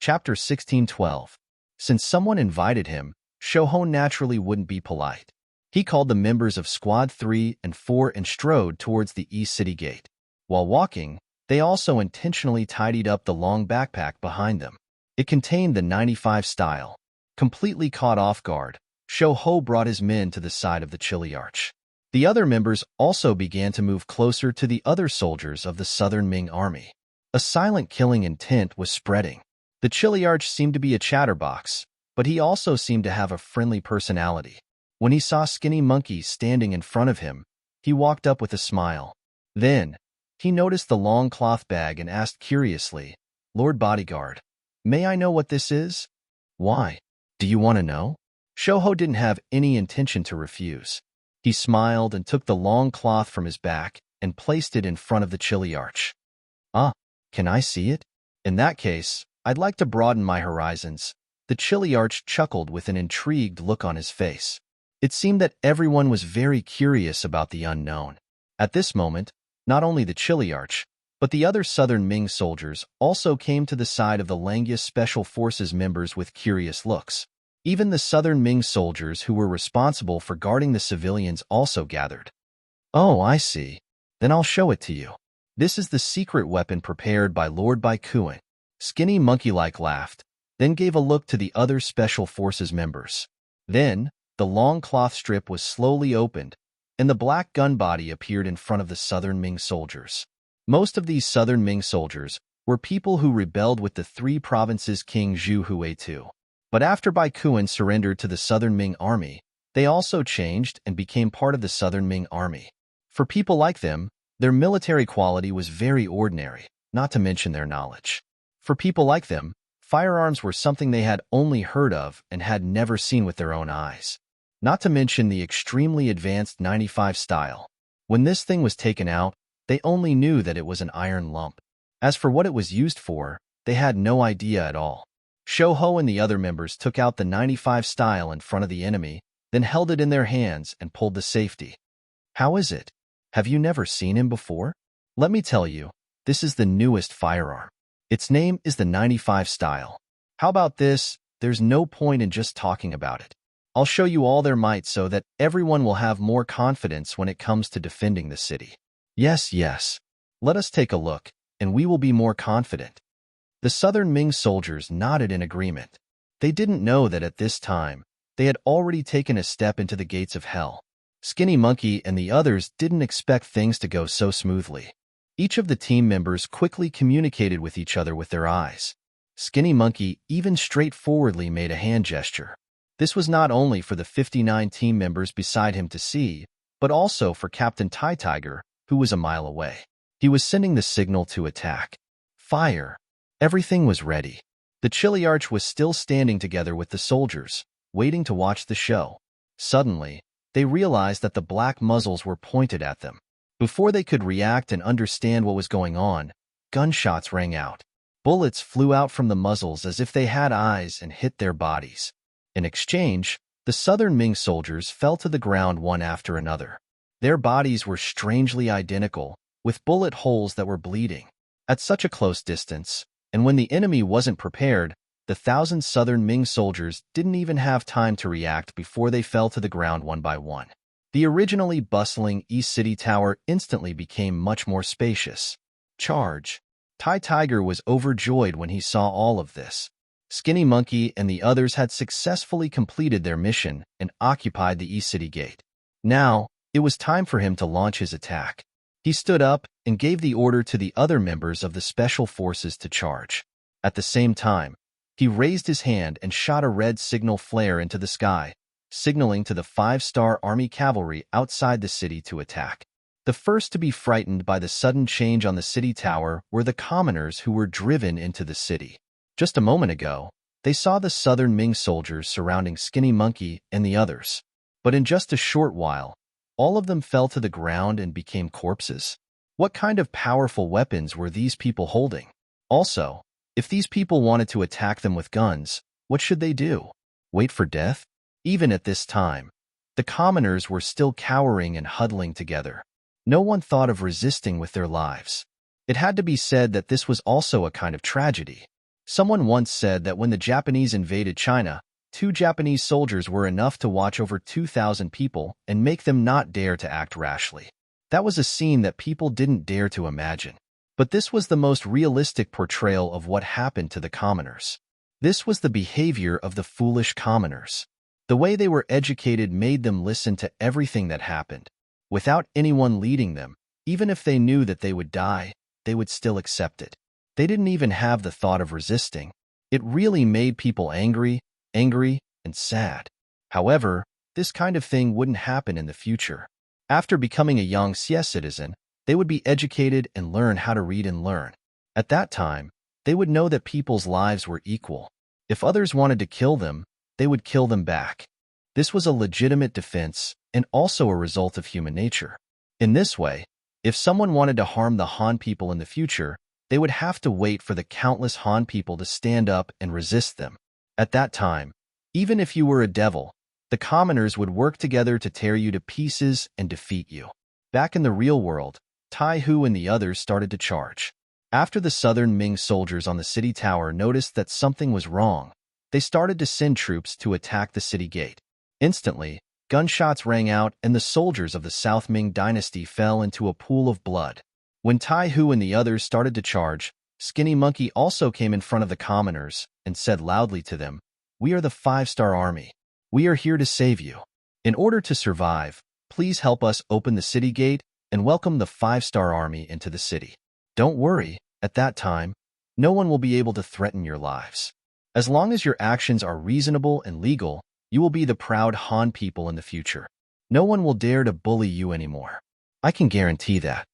Chapter 1612. Since someone invited him, Shoho naturally wouldn't be polite. He called the members of Squad 3 and 4 and strode towards the East City Gate. While walking, they also intentionally tidied up the long backpack behind them. It contained the 95 style. Completely caught off guard, Shoho brought his men to the side of the chili arch. The other members also began to move closer to the other soldiers of the Southern Ming army. A silent killing intent was spreading. The chili arch seemed to be a chatterbox, but he also seemed to have a friendly personality. When he saw Skinny Monkey standing in front of him, he walked up with a smile. Then, he noticed the long cloth bag and asked curiously, "Lord Bodyguard, may I know what this is?" "Why? Do you want to know?" Shoho didn't have any intention to refuse. He smiled and took the long cloth from his back and placed it in front of the chili arch. "Ah, can I see it? In that case, I'd like to broaden my horizons." The chili arch chuckled with an intrigued look on his face. It seemed that everyone was very curious about the unknown. At this moment, not only the chili arch, but the other Southern Ming soldiers also came to the side of the Langia Special Forces members with curious looks. Even the Southern Ming soldiers who were responsible for guarding the civilians also gathered. "Oh, I see. Then I'll show it to you. This is the secret weapon prepared by Lord Baikuin." Skinny Monkey-like laughed, then gave a look to the other Special Forces members. Then, the long cloth strip was slowly opened, and the black gun body appeared in front of the Southern Ming soldiers. Most of these Southern Ming soldiers were people who rebelled with the three provinces King Zhu Huitu. But after Baikuin surrendered to the Southern Ming army, they also changed and became part of the Southern Ming army. For people like them, their military quality was very ordinary, not to mention their knowledge. For people like them, firearms were something they had only heard of and had never seen with their own eyes. Not to mention the extremely advanced 95 style. When this thing was taken out, they only knew that it was an iron lump. As for what it was used for, they had no idea at all. Shoho and the other members took out the 95 style in front of the enemy, then held it in their hands and pulled the safety. "How is it? Have you never seen him before? Let me tell you, this is the newest firearm. Its name is the 95 style. How about this? There's no point in just talking about it. I'll show you all their might so that everyone will have more confidence when it comes to defending the city." Yes. Let us take a look, and we will be more confident." The Southern Ming soldiers nodded in agreement. They didn't know that at this time, they had already taken a step into the gates of hell. Skinny Monkey and the others didn't expect things to go so smoothly. Each of the team members quickly communicated with each other with their eyes. Skinny Monkey even straightforwardly made a hand gesture. This was not only for the 59 team members beside him to see, but also for Captain Tai Tiger, who was a mile away. He was sending the signal to attack. Fire! Everything was ready. The chili arch was still standing together with the soldiers, waiting to watch the show. Suddenly, they realized that the black muzzles were pointed at them. Before they could react and understand what was going on, gunshots rang out. Bullets flew out from the muzzles as if they had eyes and hit their bodies. In exchange, the Southern Ming soldiers fell to the ground one after another. Their bodies were strangely identical, with bullet holes that were bleeding. At such a close distance, and when the enemy wasn't prepared, the 1,000 Southern Ming soldiers didn't even have time to react before they fell to the ground one by one. The originally bustling East City Tower instantly became much more spacious. Charge! Tai Tiger was overjoyed when he saw all of this. Skinny Monkey and the others had successfully completed their mission and occupied the East City Gate. Now, it was time for him to launch his attack. He stood up and gave the order to the other members of the Special Forces to charge. At the same time, he raised his hand and shot a red signal flare into the sky, signaling to the 5-star Army cavalry outside the city to attack. The first to be frightened by the sudden change on the city tower were the commoners who were driven into the city. Just a moment ago, they saw the Southern Ming soldiers surrounding Skinny Monkey and the others. But in just a short while, all of them fell to the ground and became corpses. What kind of powerful weapons were these people holding? Also, if these people wanted to attack them with guns, what should they do? Wait for death? Even at this time, the commoners were still cowering and huddling together. No one thought of resisting with their lives. It had to be said that this was also a kind of tragedy. Someone once said that when the Japanese invaded China, 2 Japanese soldiers were enough to watch over 2,000 people and make them not dare to act rashly. That was a scene that people didn't dare to imagine. But this was the most realistic portrayal of what happened to the commoners. This was the behavior of the foolish commoners. The way they were educated made them listen to everything that happened. Without anyone leading them, even if they knew that they would die, they would still accept it. They didn't even have the thought of resisting. It really made people angry, and sad. However, this kind of thing wouldn't happen in the future. After becoming a young citizen, they would be educated and learn how to read and learn. At that time, they would know that people's lives were equal. If others wanted to kill them, they would kill them back. This was a legitimate defense and also a result of human nature. In this way, if someone wanted to harm the Han people in the future, they would have to wait for the countless Han people to stand up and resist them. At that time, even if you were a devil, the commoners would work together to tear you to pieces and defeat you. Back in the real world, Tai Hu and the others started to charge. After the southern Ming soldiers on the city tower noticed that something was wrong, they started to send troops to attack the city gate. Instantly, gunshots rang out and the soldiers of the South Ming dynasty fell into a pool of blood. When Tai Hu and the others started to charge, Skinny Monkey also came in front of the commoners and said loudly to them, "We are the 5-star army. We are here to save you. In order to survive, please help us open the city gate and welcome the 5-star army into the city. Don't worry, at that time, no one will be able to threaten your lives. As long as your actions are reasonable and legal, you will be the proud Han people in the future. No one will dare to bully you anymore. I can guarantee that."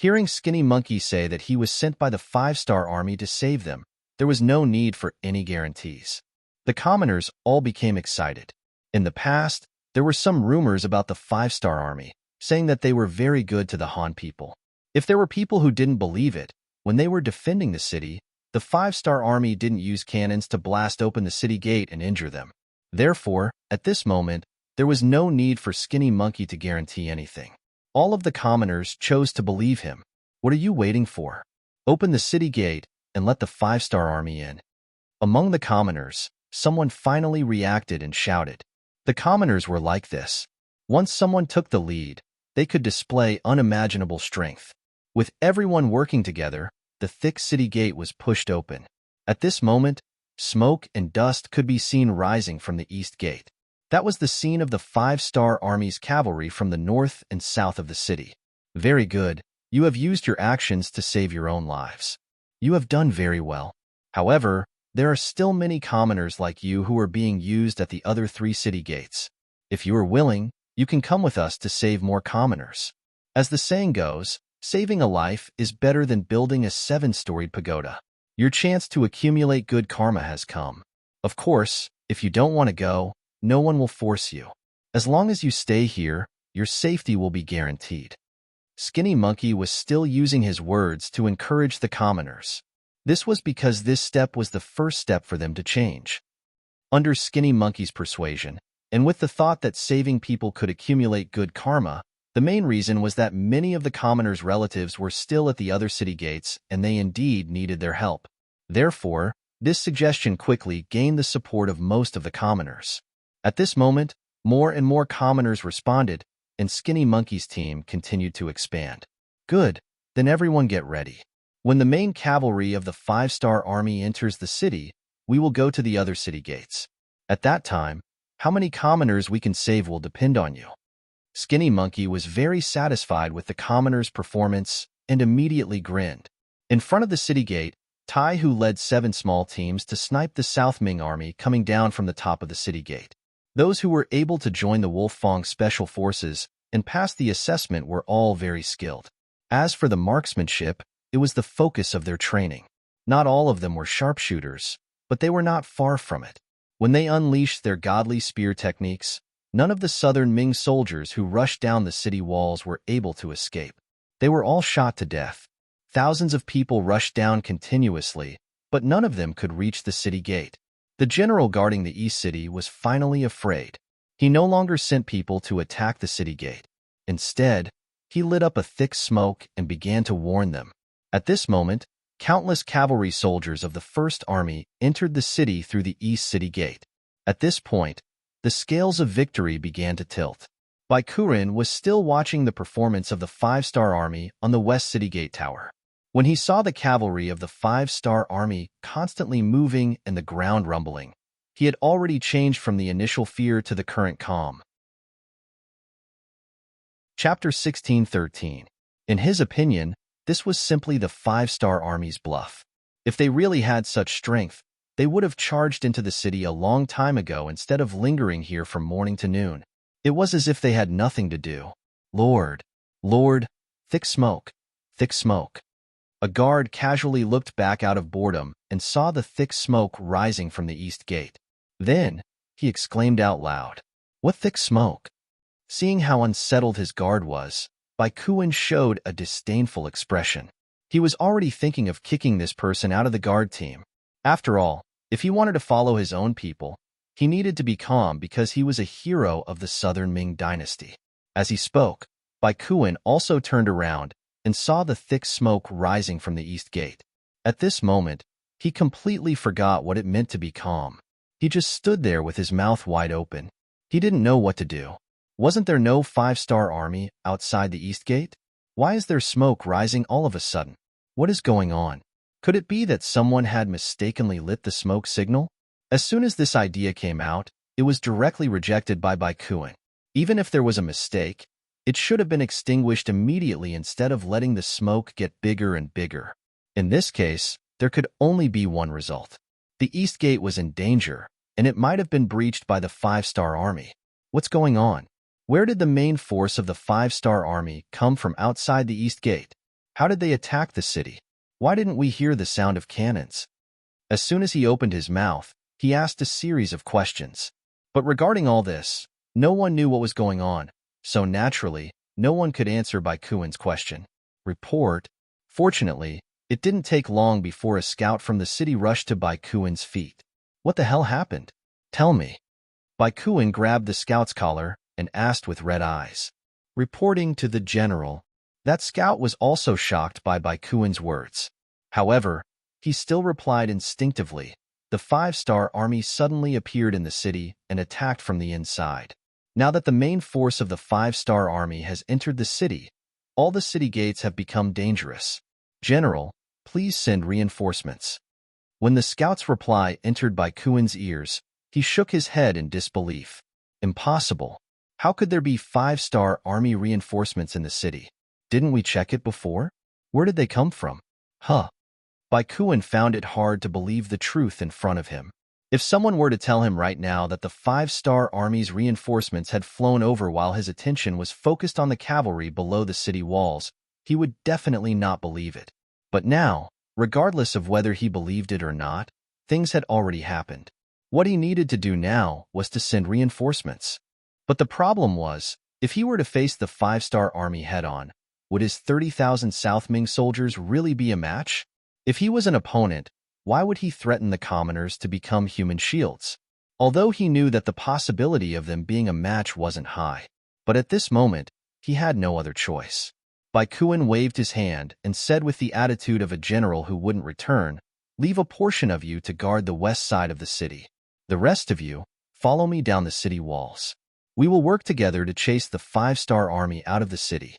Hearing Skinny Monkey say that he was sent by the 5-star army to save them, there was no need for any guarantees. The commoners all became excited. In the past, there were some rumors about the 5-star army, saying that they were very good to the Han people. If there were people who didn't believe it, when they were defending the city, the 5-star army didn't use cannons to blast open the city gate and injure them. Therefore, at this moment, there was no need for Skinny Monkey to guarantee anything. All of the commoners chose to believe him. What are you waiting for? Open the city gate and let the 5-star army in. Among the commoners, someone finally reacted and shouted. The commoners were like this. Once someone took the lead, they could display unimaginable strength. With everyone working together, the thick city gate was pushed open. At this moment, smoke and dust could be seen rising from the east gate. That was the scene of the 5-star army's cavalry from the north and south of the city. Very good. You have used your actions to save your own lives. You have done very well. However, there are still many commoners like you who are being used at the other 3 city gates. If you are willing, you can come with us to save more commoners. As the saying goes, saving a life is better than building a 7-storied pagoda. Your chance to accumulate good karma has come. Of course, if you don't want to go, no one will force you. As long as you stay here, your safety will be guaranteed. Skinny Monkey was still using his words to encourage the commoners. This was because this step was the first step for them to change. Under Skinny Monkey's persuasion, and with the thought that saving people could accumulate good karma, the main reason was that many of the commoners' relatives were still at the other city gates and they indeed needed their help. Therefore, this suggestion quickly gained the support of most of the commoners. At this moment, more and more commoners responded, and Skinny Monkey's team continued to expand. Good, then everyone get ready. When the main cavalry of the 5-star army enters the city, we will go to the other city gates. At that time, how many commoners we can save will depend on you. Skinny Monkey was very satisfied with the commoners' performance and immediately grinned. In front of the city gate, Tai Hu led 7 small teams to snipe the South Ming army coming down from the top of the city gate. Those who were able to join the Wolfang Special Forces and pass the assessment were all very skilled. As for the marksmanship, it was the focus of their training. Not all of them were sharpshooters, but they were not far from it. When they unleashed their godly spear techniques, none of the southern Ming soldiers who rushed down the city walls were able to escape. They were all shot to death. Thousands of people rushed down continuously, but none of them could reach the city gate. The general guarding the east city was finally afraid. He no longer sent people to attack the city gate. Instead, he lit up a thick smoke and began to warn them. At this moment, Countless cavalry soldiers of the First Army entered the city through the East City Gate. At this point, the scales of victory began to tilt. Baikurin was still watching the performance of the Five-Star Army on the West City Gate Tower. When he saw the cavalry of the Five-Star Army constantly moving and the ground rumbling, he had already changed from the initial fear to the current calm. Chapter 16:13. In his opinion, this was simply the Five-Star Army's bluff. If they really had such strength, they would have charged into the city a long time ago instead of lingering here from morning to noon. It was as if they had nothing to do. Lord, thick smoke, thick smoke. A guard casually looked back out of boredom and saw the thick smoke rising from the east gate. Then, he exclaimed out loud, "What thick smoke?" Seeing how unsettled his guard was, Baikuin showed a disdainful expression. He was already thinking of kicking this person out of the guard team. After all, if he wanted to follow his own people, he needed to be calm because he was a hero of the southern Ming dynasty. As he spoke, Baikuin also turned around and saw the thick smoke rising from the east gate. At this moment, he completely forgot what it meant to be calm. He just stood there with his mouth wide open. He didn't know what to do. Wasn't there no Five-Star Army outside the east gate? Why is there smoke rising all of a sudden? What is going on? Could it be that someone had mistakenly lit the smoke signal? As soon as this idea came out, it was directly rejected by Baikuin. Even if there was a mistake, it should have been extinguished immediately instead of letting the smoke get bigger and bigger. In this case, there could only be one result. The East Gate was in danger, and it might have been breached by the Five-Star Army. What's going on? Where did the main force of the Five-Star Army come from outside the East Gate? How did they attack the city? Why didn't we hear the sound of cannons? As soon as he opened his mouth, he asked a series of questions. But regarding all this, no one knew what was going on, so naturally, no one could answer Baikuin's question. Report. Fortunately, it didn't take long before a scout from the city rushed to Baikuin's feet. What the hell happened? Tell me. Baikuin grabbed the scout's collar and asked with red eyes. Reporting to the general. That scout was also shocked by Baikuin's words. However, he still replied instinctively. The Five-Star Army suddenly appeared in the city and attacked from the inside. Now that the main force of the Five-Star Army has entered the city, all the city gates have become dangerous. General, please send reinforcements. When the scout's reply entered Baikuin's ears, he shook his head in disbelief. Impossible. How could there be Five-Star Army reinforcements in the city? Didn't we check it before? Where did they come from? Baikuin found it hard to believe the truth in front of him. If someone were to tell him right now that the Five-Star Army's reinforcements had flown over while his attention was focused on the cavalry below the city walls, he would definitely not believe it. But now, regardless of whether he believed it or not, things had already happened. What he needed to do now was to send reinforcements. But the problem was, if he were to face the Five-Star Army head-on, would his 30,000 South Ming soldiers really be a match? If he was an opponent, why would he threaten the commoners to become human shields? Although he knew that the possibility of them being a match wasn't high. But at this moment, he had no other choice. Baikuin waved his hand and said with the attitude of a general who wouldn't return, "Leave a portion of you to guard the west side of the city. The rest of you, follow me down the city walls. We will work together to chase the Five-Star Army out of the city."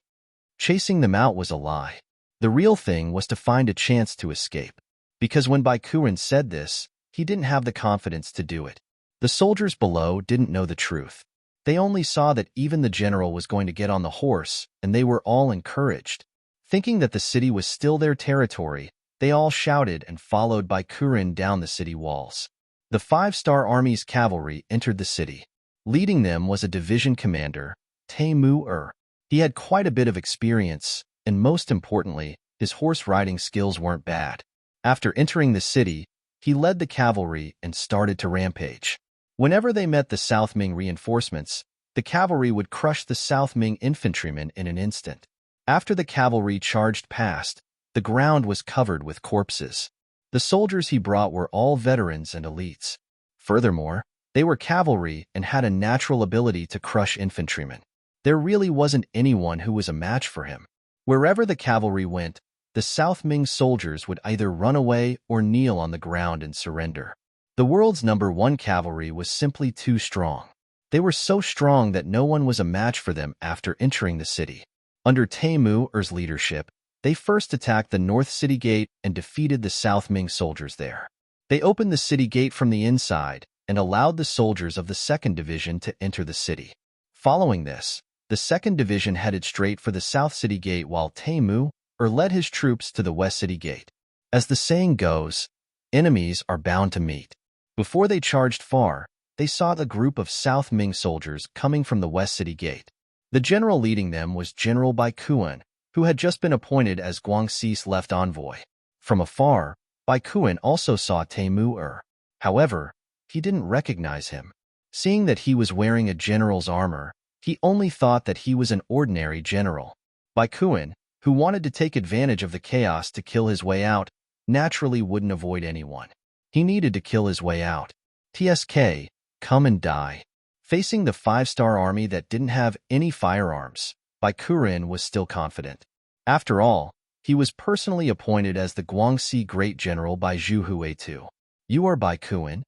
Chasing them out was a lie. The real thing was to find a chance to escape. Because when Baikuin said this, he didn't have the confidence to do it. The soldiers below didn't know the truth. They only saw that even the general was going to get on the horse, and they were all encouraged. Thinking that the city was still their territory, they all shouted and followed Baikuin down the city walls. The Five-Star Army's cavalry entered the city. Leading them was a division commander, Tamu. He had quite a bit of experience, and most importantly, his horse riding skills weren't bad. After entering the city, he led the cavalry and started to rampage. Whenever they met the South Ming reinforcements, the cavalry would crush the South Ming infantrymen in an instant. After the cavalry charged past, the ground was covered with corpses. The soldiers he brought were all veterans and elites. Furthermore, they were cavalry and had a natural ability to crush infantrymen. There really wasn't anyone who was a match for him. Wherever the cavalry went, the South Ming soldiers would either run away or kneel on the ground and surrender. The world's #1 cavalry was simply too strong. They were so strong that no one was a match for them after entering the city. Under Teimu's leadership, they first attacked the North City Gate and defeated the South Ming soldiers there. They opened the city gate from the inside and allowed the soldiers of the 2nd Division to enter the city. Following this, the 2nd Division headed straight for the South City Gate while Teimu led his troops to the West City Gate. As the saying goes, enemies are bound to meet. Before they charged far, they saw a group of South Ming soldiers coming from the West City Gate. The general leading them was General Bai Kuan, who had just been appointed as Guangxi's left envoy. From afar, Bai Kuan also saw Teimu. However, he didn't recognize him. Seeing that he was wearing a general's armor, he only thought that he was an ordinary general. Bai Kuan, who wanted to take advantage of the chaos to kill his way out, naturally wouldn't avoid anyone. He needed to kill his way out. TSK, come and die. Facing the 5-star army that didn't have any firearms, Bai Kuan was still confident. After all, he was personally appointed as the Guangxi Great General by Zhu Huitu. You are Bai Kuan?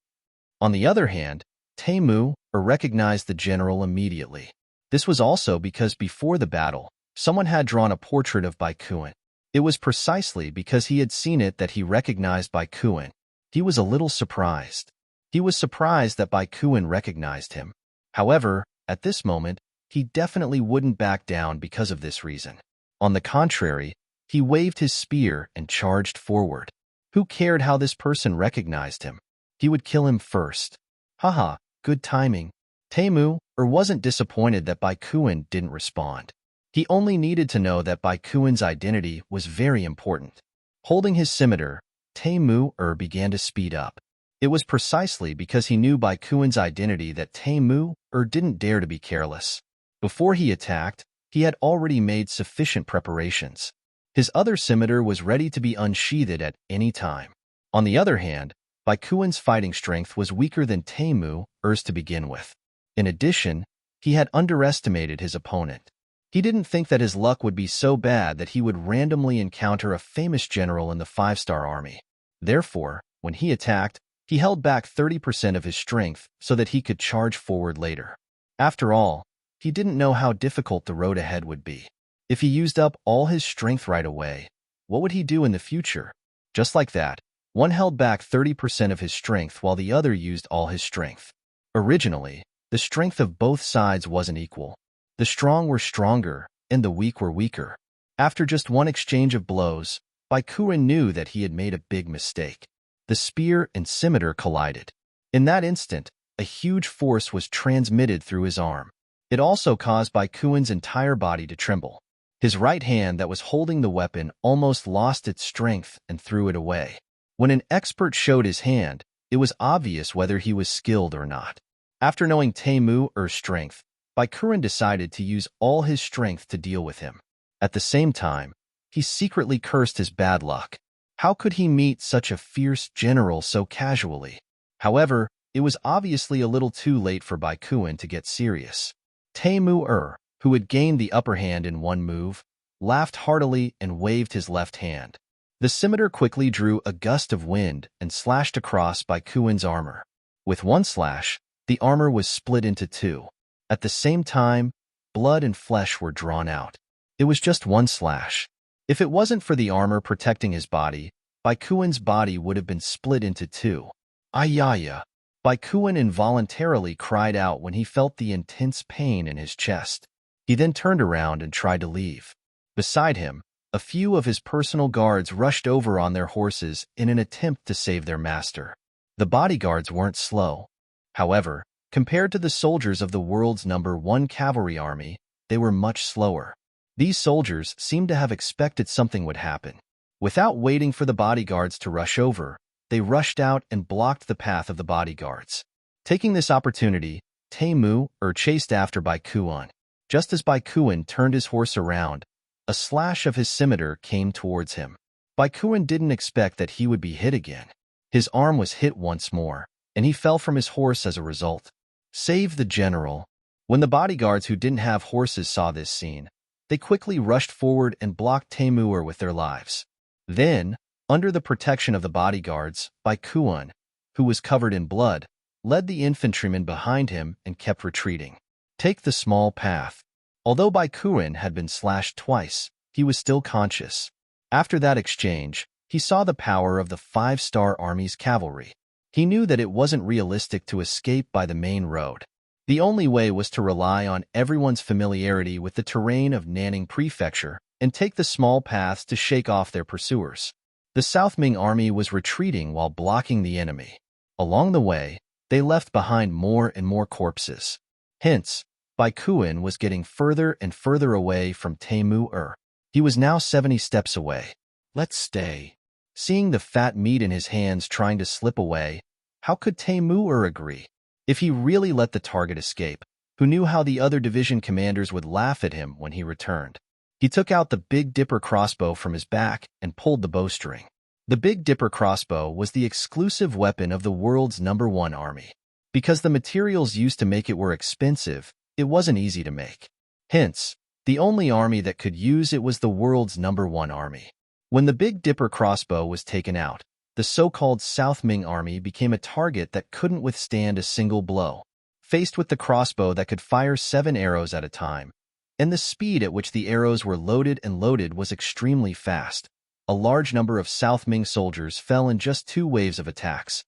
On the other hand, Teimu recognized the general immediately. This was also because before the battle, someone had drawn a portrait of Bai Kuan. It was precisely because he had seen it that he recognized Bai Kuan. He was a little surprised. He was surprised that Bai Kuan recognized him. However, at this moment, he definitely wouldn't back down because of this reason. On the contrary, he waved his spear and charged forward. Who cared how this person recognized him? He would kill him first. Haha, good timing. Teimu wasn't disappointed that Bai Kuan didn't respond. He only needed to know that Bai Kuan's identity was very important. Holding his scimitar, Teimu began to speed up. It was precisely because he knew Bai Kuan's identity that Teimu didn't dare to be careless. Before he attacked, he had already made sufficient preparations. His other scimitar was ready to be unsheathed at any time. On the other hand, Bai Kuan's fighting strength was weaker than Teimu's to begin with. In addition, he had underestimated his opponent. He didn't think that his luck would be so bad that he would randomly encounter a famous general in the 5-star army. Therefore, when he attacked, he held back 30% of his strength so that he could charge forward later. After all, he didn't know how difficult the road ahead would be. If he used up all his strength right away, what would he do in the future? Just like that, one held back 30% of his strength while the other used all his strength. Originally, the strength of both sides wasn't equal. The strong were stronger, and the weak were weaker. After just one exchange of blows, Bai Kuan knew that he had made a big mistake. The spear and scimitar collided. In that instant, a huge force was transmitted through his arm. It also caused Bai Kuan's entire body to tremble. His right hand that was holding the weapon almost lost its strength and threw it away. When an expert showed his hand, it was obvious whether he was skilled or not. After knowing Teimu's strength, Bai Kuan decided to use all his strength to deal with him. At the same time, he secretly cursed his bad luck. How could he meet such a fierce general so casually? However, it was obviously a little too late for Bai Kuan to get serious. Teimu, who had gained the upper hand in one move, laughed heartily and waved his left hand. The scimitar quickly drew a gust of wind and slashed across Bai Kuan's armor. With one slash, the armor was split into two. At the same time, blood and flesh were drawn out. It was just one slash. If it wasn't for the armor protecting his body, Bai Kuan's body would have been split into two. Ayaya! Bai Kuan involuntarily cried out when he felt the intense pain in his chest. He then turned around and tried to leave. Beside him, a few of his personal guards rushed over on their horses in an attempt to save their master. The bodyguards weren't slow. However, compared to the soldiers of the world's #1 cavalry army, they were much slower. These soldiers seemed to have expected something would happen. Without waiting for the bodyguards to rush over, they rushed out and blocked the path of the bodyguards. Taking this opportunity, Teimu chased after Bai Kuan. Just as Bai Kuan turned his horse around, a slash of his scimitar came towards him. Bai Kuan didn't expect that he would be hit again. His arm was hit once more, and he fell from his horse as a result. Save the general. When the bodyguards who didn't have horses saw this scene, they quickly rushed forward and blocked Teimu with their lives. Then, under the protection of the bodyguards, Baikuan, who was covered in blood, led the infantrymen behind him and kept retreating. Take the small path. Although Baikuan had been slashed twice, he was still conscious. After that exchange, he saw the power of the 5-star Army's cavalry. He knew that it wasn't realistic to escape by the main road. The only way was to rely on everyone's familiarity with the terrain of Nanning Prefecture and take the small paths to shake off their pursuers. The South Ming army was retreating while blocking the enemy. Along the way, they left behind more and more corpses. Hence, Baikuan was getting further and further away from Taimu. He was now 70 steps away. Let's stay. Seeing the fat meat in his hands trying to slip away, how could Taimu agree? If he really let the target escape, who knew how the other division commanders would laugh at him when he returned? He took out the Big Dipper crossbow from his back and pulled the bowstring. The Big Dipper crossbow was the exclusive weapon of the world's #1 army. Because the materials used to make it were expensive, it wasn't easy to make. Hence, the only army that could use it was the world's #1 army. When the Big Dipper crossbow was taken out, the so-called South Ming army became a target that couldn't withstand a single blow. Faced with the crossbow that could fire 7 arrows at a time, and the speed at which the arrows were loaded and loaded was extremely fast, a large number of South Ming soldiers fell in just 2 waves of attacks.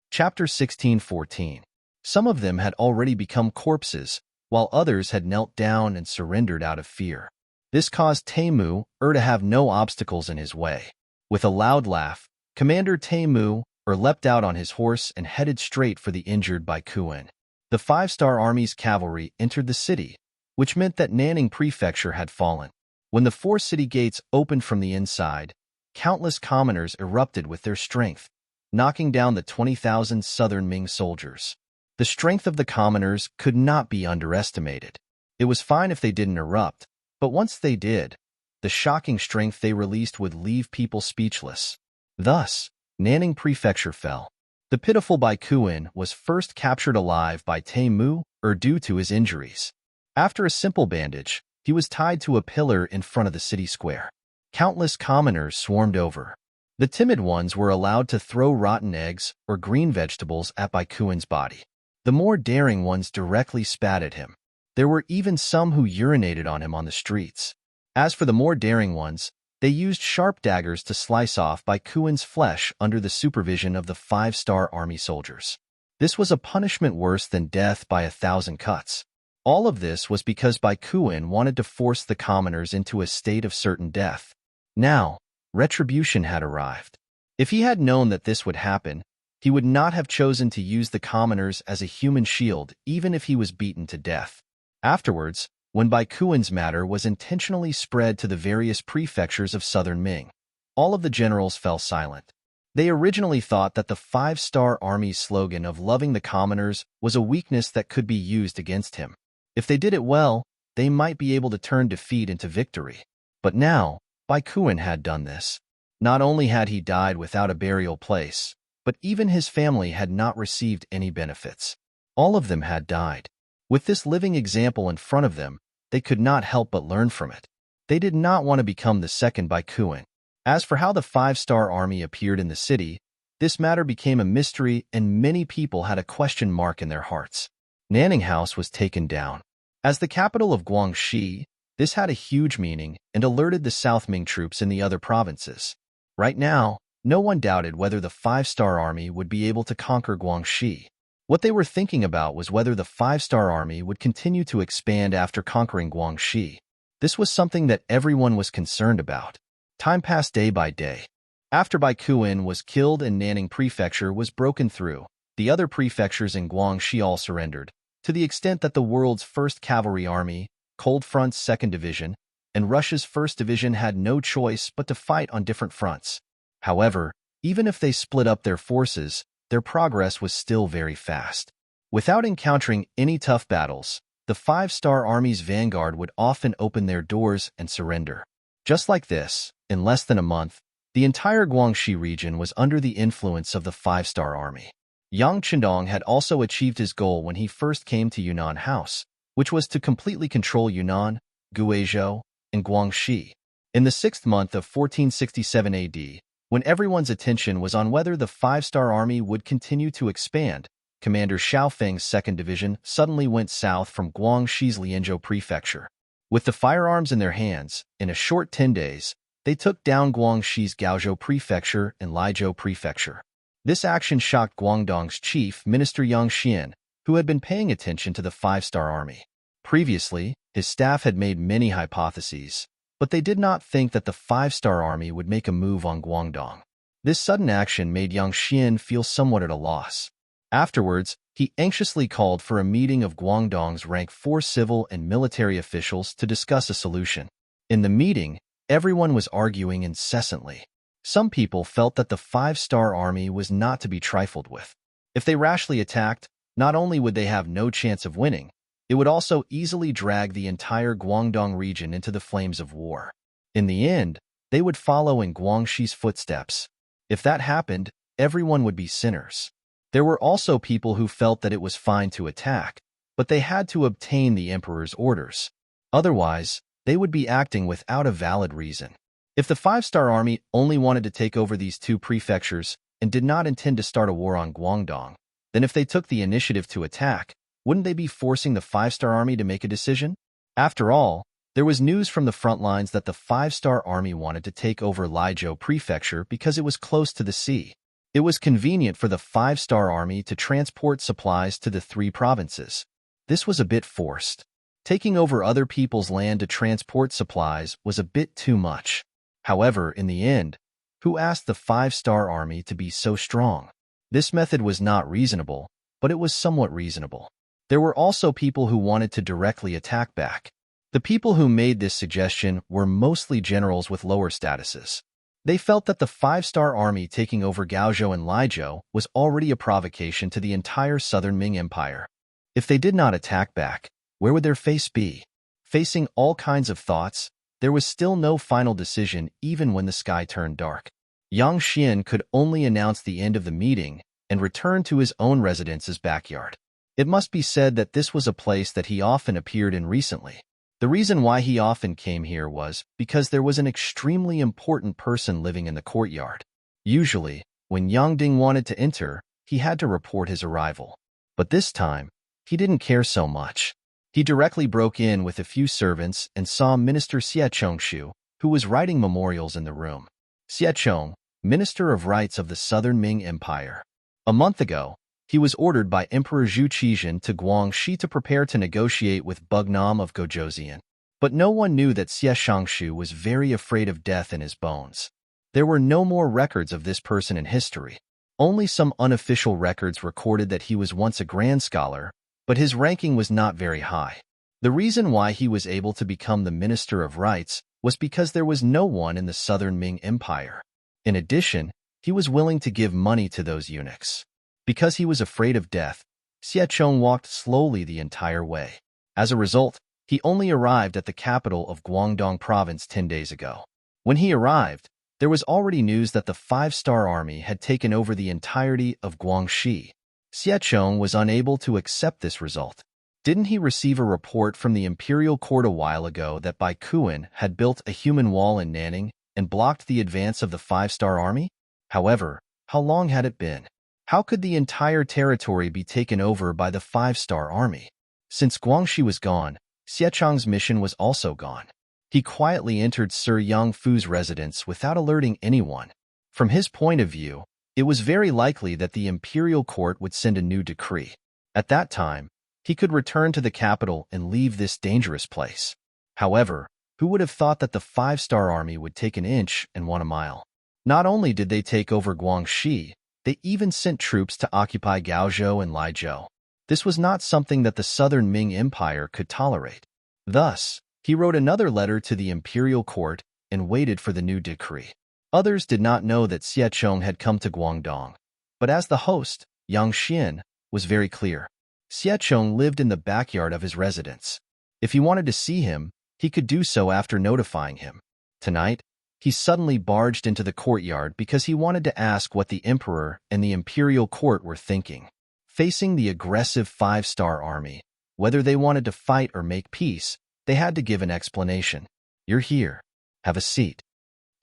Chapter 16:14. Some of them had already become corpses, while others had knelt down and surrendered out of fear. This caused Taimu to have no obstacles in his way. With a loud laugh, Commander Taimu leapt out on his horse and headed straight for the injured Baikuan. The 5-star Army's cavalry entered the city, which meant that Nanning Prefecture had fallen. When the 4 city gates opened from the inside, countless commoners erupted with their strength, knocking down the 20,000 southern Ming soldiers. The strength of the commoners could not be underestimated. It was fine if they didn't erupt, but once they did, the shocking strength they released would leave people speechless. Thus, Nanning Prefecture fell. The pitiful Baikuan was first captured alive by Taimu due to his injuries. After a simple bandage, he was tied to a pillar in front of the city square. Countless commoners swarmed over. The timid ones were allowed to throw rotten eggs or green vegetables at Baikuan's body. The more daring ones directly spat at him. There were even some who urinated on him on the streets. As for the more daring ones, they used sharp daggers to slice off Baikuan's flesh under the supervision of the 5-star Army soldiers. This was a punishment worse than death by 1,000 cuts. All of this was because Baikuan wanted to force the commoners into a state of certain death. Now, retribution had arrived. If he had known that this would happen, he would not have chosen to use the commoners as a human shield even if he was beaten to death. Afterwards, when Baikuan's matter was intentionally spread to the various prefectures of southern Ming, all of the generals fell silent. They originally thought that the 5-star Army's slogan of loving the commoners was a weakness that could be used against him. If they did it well, they might be able to turn defeat into victory. But now, Baikuan had done this. Not only had he died without a burial place, but even his family had not received any benefits. All of them had died. With this living example in front of them, they could not help but learn from it. They did not want to become the second Baikuan. As for how the 5-star Army appeared in the city, this matter became a mystery and many people had a question mark in their hearts. Nanning House was taken down. As the capital of Guangxi, this had a huge meaning and alerted the South Ming troops in the other provinces. Right now, no one doubted whether the 5-star Army would be able to conquer Guangxi. What they were thinking about was whether the 5-star Army would continue to expand after conquering Guangxi. This was something that everyone was concerned about. Time passed day by day. After Baikuan was killed and Nanning Prefecture was broken through, the other prefectures in Guangxi all surrendered, to the extent that the world's 1st Cavalry Army, Cold Front's 2nd Division, and Russia's 1st Division had no choice but to fight on different fronts. However, even if they split up their forces, their progress was still very fast. Without encountering any tough battles, the 5-star Army's vanguard would often open their doors and surrender. Just like this, in less than a month, the entire Guangxi region was under the influence of the 5-star Army. Yang Chendong had also achieved his goal when he first came to Yunnan House, which was to completely control Yunnan, Guizhou, and Guangxi. In the 6th month of 1467 AD, when everyone's attention was on whether the five-star army would continue to expand, Commander Xiaofeng's 2nd Division suddenly went south from Guangxi's Lianzhou Prefecture. With the firearms in their hands, in a short 10 days, they took down Guangxi's Gaozhou Prefecture and Liizhou Prefecture. This action shocked Guangdong's chief, Minister Yang Xian, who had been paying attention to the five-star army. Previously, his staff had made many hypotheses, but they did not think that the five-star army would make a move on Guangdong. This sudden action made Yang Xian feel somewhat at a loss. Afterwards, he anxiously called for a meeting of Guangdong's rank 4 civil and military officials to discuss a solution. In the meeting, everyone was arguing incessantly. Some people felt that the five-star army was not to be trifled with. If they rashly attacked, not only would they have no chance of winning, it would also easily drag the entire Guangdong region into the flames of war. In the end, they would follow in Guangxi's footsteps. If that happened, everyone would be sinners. There were also people who felt that it was fine to attack, but they had to obtain the emperor's orders. Otherwise, they would be acting without a valid reason. If the five-star army only wanted to take over these 2 prefectures and did not intend to start a war on Guangdong, then if they took the initiative to attack, wouldn't they be forcing the five-star army to make a decision? After all, there was news from the front lines that the five-star army wanted to take over Liizhou Prefecture because it was close to the sea. It was convenient for the five-star army to transport supplies to the 3 provinces. This was a bit forced. Taking over other people's land to transport supplies was a bit too much. However, in the end, who asked the five-star army to be so strong? This method was not reasonable, but it was somewhat reasonable. There were also people who wanted to directly attack back. The people who made this suggestion were mostly generals with lower statuses. They felt that the five-star army taking over Gaozhou and Liizhou was already a provocation to the entire southern Ming Empire. If they did not attack back, where would their face be? Facing all kinds of thoughts, there was still no final decision even when the sky turned dark. Yang Xian could only announce the end of the meeting and return to his own residence's backyard. It must be said that this was a place that he often appeared in recently. The reason why he often came here was because there was an extremely important person living in the courtyard. Usually, when Yang Ding wanted to enter, he had to report his arrival. But this time, he didn't care so much. He directly broke in with a few servants and saw Minister Xie Chongshu, who was writing memorials in the room. Xie Chong, Minister of Rights of the Southern Ming Empire. A month ago, he was ordered by Emperor Zhu Qizhan to Guangxi to prepare to negotiate with Bugnam of Gojoseon. But no one knew that Xie Chongshu was very afraid of death in his bones. There were no more records of this person in history. Only some unofficial records recorded that he was once a grand scholar, but his ranking was not very high. The reason why he was able to become the Minister of Rights was because there was no one in the southern Ming Empire. In addition, he was willing to give money to those eunuchs. Because he was afraid of death, Xie Chong walked slowly the entire way. As a result, he only arrived at the capital of Guangdong Province 10 days ago. When he arrived, there was already news that the five-star army had taken over the entirety of Guangxi. Xie Chong was unable to accept this result. Didn't he receive a report from the imperial court a while ago that Bai Kuan had built a human wall in Nanning and blocked the advance of the five-star army? However, how long had it been? How could the entire territory be taken over by the five-star army? Since Guangxi was gone, Xie Chong's mission was also gone. He quietly entered Sir Yang Fu's residence without alerting anyone. From his point of view, it was very likely that the imperial court would send a new decree. At that time, he could return to the capital and leave this dangerous place. However, who would have thought that the five-star army would take an inch and want a mile? Not only did they take over Guangxi, they even sent troops to occupy Gaozhou and Liizhou. This was not something that the southern Ming Empire could tolerate. Thus, he wrote another letter to the imperial court and waited for the new decree. Others did not know that Xie Chong had come to Guangdong, but as the host, Yang Xian, was very clear. Xie Chong lived in the backyard of his residence. If he wanted to see him, he could do so after notifying him. Tonight, he suddenly barged into the courtyard because he wanted to ask what the emperor and the imperial court were thinking. Facing the aggressive five-star army, whether they wanted to fight or make peace, they had to give an explanation. "You're here. Have a seat.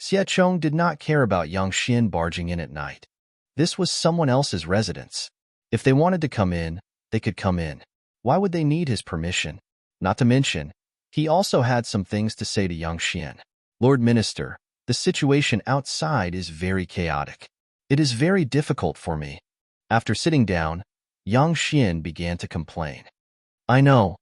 Xie Chong did not care about Yang Xian barging in at night. This was someone else's residence. If they wanted to come in, they could come in. Why would they need his permission? Not to mention, he also had some things to say to Yang Xian. Lord Minister, the situation outside is very chaotic. It is very difficult for me. After sitting down, Yang Xian began to complain. I know.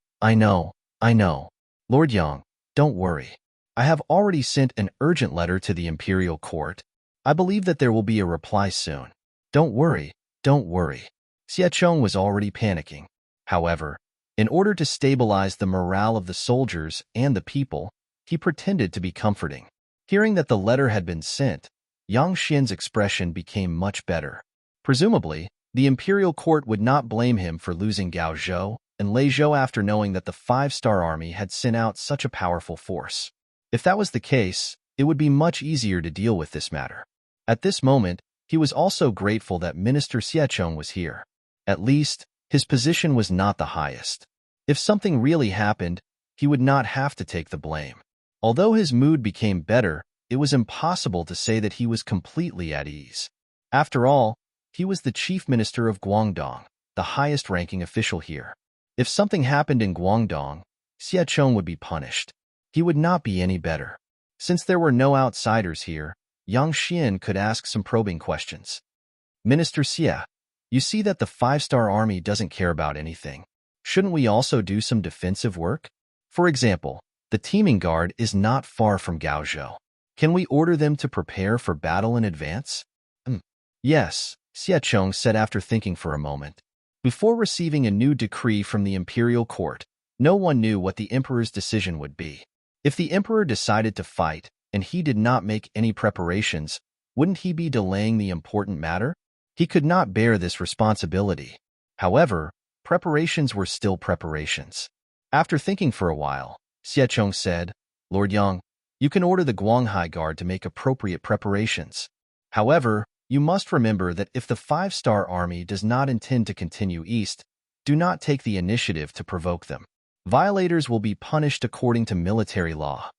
Lord Yang, don't worry. I have already sent an urgent letter to the imperial court. I believe that there will be a reply soon. Don't worry. Xie Chong was already panicking. However, in order to stabilize the morale of the soldiers and the people, he pretended to be comforting. Hearing that the letter had been sent, Yang Xian's expression became much better. Presumably, the imperial court would not blame him for losing Gao Zhou and Lei Zhou after knowing that the 5-star army had sent out such a powerful force. If that was the case, it would be much easier to deal with this matter. At this moment, he was also grateful that Minister Xie Chong was here. At least, his position was not the highest. If something really happened, he would not have to take the blame. Although his mood became better, it was impossible to say that he was completely at ease. After all, he was the chief minister of Guangdong, the highest-ranking official here. If something happened in Guangdong, Xie Chong would be punished. He would not be any better. Since there were no outsiders here, Yang Xian could ask some probing questions. Minister Xie, you see that the 5-star army doesn't care about anything. Shouldn't we also do some defensive work? For example, the teaming guard is not far from Gaozhou. Can we order them to prepare for battle in advance? Yes, Xie Chong said after thinking for a moment. Before receiving a new decree from the imperial court, no one knew what the emperor's decision would be. If the emperor decided to fight and he did not make any preparations, wouldn't he be delaying the important matter? He could not bear this responsibility. However, preparations were still preparations. After thinking for a while, Xie Chong said, Lord Yang, you can order the Guanghai Guard to make appropriate preparations. However, you must remember that if the 5-star army does not intend to continue east, do not take the initiative to provoke them. Violators will be punished according to military law.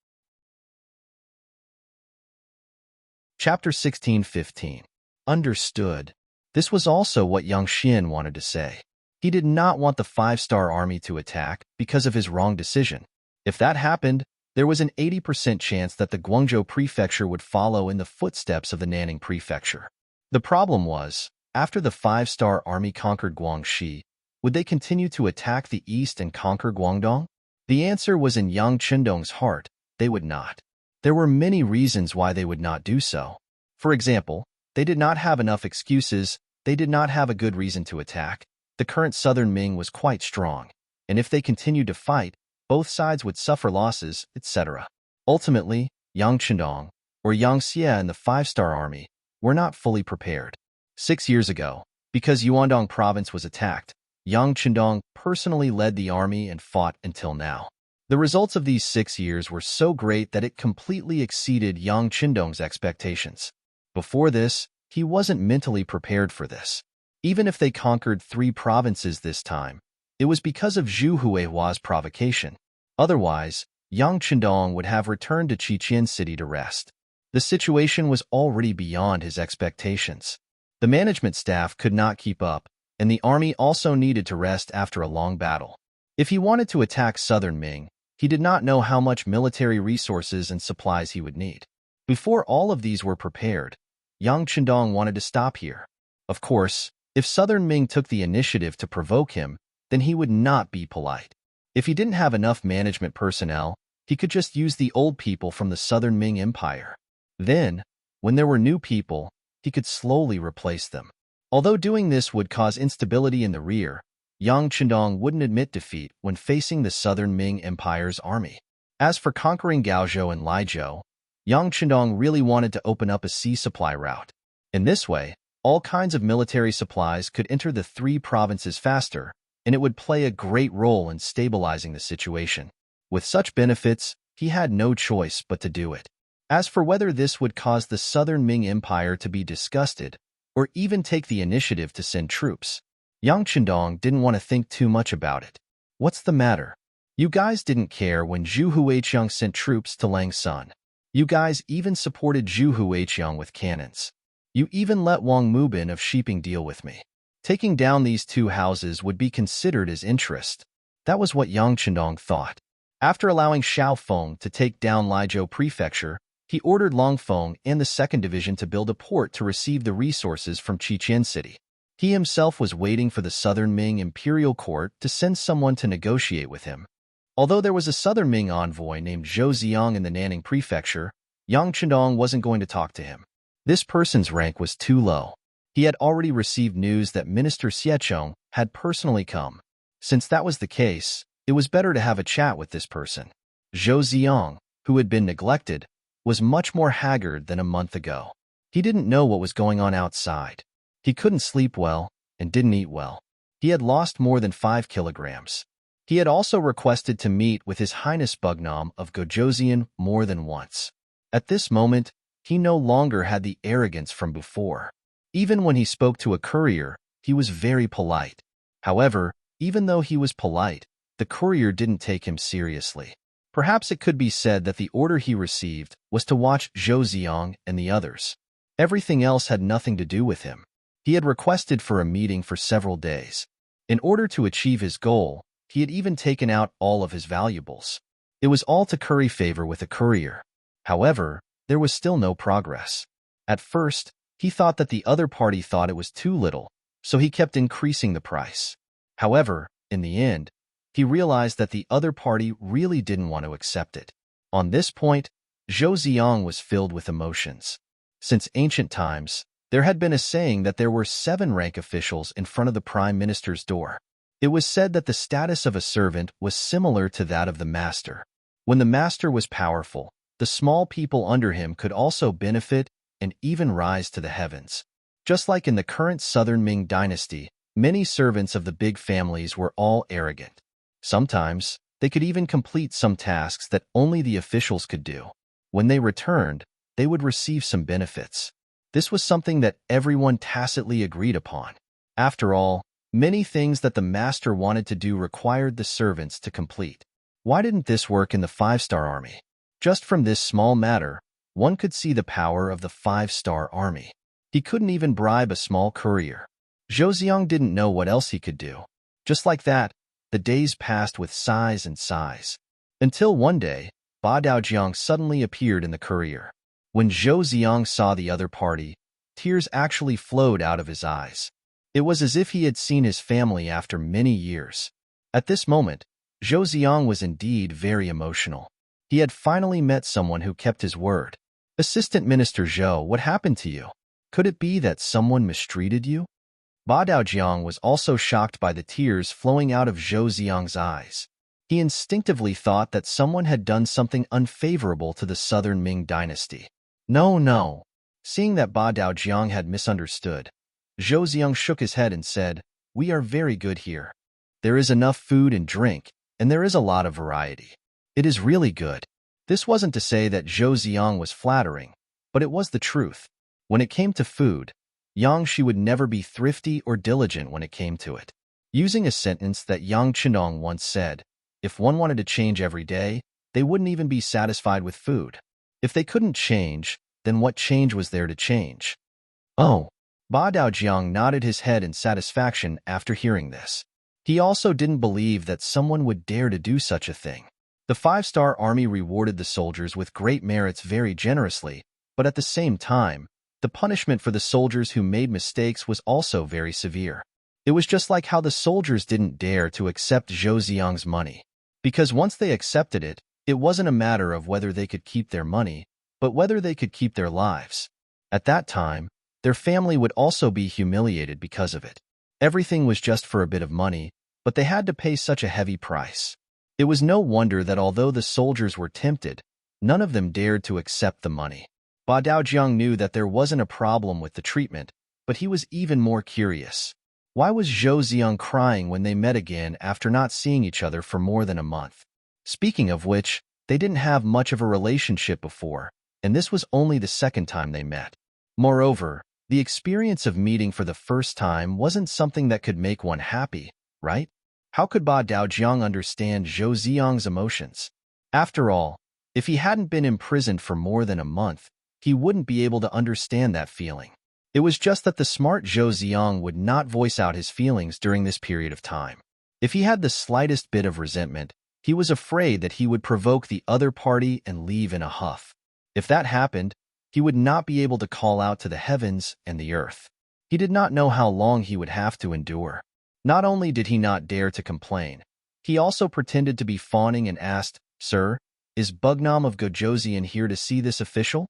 Chapter 16:15. Understood. This was also what Yang Xian wanted to say. He did not want the 5-star army to attack because of his wrong decision. If that happened, there was an 80% chance that the Guangzhou prefecture would follow in the footsteps of the Nanning prefecture. The problem was, after the 5-star army conquered Guangxi, would they continue to attack the east and conquer Guangdong? The answer was in Yang Qindong's heart, they would not. There were many reasons why they would not do so. For example, they did not have enough excuses, they did not have a good reason to attack. The current southern Ming was quite strong, and if they continued to fight, both sides would suffer losses, etc. Ultimately, Yang Qindong, or Yang Xie and the 5-star army, were not fully prepared. 6 years ago, because Yuandong province was attacked, Yang Qindong personally led the army and fought until now. The results of these 6 years were so great that it completely exceeded Yang Qindong's expectations. Before this, he wasn't mentally prepared for this. Even if they conquered 3 provinces this time, it was because of Zhu Huihua's provocation. Otherwise, Yang Qindong would have returned to Qiqian City to rest. The situation was already beyond his expectations. The management staff could not keep up, and the army also needed to rest after a long battle. If he wanted to attack southern Ming, he did not know how much military resources and supplies he would need. Before all of these were prepared, Yang Qindong wanted to stop here. Of course, if southern Ming took the initiative to provoke him, then he would not be polite. If he didn't have enough management personnel, he could just use the old people from the southern Ming Empire. Then, when there were new people, he could slowly replace them. Although doing this would cause instability in the rear, Yang Qindong wouldn't admit defeat when facing the southern Ming Empire's army. As for conquering Gaozhou and Laizhou, Yang Qindong really wanted to open up a sea supply route. In this way, all kinds of military supplies could enter the 3 provinces faster, and it would play a great role in stabilizing the situation. With such benefits, he had no choice but to do it. As for whether this would cause the southern Ming Empire to be disgusted, or even take the initiative to send troops, Yang Qindong didn't want to think too much about it. What's the matter? You guys didn't care when Zhu Huiqiang sent troops to Langsun. You guys even supported Zhu Huiqiang with cannons. You even let Wang Mubin of Shiping deal with me. Taking down these two houses would be considered as interest. That was what Yang Chendong thought. After allowing Xiao Feng to take down Lizhou Prefecture, he ordered Long Feng and the 2nd Division to build a port to receive the resources from Qiqian City. He himself was waiting for the Southern Ming Imperial Court to send someone to negotiate with him. Although there was a Southern Ming envoy named Zhou Ziang in the Nanning Prefecture, Yang Chendong wasn't going to talk to him. This person's rank was too low. He had already received news that Minister Xiechong had personally come. Since that was the case, it was better to have a chat with this person. Zhou Ziang, who had been neglected, was much more haggard than a month ago. He didn't know what was going on outside. He couldn't sleep well and didn't eat well. He had lost more than 5 kilograms. He had also requested to meet with His Highness Bugnam of Gojoseon more than once. At this moment, he no longer had the arrogance from before. Even when he spoke to a courier, he was very polite. However, even though he was polite, the courier didn't take him seriously. Perhaps it could be said that the order he received was to watch Zhou Ziang and the others. Everything else had nothing to do with him. He had requested for a meeting for several days. In order to achieve his goal, he had even taken out all of his valuables. It was all to curry favor with the courier. However, there was still no progress. At first, he thought that the other party thought it was too little, so he kept increasing the price. However, in the end, he realized that the other party really didn't want to accept it. On this point, Zhou Ziang was filled with emotions. Since ancient times, there had been a saying that there were 7 rank officials in front of the Prime Minister's door. It was said that the status of a servant was similar to that of the master. When the master was powerful, the small people under him could also benefit and even rise to the heavens. Just like in the current Southern Ming dynasty, many servants of the big families were all arrogant. Sometimes, they could even complete some tasks that only the officials could do. When they returned, they would receive some benefits. This was something that everyone tacitly agreed upon. After all, many things that the master wanted to do required the servants to complete. Why didn't this work in the 5-star army? Just from this small matter, one could see the power of the 5-star army. He couldn't even bribe a small courier. Zhou Ziang didn't know what else he could do. Just like that, the days passed with sighs and sighs. Until one day, Ba Daojiang suddenly appeared in the courier. When Zhou Ziang saw the other party, tears actually flowed out of his eyes. It was as if he had seen his family after many years. At this moment, Zhou Ziang was indeed very emotional. He had finally met someone who kept his word. Assistant Minister Zhou, what happened to you? Could it be that someone mistreated you? Ba Daojiang was also shocked by the tears flowing out of Zhou Ziang's eyes. He instinctively thought that someone had done something unfavorable to the Southern Ming dynasty. No. Seeing that Ba Daojiang had misunderstood, Zhou Ziang shook his head and said, "We are very good here. There is enough food and drink, and there is a lot of variety. It is really good." This wasn't to say that Zhou Ziang was flattering, but it was the truth. When it came to food, Yang Shi would never be thrifty or diligent when it came to it. Using a sentence that Yang Chendong once said, if one wanted to change every day, they wouldn't even be satisfied with food. If they couldn't change, then what change was there to change? Oh. Ba Daojiang nodded his head in satisfaction after hearing this. He also didn't believe that someone would dare to do such a thing. The 5-star army rewarded the soldiers with great merits very generously, but at the same time, the punishment for the soldiers who made mistakes was also very severe. It was just like how the soldiers didn't dare to accept Zhou Ziang's money. Because once they accepted it, it wasn't a matter of whether they could keep their money, but whether they could keep their lives. At that time, their family would also be humiliated because of it. Everything was just for a bit of money, but they had to pay such a heavy price. It was no wonder that although the soldiers were tempted, none of them dared to accept the money. Ba Daojiang knew that there wasn't a problem with the treatment, but he was even more curious. Why was Zhou Ziang crying when they met again after not seeing each other for more than a month? Speaking of which, they didn't have much of a relationship before, and this was only the second time they met. Moreover, the experience of meeting for the first time wasn't something that could make one happy, right? How could Ba Daojiang understand Zhou Ziang's emotions? After all, If he hadn't been imprisoned for more than a month, he wouldn't be able to understand that feeling. It was just that the smart Zhou Ziang would not voice out his feelings during this period of time. If he had the slightest bit of resentment, he was afraid that he would provoke the other party and leave in a huff. If that happened, he would not be able to call out to the heavens and the earth. He did not know how long he would have to endure. Not only did he not dare to complain, he also pretended to be fawning and asked, "Sir, is Bugnam of Gojoseon here to see this official?"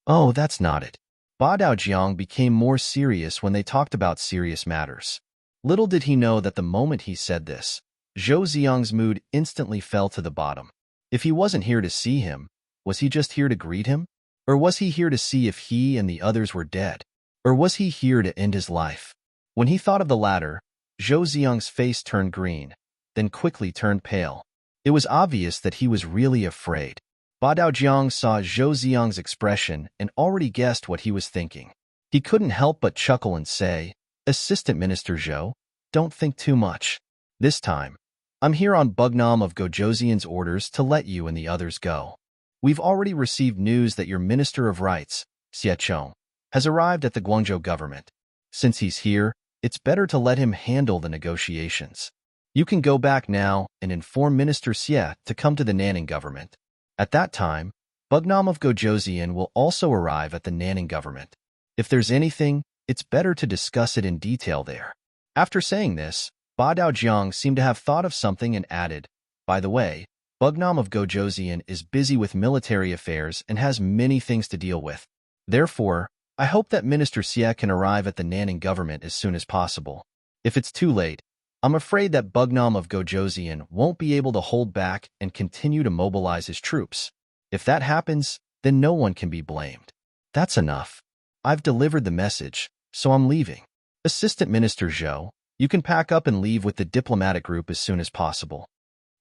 "Oh, that's not it." Ba Daojiang became more serious when they talked about serious matters. Little did he know that the moment he said this, Zhou Ziang's mood instantly fell to the bottom. If he wasn't here to see him, was he just here to greet him? Or was he here to see if he and the others were dead? Or was he here to end his life? When he thought of the latter, Zhou Ziang's face turned green, then quickly turned pale. It was obvious that he was really afraid. Ba Daojiang saw Zhou Ziang's expression and already guessed what he was thinking. He couldn't help but chuckle and say, "Assistant Minister Zhou, don't think too much. This time, I'm here on Bugnam of Gojoseon's orders to let you and the others go. We've already received news that your Minister of Rights, Xie Chong, has arrived at the Guangzhou government. Since he's here, it's better to let him handle the negotiations. You can go back now and inform Minister Xie to come to the Nanning government. At that time, Bugnam of Gojoseon will also arrive at the Nanning government. If there's anything, it's better to discuss it in detail there." After saying this, Ba Daojiang seemed to have thought of something and added, "By the way, Bugnam of Gojoseon is busy with military affairs and has many things to deal with. Therefore, I hope that Minister Xie can arrive at the Nanning government as soon as possible. If it's too late, I'm afraid that Bugnam of Gojoseon won't be able to hold back and continue to mobilize his troops. If that happens, then no one can be blamed. That's enough. I've delivered the message, so I'm leaving. Assistant Minister Zhou, you can pack up and leave with the diplomatic group as soon as possible."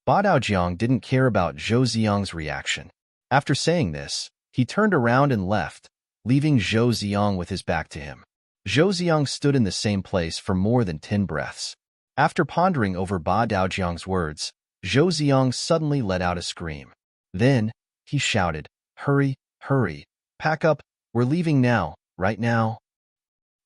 Ba Daojiang didn't care about Zhou Ziang's reaction. After saying this, he turned around and left, leaving Zhou Ziang with his back to him. Zhou Ziang stood in the same place for more than 10 breaths. After pondering over Ba Daojiang's words, Zhou Ziang suddenly let out a scream. Then, he shouted, "Hurry, hurry, pack up, we're leaving now, right now."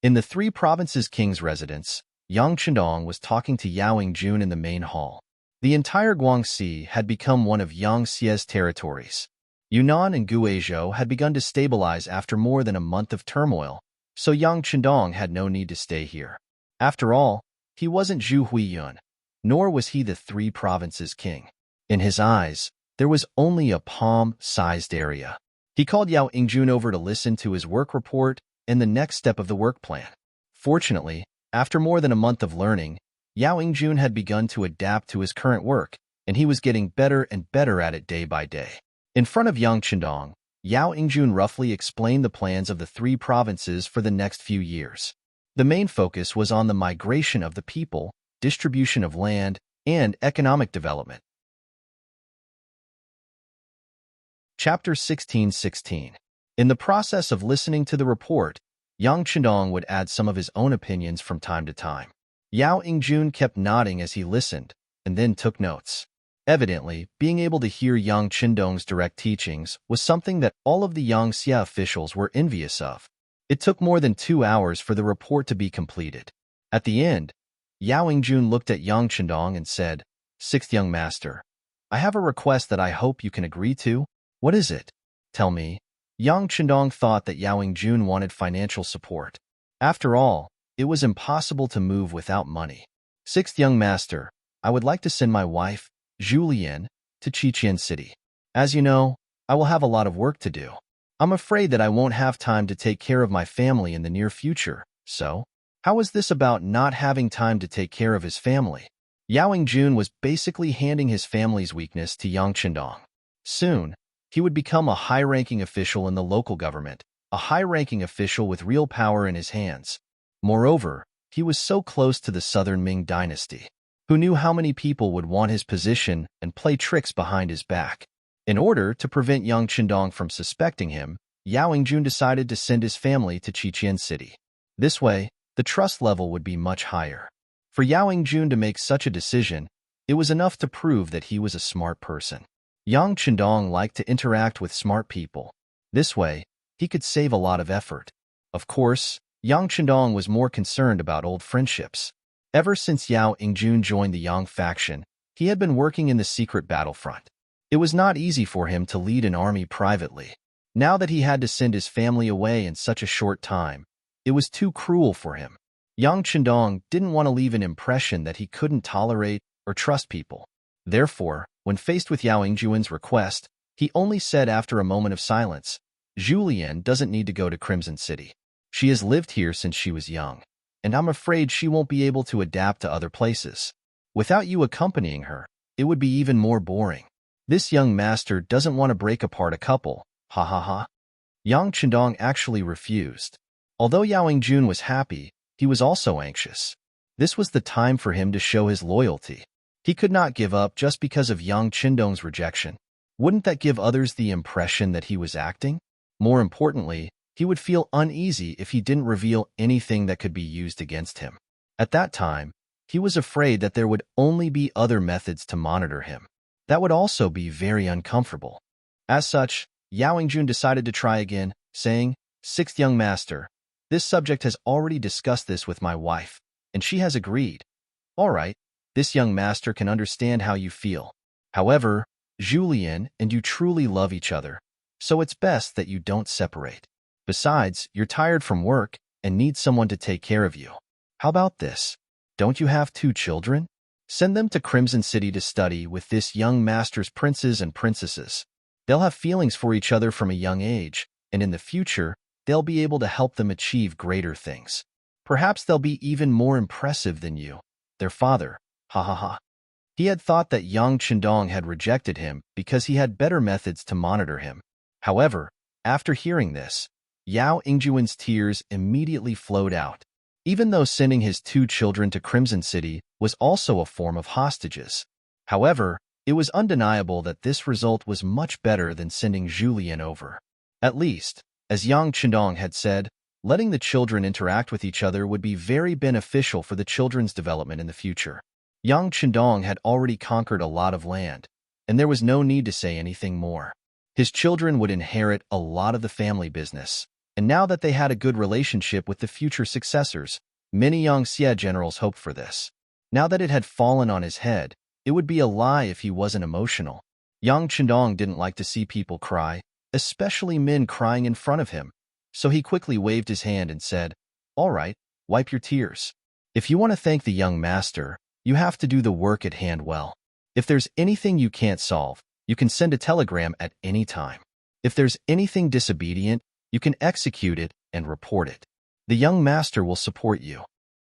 In the Three Provinces King's residence, Yang Chendong was talking to Yao Yingjun in the main hall. The entire Guangxi had become one of Yang Xie's territories. Yunnan and Guizhou had begun to stabilize after more than a month of turmoil, so Yang Chendong had no need to stay here. After all, he wasn't Zhu Huiyun, nor was he the Three Provinces King. In his eyes, there was only a palm-sized area. He called Yao Yingjun over to listen to his work report and the next step of the work plan. Fortunately, after more than a month of learning, Yao Yingjun had begun to adapt to his current work, and he was getting better and better at it day by day. In front of Yang Chendong, Yao Yingjun roughly explained the plans of the three provinces for the next few years. The main focus was on the migration of the people, distribution of land, and economic development. Chapter 16:16. In the process of listening to the report, Yang Chendong would add some of his own opinions from time to time. Yao Yingjun kept nodding as he listened, and then took notes. Evidently, being able to hear Yang Chendong's direct teachings was something that all of the Yang Xie officials were envious of. It took more than 2 hours for the report to be completed. At the end, Yao Yingjun looked at Yang Chendong and said, "Sixth young master, I have a request that I hope you can agree to." "What is it? Tell me." Yang Chendong thought that Yao Yingjun wanted financial support. After all, it was impossible to move without money. "Sixth young master, I would like to send my wife, Julian, to Qiqian City. As you know, I will have a lot of work to do. I'm afraid that I won't have time to take care of my family in the near future, so how is this about not having time to take care of his family?" Yao Yingjun was basically handing his family's weakness to Yang Chendong. Soon, he would become a high-ranking official in the local government, a high-ranking official with real power in his hands. Moreover, he was so close to the southern Ming dynasty. Who knew how many people would want his position and play tricks behind his back? In order to prevent Yang Chendong from suspecting him, Yao Yingjun decided to send his family to Qiqian City. This way, the trust level would be much higher. For Yao Yingjun to make such a decision, it was enough to prove that he was a smart person. Yang Chendong liked to interact with smart people. This way, he could save a lot of effort. Of course, Yang Chendong was more concerned about old friendships. Ever since Yao Ingjun joined the Yang faction, he had been working in the secret battlefront. It was not easy for him to lead an army privately. Now that he had to send his family away in such a short time, it was too cruel for him. Yang Chendong didn't want to leave an impression that he couldn't tolerate or trust people. Therefore, when faced with Yao Ingjuan's request, he only said after a moment of silence, "Julian doesn't need to go to Crimson City. She has lived here since she was young, and I'm afraid she won't be able to adapt to other places. Without you accompanying her, it would be even more boring. This young master doesn't want to break apart a couple, ha ha ha." Yang Chendong actually refused. Although Yao Ingjun was happy, he was also anxious. This was the time for him to show his loyalty. He could not give up just because of Yang Chendong's rejection. Wouldn't that give others the impression that he was acting? More importantly, he would feel uneasy if he didn't reveal anything that could be used against him. At that time, he was afraid that there would only be other methods to monitor him. That would also be very uncomfortable. As such, Yao Ingjun decided to try again, saying, "Sixth young master, this subject has already discussed this with my wife, and she has agreed. All right, this young master can understand how you feel. However, Julian and you truly love each other, so it's best that you don't separate. Besides, you're tired from work and need someone to take care of you. How about this? Don't you have 2 children? Send them to Crimson City to study with this young master's princes and princesses. They'll have feelings for each other from a young age, and in the future, they'll be able to help them achieve greater things. Perhaps they'll be even more impressive than you, their father, ha ha ha." He had thought that Yang Chendong had rejected him because he had better methods to monitor him. However, after hearing this, Yao Ingjuan's tears immediately flowed out. Even though sending his 2 children to Crimson City was also a form of hostages. However, it was undeniable that this result was much better than sending Julian over. At least, as Yang Chendong had said, letting the children interact with each other would be very beneficial for the children's development in the future. Yang Chendong had already conquered a lot of land, and there was no need to say anything more. His children would inherit a lot of the family business, and now that they had a good relationship with the future successors, many young Xie generals hoped for this. Now that it had fallen on his head, it would be a lie if he wasn't emotional. Yang Chendong didn't like to see people cry, especially men crying in front of him, so he quickly waved his hand and said, "All right, wipe your tears. If you want to thank the young master, you have to do the work at hand well. If there's anything you can't solve, you can send a telegram at any time. If there's anything disobedient, you can execute it and report it. The young master will support you."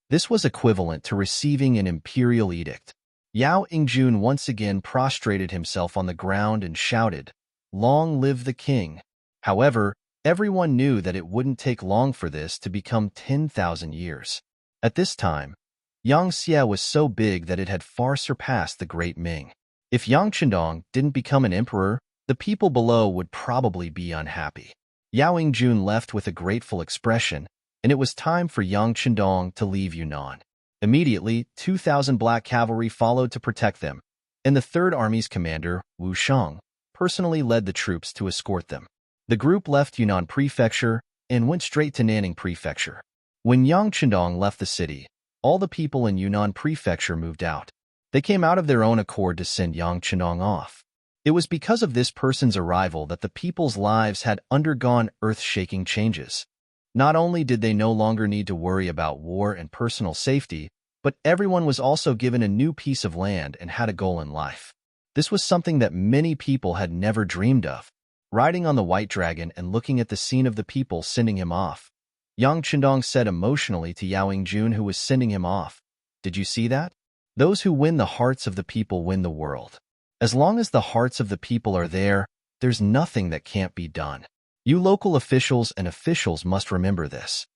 This was equivalent to receiving an imperial edict. Yao Ingjun once again prostrated himself on the ground and shouted, "Long live the king." However, everyone knew that it wouldn't take long for this to become 10,000 years. At this time, Yang Xie was so big that it had far surpassed the great Ming. If Yang Chendong didn't become an emperor, the people below would probably be unhappy. Yao Ingjun left with a grateful expression, and it was time for Yang Chendong to leave Yunnan. Immediately, 2,000 black cavalry followed to protect them, and the Third Army's commander, Wu Shang, personally led the troops to escort them. The group left Yunnan Prefecture and went straight to Nanning Prefecture. When Yang Chendong left the city, all the people in Yunnan Prefecture moved out. They came out of their own accord to send Yang Chendong off. It was because of this person's arrival that the people's lives had undergone earth-shaking changes. Not only did they no longer need to worry about war and personal safety, but everyone was also given a new piece of land and had a goal in life. This was something that many people had never dreamed of. Riding on the white dragon and looking at the scene of the people sending him off, Yang Chendong said emotionally to Yao Ingjun, who was sending him off, "Did you see that? Those who win the hearts of the people win the world. As long as the hearts of the people are there, there's nothing that can't be done. You local officials and officials must remember this."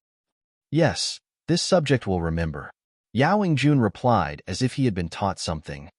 "Yes, this subject will remember," Yao Ingjun replied as if he had been taught something.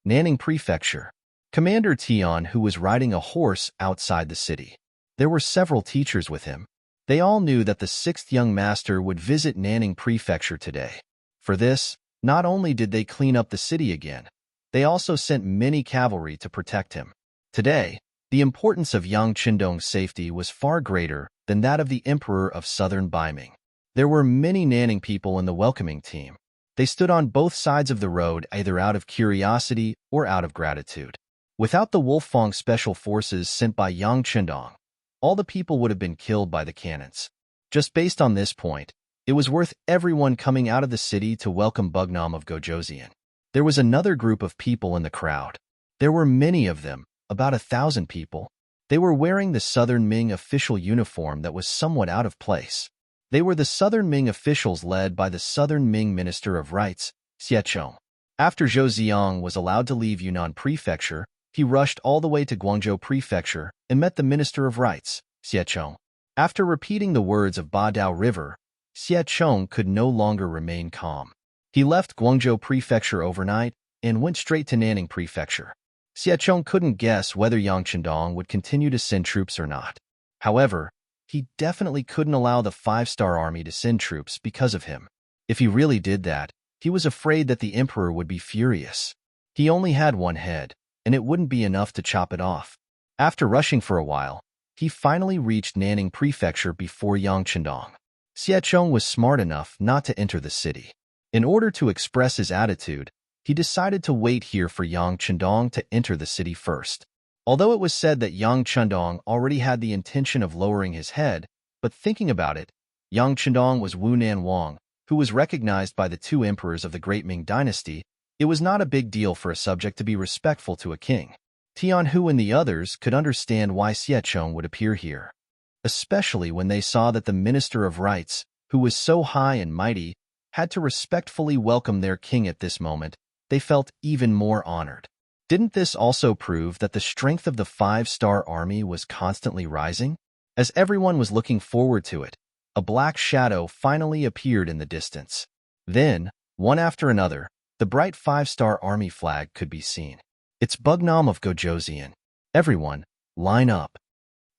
Nanning Prefecture. Commander Tian, who was riding a horse outside the city. There were several teachers with him. They all knew that the 6th young master would visit Nanning Prefecture today. For this, not only did they clean up the city again, they also sent many cavalry to protect him. Today, the importance of Yang Qindong's safety was far greater than that of the Emperor of Southern Biming. There were many Nanning people in the welcoming team. They stood on both sides of the road either out of curiosity or out of gratitude. Without the Wolfang special forces sent by Yang Qindong, all the people would have been killed by the cannons. Just based on this point, it was worth everyone coming out of the city to welcome Bugnam of Gojoseon. There was another group of people in the crowd. There were many of them, about 1,000 people. They were wearing the Southern Ming official uniform that was somewhat out of place. They were the Southern Ming officials led by the Southern Ming Minister of Rites, Xiechong. After Zhou Ziang was allowed to leave Yunnan Prefecture, he rushed all the way to Guangzhou Prefecture and met the Minister of Rites, Xiechong. After repeating the words of Ba Dao River, Xiechong could no longer remain calm. He left Guangzhou Prefecture overnight and went straight to Nanning Prefecture. Xiechong couldn't guess whether Yang Qindong would continue to send troops or not. However, he definitely couldn't allow the 5-star army to send troops because of him. If he really did that, he was afraid that the emperor would be furious. He only had one head, and it wouldn't be enough to chop it off. After rushing for a while, he finally reached Nanning Prefecture before Yang Qindong. Xiechong was smart enough not to enter the city. In order to express his attitude, he decided to wait here for Yang Qindong to enter the city first. Although it was said that Yang Qindong already had the intention of lowering his head, but thinking about it, Yang Qindong was Wu Nanwang, who was recognized by the 2 emperors of the Great Ming Dynasty. It was not a big deal for a subject to be respectful to a king. Tianhu and the others could understand why Xiechong would appear here, especially when they saw that the Minister of Rites, who was so high and mighty, had to respectfully welcome their king at this moment. They felt even more honored. Didn't this also prove that the strength of the 5-star army was constantly rising? As everyone was looking forward to it, a black shadow finally appeared in the distance. Then, one after another, the bright 5-star army flag could be seen. It's Bugnam of Gojoseon. Everyone, line up.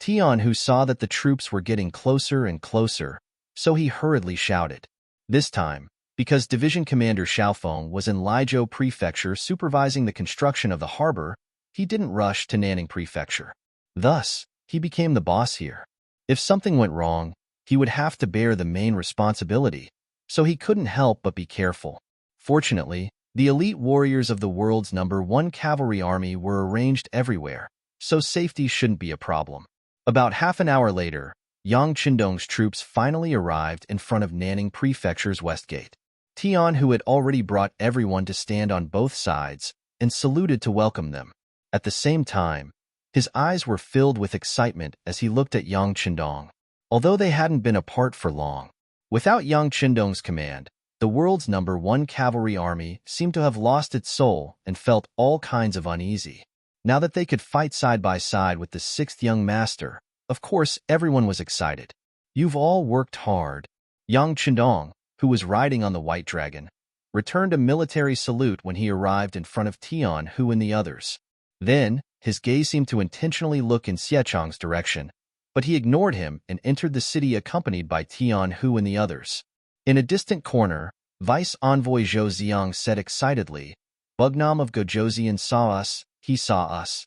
Tian, who saw that the troops were getting closer and closer, so he hurriedly shouted. This time, because Division Commander Xiaofeng was in Laizhou Prefecture supervising the construction of the harbor, he didn't rush to Nanning Prefecture. Thus, he became the boss here. If something went wrong, he would have to bear the main responsibility, so he couldn't help but be careful. Fortunately, the elite warriors of the world's #1 cavalry army were arranged everywhere, so safety shouldn't be a problem. About half an hour later, Yang Qindong's troops finally arrived in front of Nanning Prefecture's west gate. Tian, who had already brought everyone to stand on both sides, and saluted to welcome them. At the same time, his eyes were filled with excitement as he looked at Yang Qindong. Although they hadn't been apart for long, without Yang Qindong's command, the world's #1 cavalry army seemed to have lost its soul and felt all kinds of uneasy. Now that they could fight side by side with the 6th young master, of course everyone was excited. You've all worked hard. Yang Qindong, who was riding on the white dragon, returned a military salute when he arrived in front of Tianhu and the others. Then, his gaze seemed to intentionally look in Xiechong's direction, but he ignored him and entered the city accompanied by Tianhu and the others. In a distant corner, Vice Envoy Zhou Ziang said excitedly, Bugnam of Gojoseon saw us, he saw us.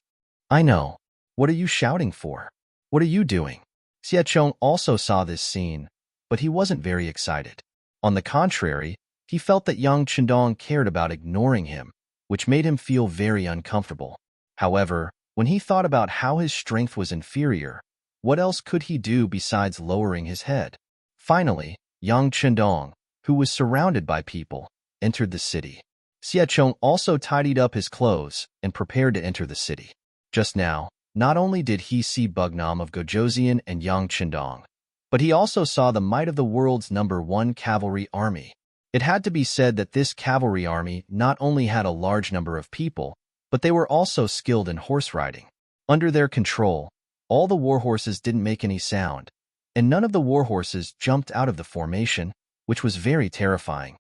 I know. What are you shouting for? What are you doing? Xiechong also saw this scene, but he wasn't very excited. On the contrary, he felt that Yang Qindong cared about ignoring him, which made him feel very uncomfortable. However, when he thought about how his strength was inferior, what else could he do besides lowering his head? Finally, Yang Qindong, who was surrounded by people, entered the city. Xiechong also tidied up his clothes and prepared to enter the city. Just now, not only did he see Bugnam of Gojoseon and Yang Qindong, but he also saw the might of the world's #1 cavalry army. It had to be said that this cavalry army not only had a large number of people, but they were also skilled in horse riding. Under their control, all the warhorses didn't make any sound, and none of the warhorses jumped out of the formation, which was very terrifying.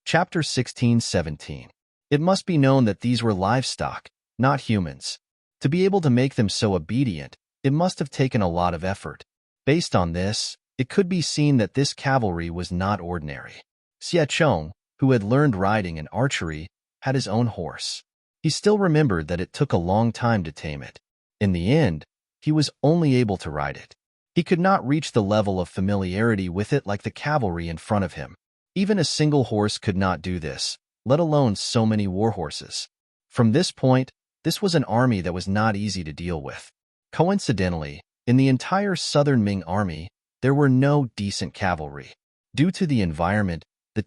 Chapter 16-17. It must be known that these were livestock, not humans. To be able to make them so obedient, it must have taken a lot of effort. Based on this, it could be seen that this cavalry was not ordinary. Xiechong, who had learned riding and archery, had his own horse. He still remembered that it took a long time to tame it. In the end, he was only able to ride it. He could not reach the level of familiarity with it like the cavalry in front of him. Even a single horse could not do this, let alone so many war horses. From this point, this was an army that was not easy to deal with. Coincidentally, in the entire southern Ming army, there were no decent cavalry. Due to the environment, the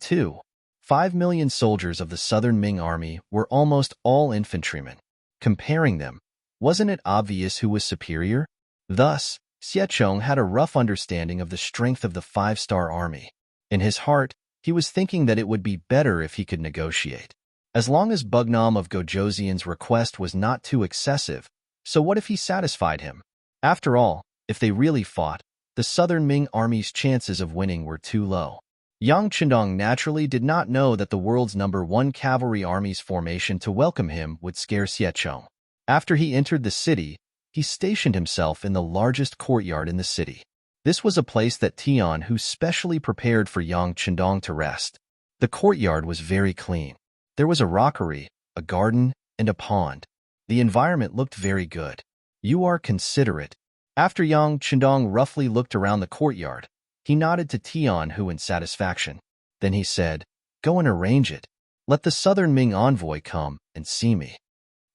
5 million soldiers of the southern Ming army were almost all infantrymen. Comparing them, wasn't it obvious who was superior? Thus, Xiechong had a rough understanding of the strength of the 5-star army. In his heart, he was thinking that it would be better if he could negotiate. As long as Bugnam of Gojoseon's request was not too excessive, so what if he satisfied him? After all, if they really fought, the southern Ming army's chances of winning were too low. Yang Chendong naturally did not know that the world's #1 cavalry army's formation to welcome him would scare Xiechong. After he entered the city, he stationed himself in the largest courtyard in the city. This was a place that Tian Hu specially prepared for Yang Chendong to rest. The courtyard was very clean. There was a rockery, a garden, and a pond. The environment looked very good. You are considerate. After Yang Chendong roughly looked around the courtyard, he nodded to Tian Hu in satisfaction. Then he said, "Go and arrange it. Let the southern Ming envoy come and see me."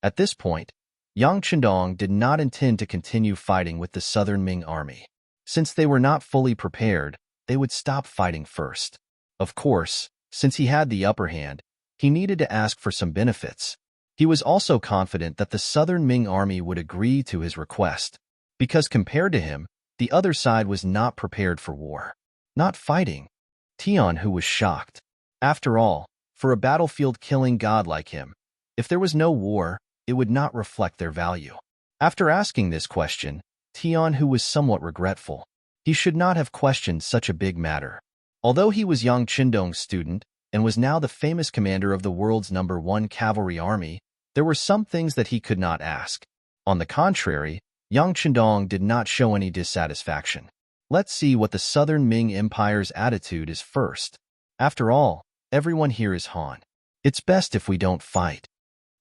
At this point, Yang Chendong did not intend to continue fighting with the southern Ming army. Since they were not fully prepared, they would stop fighting first. Of course, since he had the upper hand, he needed to ask for some benefits. He was also confident that the southern Ming army would agree to his request, because compared to him, the other side was not prepared for war. Not fighting. Tian Hu was shocked. After all, for a battlefield-killing god like him, if there was no war, it would not reflect their value. After asking this question, Tian Hu was somewhat regretful. He should not have questioned such a big matter. Although he was Yang Chendong's student and was now the famous commander of the world's #1 cavalry army, there were some things that he could not ask. On the contrary, Yang Chendong did not show any dissatisfaction. Let's see what the southern Ming Empire's attitude is first. After all, everyone here is Han. It's best if we don't fight.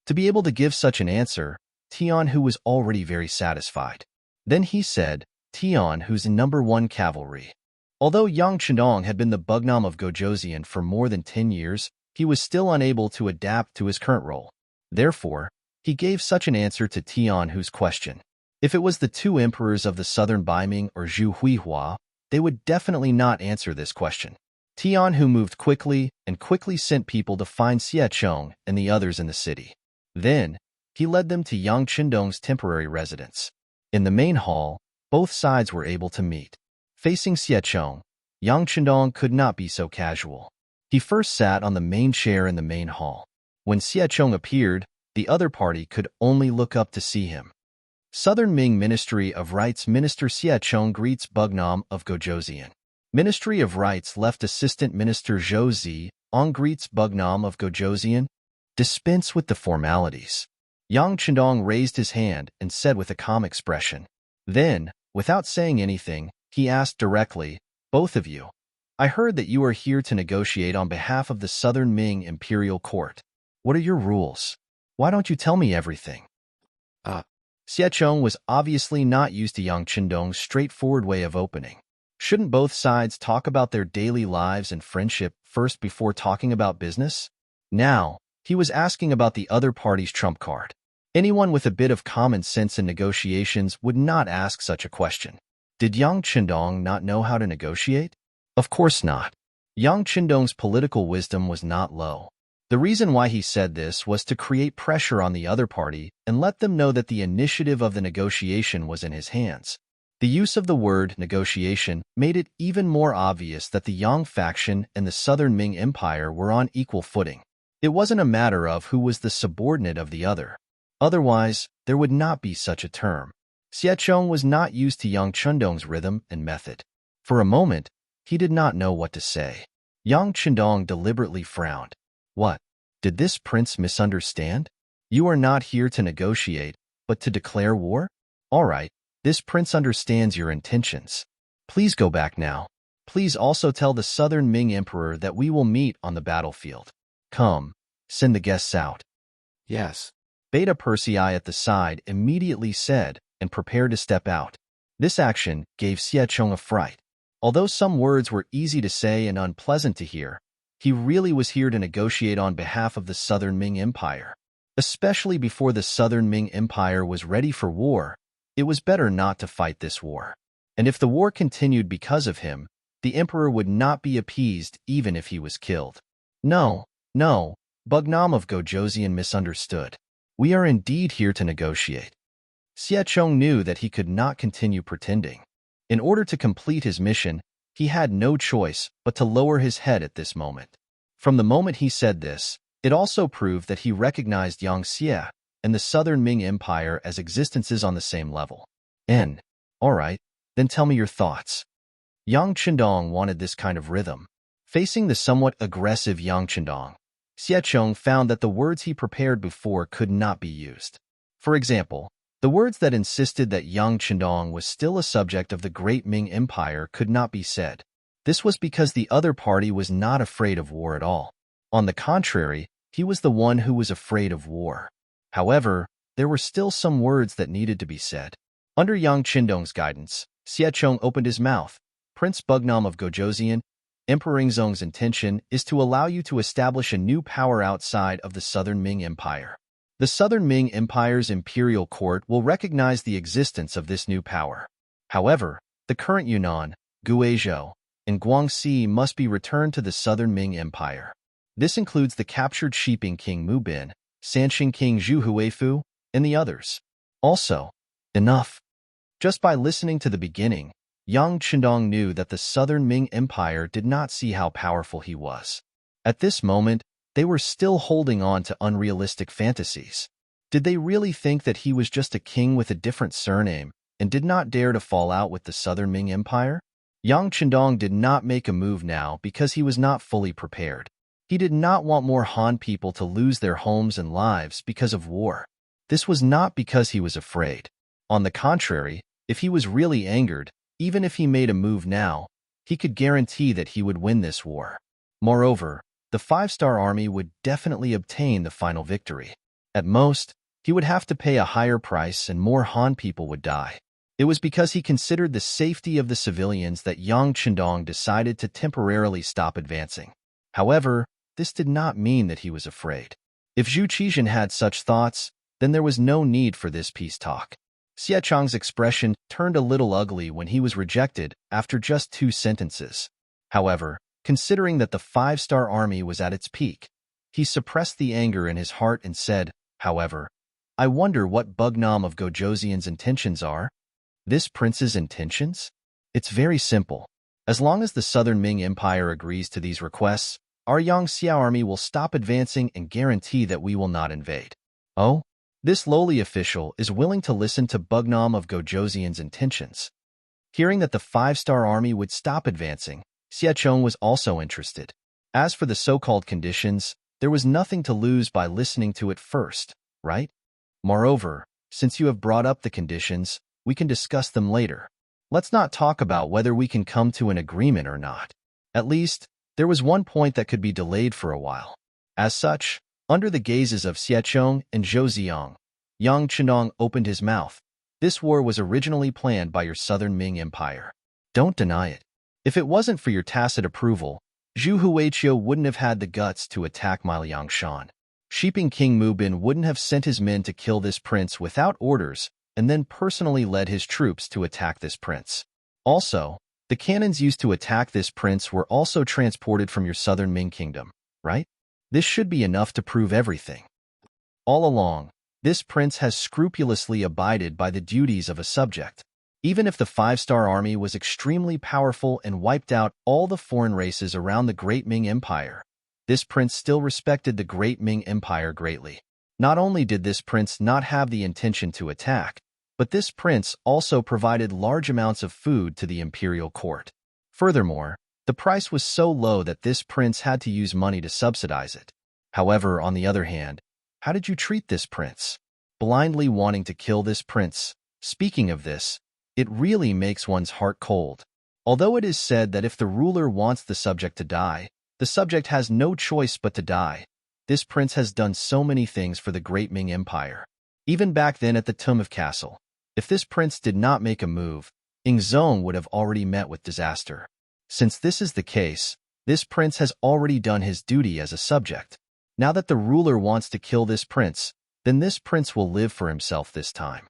To be able to give such an answer, Tian Hu was already very satisfied. Then he said, "Tian Hu's in #1 cavalry." Although Yang Chendong had been the Bugnam of Gojoseon for more than 10 years, he was still unable to adapt to his current role. Therefore, he gave such an answer to Tian Hu's question. If it was the 2 emperors of the southern Baiming or Zhu Huihua, they would definitely not answer this question. Tian Hu moved quickly and quickly sent people to find Xiechong and the others in the city. Then, he led them to Yang Chendong's temporary residence. In the main hall, both sides were able to meet. Facing Xiechong, Yang Chendong could not be so casual. He first sat on the main chair in the main hall. When Xiechong appeared, the other party could only look up to see him. Southern Ming Ministry of Rights Minister Xiechong greets Bugnam of Gojoseon. Ministry of Rights Left Assistant Minister Zhou Ziong greets Bugnam of Gojoseon. Dispense with the formalities. Yang Chendong raised his hand and said with a calm expression. Then, without saying anything, he asked directly, "Both of you, I heard that you are here to negotiate on behalf of the Southern Ming Imperial Court. What are your rules? Why don't you tell me everything?" Xiechong was obviously not used to Yang Chendong's straightforward way of opening. Shouldn't both sides talk about their daily lives and friendship first before talking about business? Now, he was asking about the other party's trump card. Anyone with a bit of common sense in negotiations would not ask such a question. Did Yang Chendong not know how to negotiate? Of course not. Yang Chendong's political wisdom was not low. The reason why he said this was to create pressure on the other party and let them know that the initiative of the negotiation was in his hands. The use of the word negotiation made it even more obvious that the Yang faction and the Southern Ming Empire were on equal footing. It wasn't a matter of who was the subordinate of the other. Otherwise, there would not be such a term. Xiechong was not used to Yang Chendong's rhythm and method. For a moment, he did not know what to say. Yang Chendong deliberately frowned. What? Did this prince misunderstand? You are not here to negotiate, but to declare war? All right, this prince understands your intentions. Please go back now. Please also tell the Southern Ming Emperor that we will meet on the battlefield. Come, send the guests out. Yes. Beta Persei at the side immediately said and prepared to step out. This action gave Xie Chong a fright. Although some words were easy to say and unpleasant to hear, he really was here to negotiate on behalf of the Southern Ming Empire. Especially before the Southern Ming Empire was ready for war, it was better not to fight this war. And if the war continued because of him, the emperor would not be appeased even if he was killed. No, Bugnam of Gojosian misunderstood. We are indeed here to negotiate. Xie Chong knew that he could not continue pretending. In order to complete his mission, he had no choice but to lower his head at this moment. From the moment he said this, it also proved that he recognized Yang Xie and the Southern Ming Empire as existences on the same level. All right, then tell me your thoughts. Yang Qindong wanted this kind of rhythm. Facing the somewhat aggressive Yang Qindong, Xie Chong found that the words he prepared before could not be used. For example, the words that insisted that Yang Qindong was still a subject of the Great Ming Empire could not be said. This was because the other party was not afraid of war at all. On the contrary, he was the one who was afraid of war. However, there were still some words that needed to be said. Under Yang Qindong's guidance, Xie Chong opened his mouth. Prince Bugnam of Gojosian, Emperor Ingzong's intention is to allow you to establish a new power outside of the Southern Ming Empire. The Southern Ming Empire's imperial court will recognize the existence of this new power. However, the current Yunnan, Guizhou, and Guangxi must be returned to the Southern Ming Empire. This includes the captured Shiping King Mu Bin, Sanxing King Zhu Huifu, and the others. Also, enough. Just by listening to the beginning, Yang Qindong knew that the Southern Ming Empire did not see how powerful he was. At this moment, they were still holding on to unrealistic fantasies. Did they really think that he was just a king with a different surname and did not dare to fall out with the Southern Ming Empire? Yang Qindong did not make a move now because he was not fully prepared. He did not want more Han people to lose their homes and lives because of war. This was not because he was afraid. On the contrary, if he was really angered, even if he made a move now, he could guarantee that he would win this war. Moreover, the five-star army would definitely obtain the final victory. At most, he would have to pay a higher price and more Han people would die. It was because he considered the safety of the civilians that Yang Qindong decided to temporarily stop advancing. However, this did not mean that he was afraid. If Zhu Qizhan had such thoughts, then there was no need for this peace talk. Xie Chong's expression turned a little ugly when he was rejected after just 2 sentences. However, considering that the five-star army was at its peak, he suppressed the anger in his heart and said, however, I wonder what Bugnam of Gojosian's intentions are. This prince's intentions? It's very simple. As long as the Southern Ming Empire agrees to these requests, our Yang Xia army will stop advancing and guarantee that we will not invade. Oh? This lowly official is willing to listen to Bugnam of Gojosian's intentions. Hearing that the five-star army would stop advancing, Xie Chong was also interested. As for the so-called conditions, there was nothing to lose by listening to it first, right? Moreover, since you have brought up the conditions, we can discuss them later. Let's not talk about whether we can come to an agreement or not. At least, there was one point that could be delayed for a while. As such, under the gazes of Xie Chong and Zhou Ziyang, Yang Qindong opened his mouth. This war was originally planned by your Southern Ming Empire. Don't deny it. If it wasn't for your tacit approval, Zhu Huiqiu wouldn't have had the guts to attack Liangshan. Shiping King Mu Bin wouldn't have sent his men to kill this prince without orders and then personally led his troops to attack this prince. Also, the cannons used to attack this prince were also transported from your Southern Ming Kingdom, right? This should be enough to prove everything. All along, this prince has scrupulously abided by the duties of a subject. Even if the five-star army was extremely powerful and wiped out all the foreign races around the Great Ming Empire, this prince still respected the Great Ming Empire greatly. Not only did this prince not have the intention to attack, but this prince also provided large amounts of food to the imperial court. Furthermore, the price was so low that this prince had to use money to subsidize it. However, on the other hand, how did you treat this prince? Blindly wanting to kill this prince. Speaking of this, it really makes one's heart cold. Although it is said that if the ruler wants the subject to die, the subject has no choice but to die, this prince has done so many things for the great Ming Empire. Even back then at the Tomb of Castle, if this prince did not make a move, Ingzong would have already met with disaster. Since this is the case, this prince has already done his duty as a subject. Now that the ruler wants to kill this prince, then this prince will live for himself this time.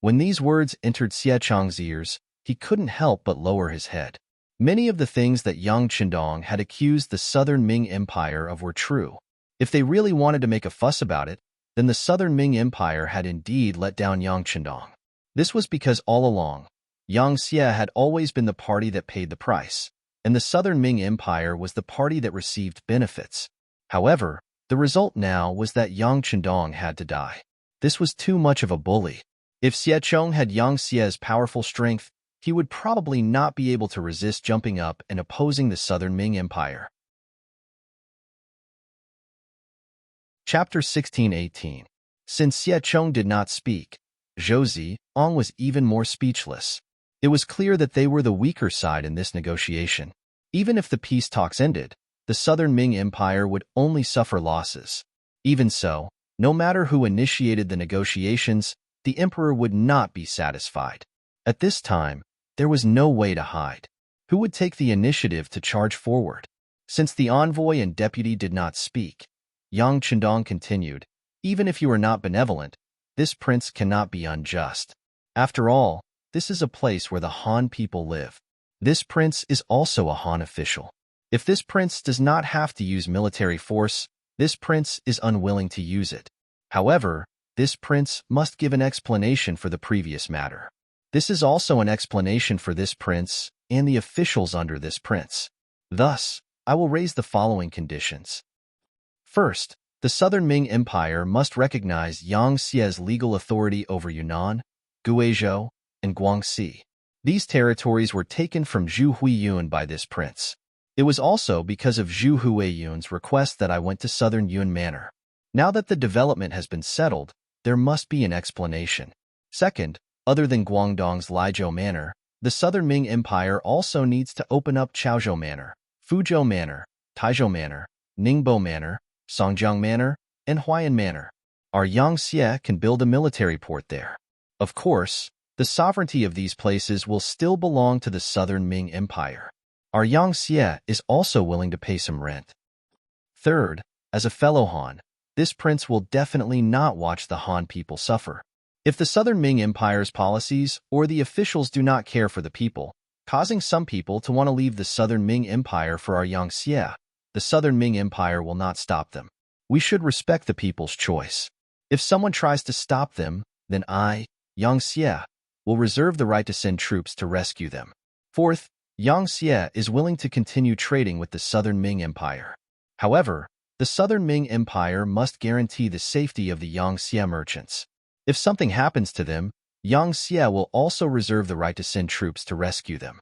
When these words entered Xie Chang's ears, he couldn't help but lower his head. Many of the things that Yang Qindong had accused the Southern Ming Empire of were true. If they really wanted to make a fuss about it, then the Southern Ming Empire had indeed let down Yang Qindong. This was because all along, Yang Xie had always been the party that paid the price, and the Southern Ming Empire was the party that received benefits. However, the result now was that Yang Qindong had to die. This was too much of a bully. If Xie Chong had Yang Xie's powerful strength, he would probably not be able to resist jumping up and opposing the Southern Ming Empire. Chapter 16-18. Since Xie Chong did not speak, Zhou Ziong was even more speechless. It was clear that they were the weaker side in this negotiation. Even if the peace talks ended, the Southern Ming Empire would only suffer losses. Even so, no matter who initiated the negotiations, the emperor would not be satisfied. At this time, there was no way to hide. Who would take the initiative to charge forward? Since the envoy and deputy did not speak, Yang Qindong continued, "Even if you are not benevolent, this prince cannot be unjust. After all, this is a place where the Han people live. This prince is also a Han official. If this prince does not have to use military force, this prince is unwilling to use it. However, this prince must give an explanation for the previous matter. This is also an explanation for this prince and the officials under this prince. Thus, I will raise the following conditions. First, the Southern Ming Empire must recognize Yang Xie's legal authority over Yunnan, Guizhou, and Guangxi. These territories were taken from Zhu Huiyun by this prince. It was also because of Zhu Huiyun's request that I went to Southern Yun Manor. Now that the development has been settled, there must be an explanation. Second, other than Guangdong's Lijiu Manor, the Southern Ming Empire also needs to open up Chaozhou Manor, Fuzhou Manor, Taizhou Manor, Ningbo Manor, Songjiang Manor, and Huayan Manor. Our Yang Xie can build a military port there. Of course, the sovereignty of these places will still belong to the Southern Ming Empire. Our Yang Xie is also willing to pay some rent. Third, as a fellow Han, this prince will definitely not watch the Han people suffer. If the Southern Ming Empire's policies or the officials do not care for the people, causing some people to want to leave the Southern Ming Empire for our Yang Xie, the Southern Ming Empire will not stop them. We should respect the people's choice. If someone tries to stop them, then I, Yang Xie, will reserve the right to send troops to rescue them. Fourth, Yang Xie is willing to continue trading with the Southern Ming Empire. However, the Southern Ming Empire must guarantee the safety of the Yang Xie merchants. If something happens to them, Yang Xie will also reserve the right to send troops to rescue them.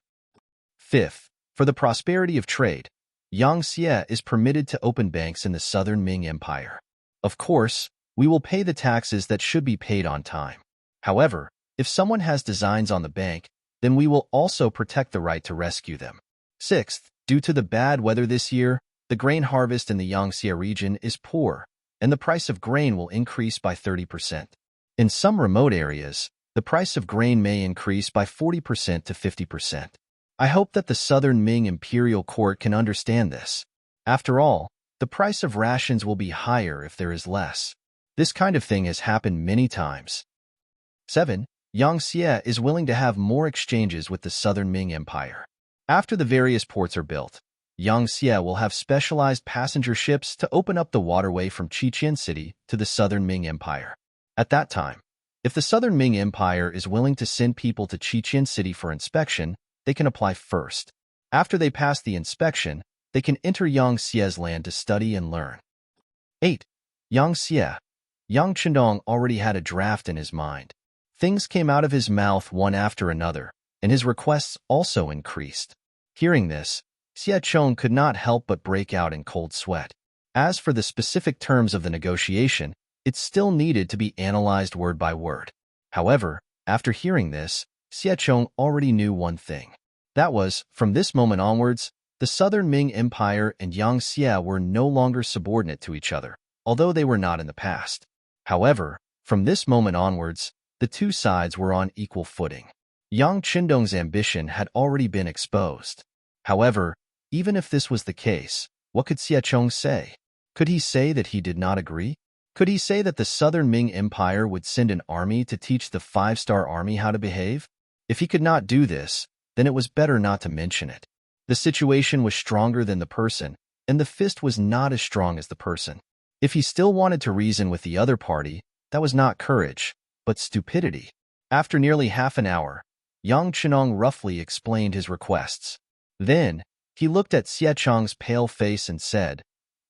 Fifth, for the prosperity of trade, Yang Xie is permitted to open banks in the Southern Ming Empire. Of course, we will pay the taxes that should be paid on time. However, if someone has designs on the bank, then we will also protect the right to rescue them. Sixth, due to the bad weather this year, the grain harvest in the Yangtze region is poor, and the price of grain will increase by 30%. In some remote areas, the price of grain may increase by 40% to 50%. I hope that the Southern Ming Imperial Court can understand this. After all, the price of rations will be higher if there is less. This kind of thing has happened many times. 7. Yang Xie is willing to have more exchanges with the Southern Ming Empire. After the various ports are built, Yang Xie will have specialized passenger ships to open up the waterway from Qiqian City to the Southern Ming Empire. At that time, if the Southern Ming Empire is willing to send people to Qiqian City for inspection, they can apply first. After they pass the inspection, they can enter Yang Xie's land to study and learn. 8. Yang Xie. Yang Qindong already had a draft in his mind. Things came out of his mouth one after another, and his requests also increased. Hearing this, Xie Chong could not help but break out in cold sweat. As for the specific terms of the negotiation, it still needed to be analyzed word by word. However, after hearing this, Xie Chong already knew one thing. That was, from this moment onwards, the Southern Ming Empire and Yang Xie were no longer subordinate to each other. although they were not in the past. However, from this moment onwards, the two sides were on equal footing. Yang Qindong's ambition had already been exposed. However, even if this was the case, what could Xie Chong say? Could he say that he did not agree? Could he say that the Southern Ming Empire would send an army to teach the five-star army how to behave? If he could not do this, then it was better not to mention it. The situation was stronger than the person, and the fist was not as strong as the person. If he still wanted to reason with the other party, that was not courage, but stupidity. After nearly half an hour, Yang Chenong roughly explained his requests. Then, he looked at Xie Chong's pale face and said,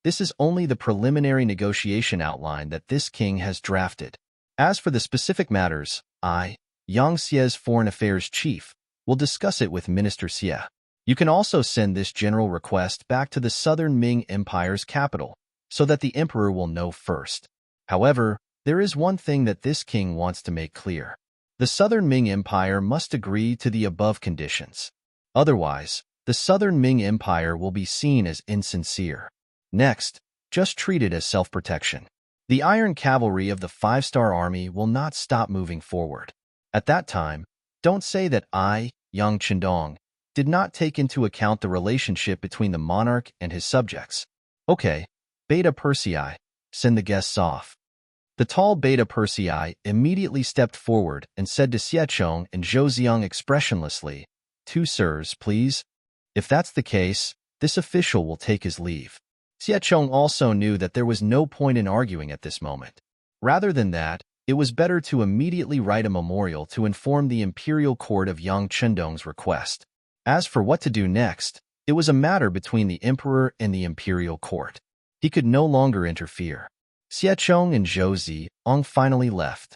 "This is only the preliminary negotiation outline that this king has drafted. As for the specific matters, I, Yang Xie's foreign affairs chief, will discuss it with Minister Xie. You can also send this general request back to the Southern Ming Empire's capital, so that the emperor will know first. However, there is one thing that this king wants to make clear. The Southern Ming Empire must agree to the above conditions. Otherwise, the Southern Ming Empire will be seen as insincere. Next, just treat it as self-protection. The Iron Cavalry of the five-star army will not stop moving forward. At that time, don't say that I, Yang Qindong, did not take into account the relationship between the monarch and his subjects. Okay, Beta Persei, send the guests off." The tall Beta Persei immediately stepped forward and said to Xie Chong and Zhou Xiang expressionlessly, "Two sirs, please." If that's the case, this official will take his leave. Xie Chong also knew that there was no point in arguing at this moment. Rather than that, it was better to immediately write a memorial to inform the imperial court of Yang Chendong's request. As for what to do next, it was a matter between the emperor and the imperial court. He could no longer interfere. Xie Chong and Zhou Xiang finally left.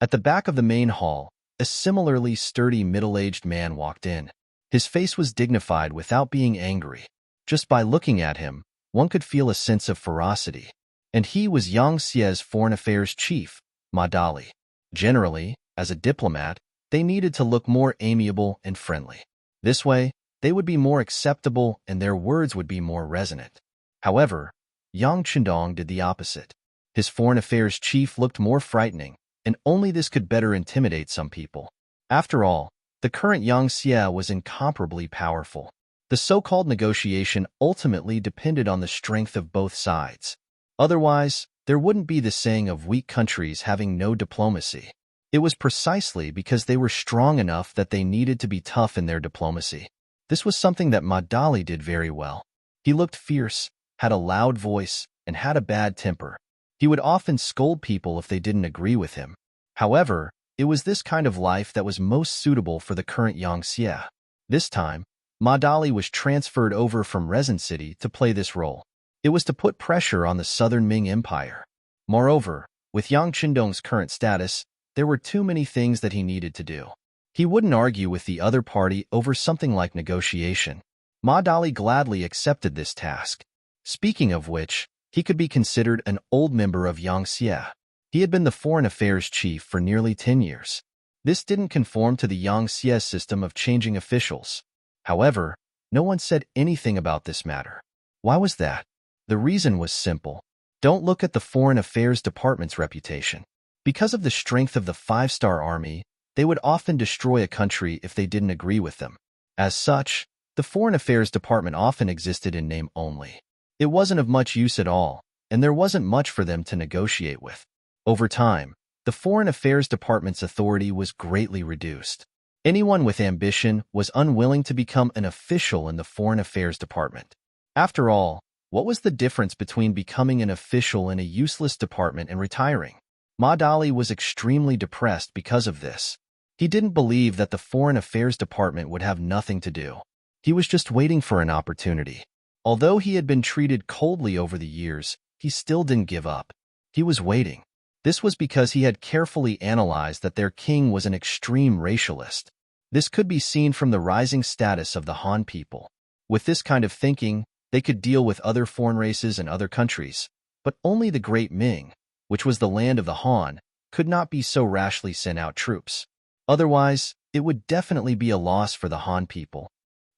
At the back of the main hall, a similarly sturdy middle-aged man walked in. His face was dignified without being angry. Just by looking at him, one could feel a sense of ferocity. And he was Yang Xie's foreign affairs chief, Ma Dali. Generally, as a diplomat, they needed to look more amiable and friendly. This way, they would be more acceptable and their words would be more resonant. However, Yang Qindong did the opposite. His foreign affairs chief looked more frightening, and only this could better intimidate some people. After all, the current Yang Xie was incomparably powerful. The so-called negotiation ultimately depended on the strength of both sides. Otherwise, there wouldn't be the saying of weak countries having no diplomacy. It was precisely because they were strong enough that they needed to be tough in their diplomacy. This was something that Ma Dali did very well. He looked fierce, had a loud voice, and had a bad temper. He would often scold people if they didn't agree with him. However, it was this kind of life that was most suitable for the current Yang Xie. This time, Ma Dali was transferred over from Resin City to play this role. It was to put pressure on the Southern Ming Empire. Moreover, with Yang Qindong's current status, there were too many things that he needed to do. He wouldn't argue with the other party over something like negotiation. Ma Dali gladly accepted this task. Speaking of which, he could be considered an old member of Yang Xie. He had been the foreign affairs chief for nearly 10 years. This didn't conform to the Yang Xie system of changing officials. However, no one said anything about this matter. Why was that? The reason was simple. Don't look at the Foreign Affairs Department's reputation. Because of the strength of the five-star army, they would often destroy a country if they didn't agree with them. As such, the Foreign Affairs Department often existed in name only. It wasn't of much use at all, and there wasn't much for them to negotiate with. Over time, the Foreign Affairs Department's authority was greatly reduced. Anyone with ambition was unwilling to become an official in the Foreign Affairs Department. After all, what was the difference between becoming an official in a useless department and retiring? Ma Dali was extremely depressed because of this. He didn't believe that the Foreign Affairs Department would have nothing to do. He was just waiting for an opportunity. Although he had been treated coldly over the years, he still didn't give up. He was waiting. This was because he had carefully analyzed that their king was an extreme racialist. This could be seen from the rising status of the Han people. With this kind of thinking, they could deal with other foreign races and other countries, but only the Great Ming, which was the land of the Han, could not be so rashly sent out troops. Otherwise, it would definitely be a loss for the Han people.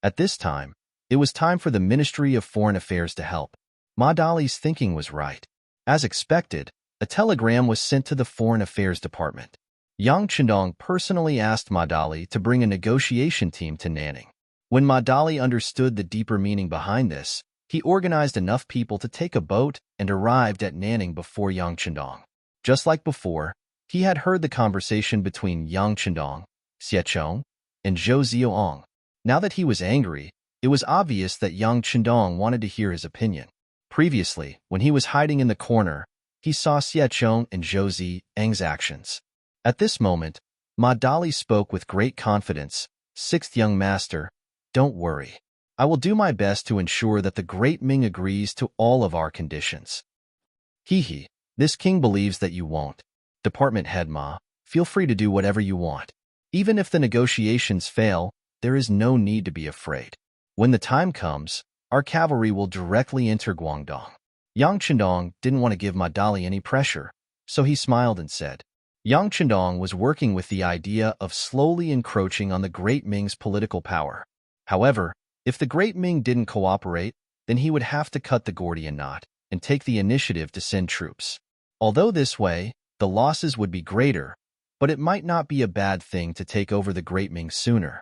At this time, it was time for the Ministry of Foreign Affairs to help. Ma Dali's thinking was right. As expected, a telegram was sent to the Foreign Affairs Department. Yang Chendong personally asked Madali to bring a negotiation team to Nanning. When Madali understood the deeper meaning behind this, he organized enough people to take a boat and arrived at Nanning before Yang Chendong. Just like before, he had heard the conversation between Yang Chendong, Xie Chong, and Zhou Zioong. Now that he was angry, it was obvious that Yang Chendong wanted to hear his opinion. Previously, when he was hiding in the corner, he saw Xie Chong and Zhou Ziang's actions. At this moment, Ma Dali spoke with great confidence. Sixth young master, don't worry. I will do my best to ensure that the great Ming agrees to all of our conditions. Hee, this king believes that you won't. Department head Ma, feel free to do whatever you want. Even if the negotiations fail, there is no need to be afraid. When the time comes, our cavalry will directly enter Guangdong. Yang Chendong didn't want to give Ma Dali any pressure, so he smiled and said. Yang Chendong was working with the idea of slowly encroaching on the Great Ming's political power. However, if the Great Ming didn't cooperate, then he would have to cut the Gordian knot and take the initiative to send troops. Although this way, the losses would be greater, but it might not be a bad thing to take over the Great Ming sooner.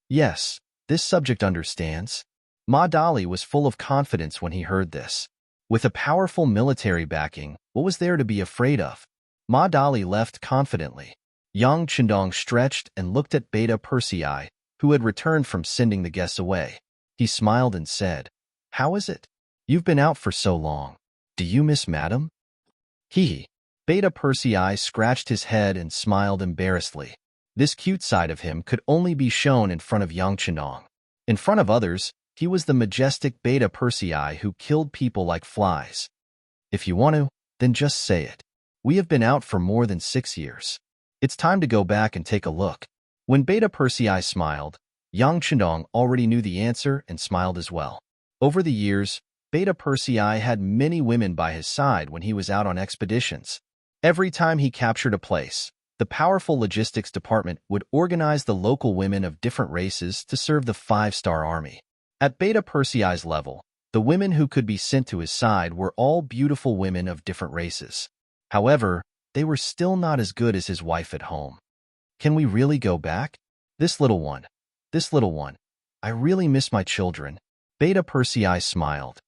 Yes, this subject understands. Ma Dali was full of confidence when he heard this. With a powerful military backing, what was there to be afraid of? Ma Dali left confidently. Yang Chendong stretched and looked at Beta Persei, who had returned from sending the guests away. He smiled and said, How is it? You've been out for so long. Do you miss Madam? Beta Persei scratched his head and smiled embarrassedly. This cute side of him could only be shown in front of Yang Chendong. In front of others, he was the majestic Beta Persei who killed people like flies. If you want to, then just say it. We have been out for more than 6 years. It's time to go back and take a look. When Beta Persei smiled, Yang Chendong already knew the answer and smiled as well. Over the years, Beta Persei had many women by his side when he was out on expeditions. Every time he captured a place, the powerful logistics department would organize the local women of different races to serve the 5-star army. At Beta Persei's level, the women who could be sent to his side were all beautiful women of different races. However, they were still not as good as his wife at home. Can we really go back? This little one, I really miss my children. Beta Persei smiled.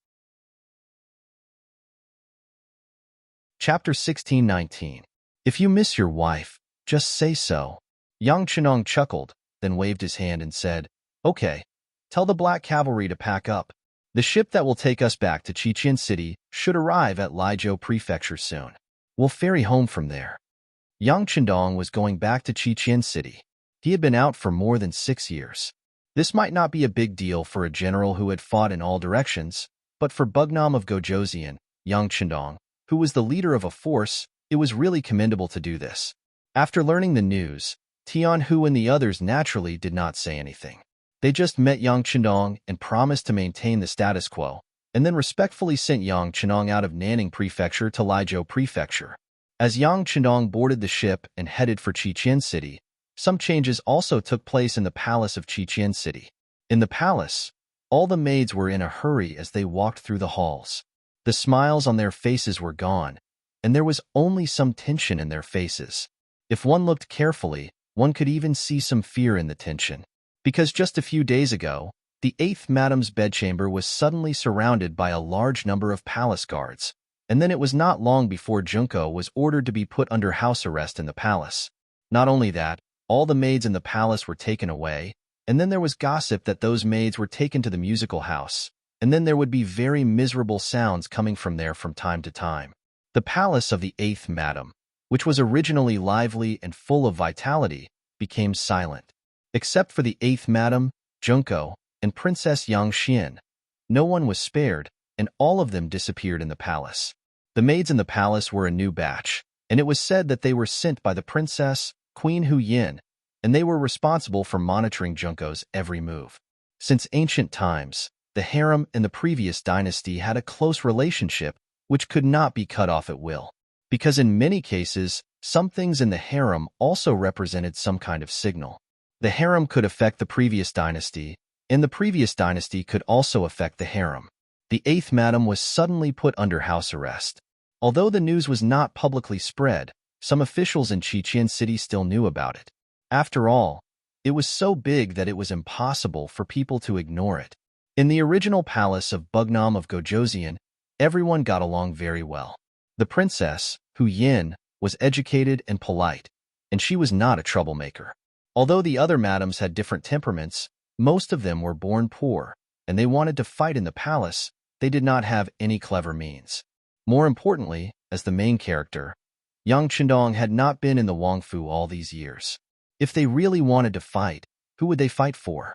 Chapter 16-19. If you miss your wife, just say so. Yang Chendong chuckled, then waved his hand and said, Okay, tell the Black Cavalry to pack up. The ship that will take us back to Qiqian City should arrive at Lijiao Prefecture soon. We'll ferry home from there. Yang Chendong was going back to Qiqian City. He had been out for more than 6 years. This might not be a big deal for a general who had fought in all directions, but for Bugnam of Gojoseon, Yang Chendong, who was the leader of a force, it was really commendable to do this. After learning the news, Tian Hu and the others naturally did not say anything. They just met Yang Chendong and promised to maintain the status quo, and then respectfully sent Yang Chendong out of Nanning Prefecture to Lijiao Prefecture. As Yang Chendong boarded the ship and headed for Qiqian City, some changes also took place in the palace of Qiqian City. In the palace, all the maids were in a hurry as they walked through the halls. The smiles on their faces were gone, and there was only some tension in their faces. If one looked carefully, one could even see some fear in the tension. Because just a few days ago, the 8th Madam's bedchamber was suddenly surrounded by a large number of palace guards, and then it was not long before Junko was ordered to be put under house arrest in the palace. Not only that, all the maids in the palace were taken away, and then there was gossip that those maids were taken to the musical house, and then there would be very miserable sounds coming from there from time to time. The palace of the 8th Madam, which was originally lively and full of vitality, became silent. Except for the 8th Madam, Junko, and Princess Yang Xian, no one was spared, and all of them disappeared in the palace. The maids in the palace were a new batch, and it was said that they were sent by the princess, Queen Hu Yin, and they were responsible for monitoring Junko's every move. Since ancient times, the harem and the previous dynasty had a close relationship which could not be cut off at will, because in many cases, some things in the harem also represented some kind of signal. The harem could affect the previous dynasty, and the previous dynasty could also affect the harem. The 8th Madam was suddenly put under house arrest. Although the news was not publicly spread, some officials in Chichen City still knew about it. After all, it was so big that it was impossible for people to ignore it. In the original palace of Bugnam of Gojoseon, everyone got along very well. The princess, Hu Yin, was educated and polite, and she was not a troublemaker. Although the other madams had different temperaments, most of them were born poor, and they wanted to fight in the palace. They did not have any clever means. More importantly, as the main character, Yang Chendong had not been in the Wangfu all these years. If they really wanted to fight, who would they fight for?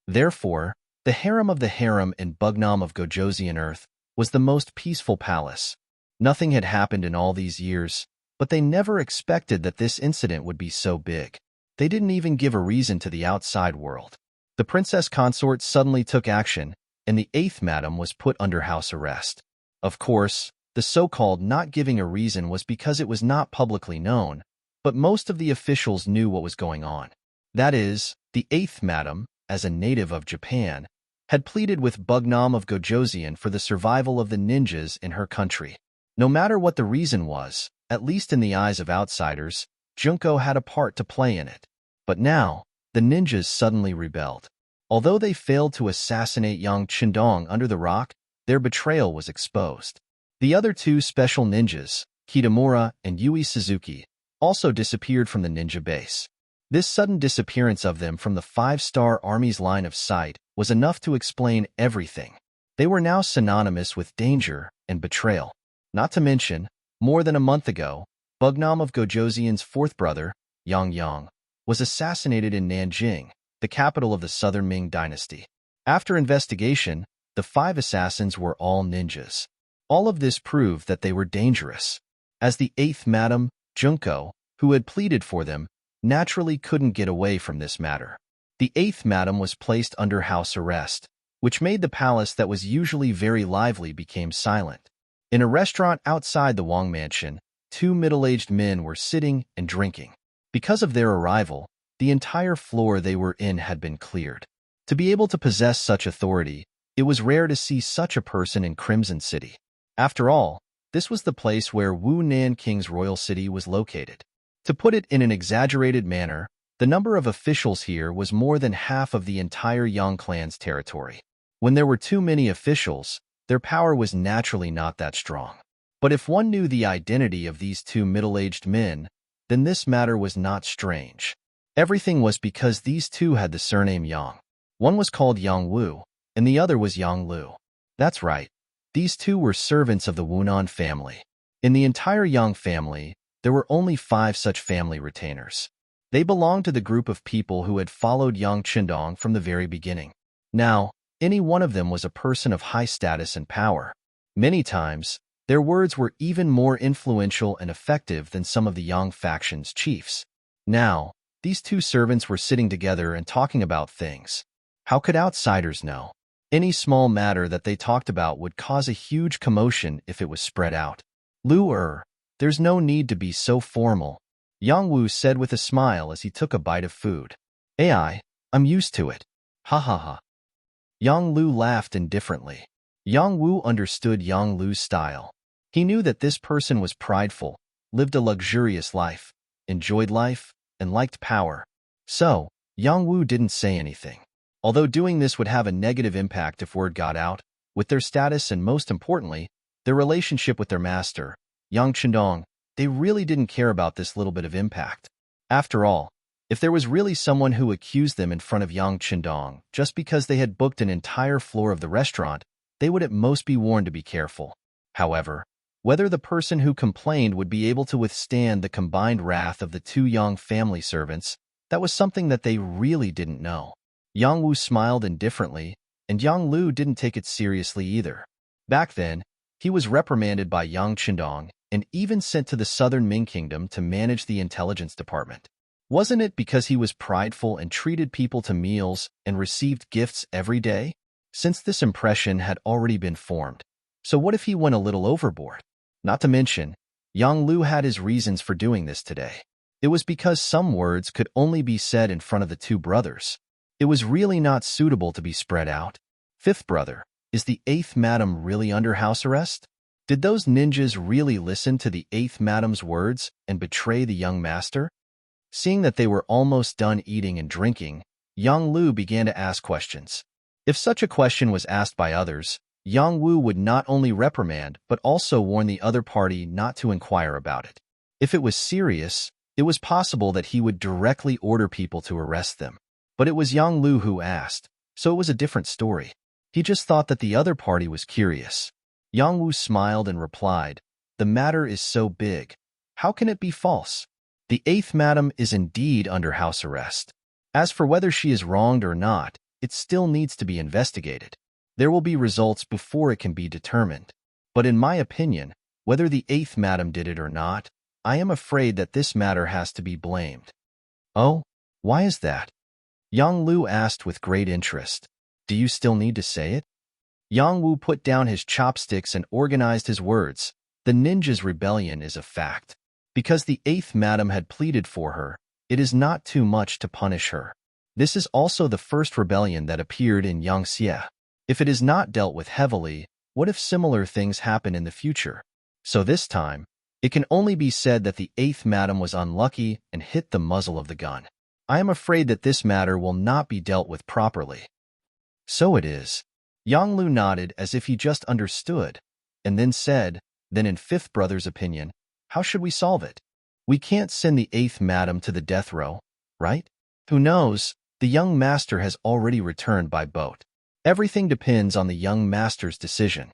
Therefore, the harem of the harem in Bugnam of Gojoseon Earth was the most peaceful palace. Nothing had happened in all these years, but they never expected that this incident would be so big. They didn't even give a reason to the outside world. The princess consort suddenly took action, and the 8th madam was put under house arrest. Of course, the so-called not giving a reason was because it was not publicly known, but most of the officials knew what was going on. That is, the 8th madam, as a native of Japan, had pleaded with Bugnam of Gojoseon for the survival of the ninjas in her country. No matter what the reason was, at least in the eyes of outsiders, Junko had a part to play in it. But now, the ninjas suddenly rebelled. Although they failed to assassinate Yang Chendong under the rock, their betrayal was exposed. The other two special ninjas, Kitamura and Yui Suzuki, also disappeared from the ninja base. This sudden disappearance of them from the 5-star Army's line of sight was enough to explain everything. They were now synonymous with danger and betrayal. Not to mention, more than a month ago, Bugnam of Gojoseon's 4th brother, Yang, was assassinated in Nanjing, the capital of the southern Ming dynasty. After investigation, the 5 assassins were all ninjas. All of this proved that they were dangerous. As the 8th madam, Junko, who had pleaded for them, naturally couldn't get away from this matter. The 8th madam was placed under house arrest, which made the palace that was usually very lively became silent. In a restaurant outside the Wang mansion, 2 middle-aged men were sitting and drinking. Because of their arrival, the entire floor they were in had been cleared. To be able to possess such authority, it was rare to see such a person in Crimson City. After all, this was the place where Wu Nan King's royal city was located. To put it in an exaggerated manner, the number of officials here was more than half of the entire Yang clan's territory. When there were too many officials, their power was naturally not that strong. But if one knew the identity of these 2 middle-aged men, then this matter was not strange. Everything was because these 2 had the surname Yang. One was called Yang Wu, and the other was Yang Lu. That's right, these 2 were servants of the Wunan family. In the entire Yang family, there were only 5 such family retainers. They belonged to the group of people who had followed Yang Chendong from the very beginning. Now, any one of them was a person of high status and power. Many times, their words were even more influential and effective than some of the Yang faction's chiefs. Now, these 2 servants were sitting together and talking about things. How could outsiders know? Any small matter that they talked about would cause a huge commotion if it was spread out. There's no need to be so formal, Yang Wu said with a smile as he took a bite of food. I'm used to it. Ha ha ha. Yang Lu laughed indifferently. Yang Wu understood Yang Lu's style. He knew that this person was prideful, lived a luxurious life, enjoyed life, and liked power. So, Yang Wu didn't say anything. Although doing this would have a negative impact if word got out, with their status and most importantly, their relationship with their master, Yang Chendong, they really didn't care about this little bit of impact. After all, if there was really someone who accused them in front of Yang Chendong just because they had booked an entire floor of the restaurant, they would at most be warned to be careful. However, whether the person who complained would be able to withstand the combined wrath of the 2 Yang family servants, that was something that they really didn't know. Yang Wu smiled indifferently, and Yang Lu didn't take it seriously either. Back then, he was reprimanded by Yang Chendong and even sent to the southern Ming kingdom to manage the intelligence department. Wasn't it because he was prideful and treated people to meals and received gifts every day? Since this impression had already been formed, so what if he went a little overboard? Not to mention, Yang Lu had his reasons for doing this today. It was because some words could only be said in front of the 2 brothers. It was really not suitable to be spread out. 5th brother, is the 8th madam really under house arrest? Did those ninjas really listen to the 8th madam's words and betray the young master? Seeing that they were almost done eating and drinking, Yang Lu began to ask questions. If such a question was asked by others, Yang Wu would not only reprimand but also warn the other party not to inquire about it. If it was serious, it was possible that he would directly order people to arrest them. But it was Yang Lu who asked, so it was a different story. He just thought that the other party was curious. Yang Wu smiled and replied, "The matter is so big. How can it be false? The 8th madam is indeed under house arrest. As for whether she is wronged or not, it still needs to be investigated. There will be results before it can be determined. But in my opinion, whether the 8th madam did it or not, I am afraid that this matter has to be blamed." "Oh, why is that?" Yang Lu asked with great interest. "Do you still need to say it?" Yang Wu put down his chopsticks and organized his words. "The ninja's rebellion is a fact. Because the 8th madam had pleaded for her, it is not too much to punish her. This is also the first rebellion that appeared in Yangxie. If it is not dealt with heavily, what if similar things happen in the future? So this time, it can only be said that the 8th madam was unlucky and hit the muzzle of the gun. I am afraid that this matter will not be dealt with properly." "So it is." Yang Lu nodded as if he just understood, and then said, "Then in 5th brother's opinion, how should we solve it? We can't send the 8th madam to the death row, right? Who knows, the young master has already returned by boat. Everything depends on the young master's decision."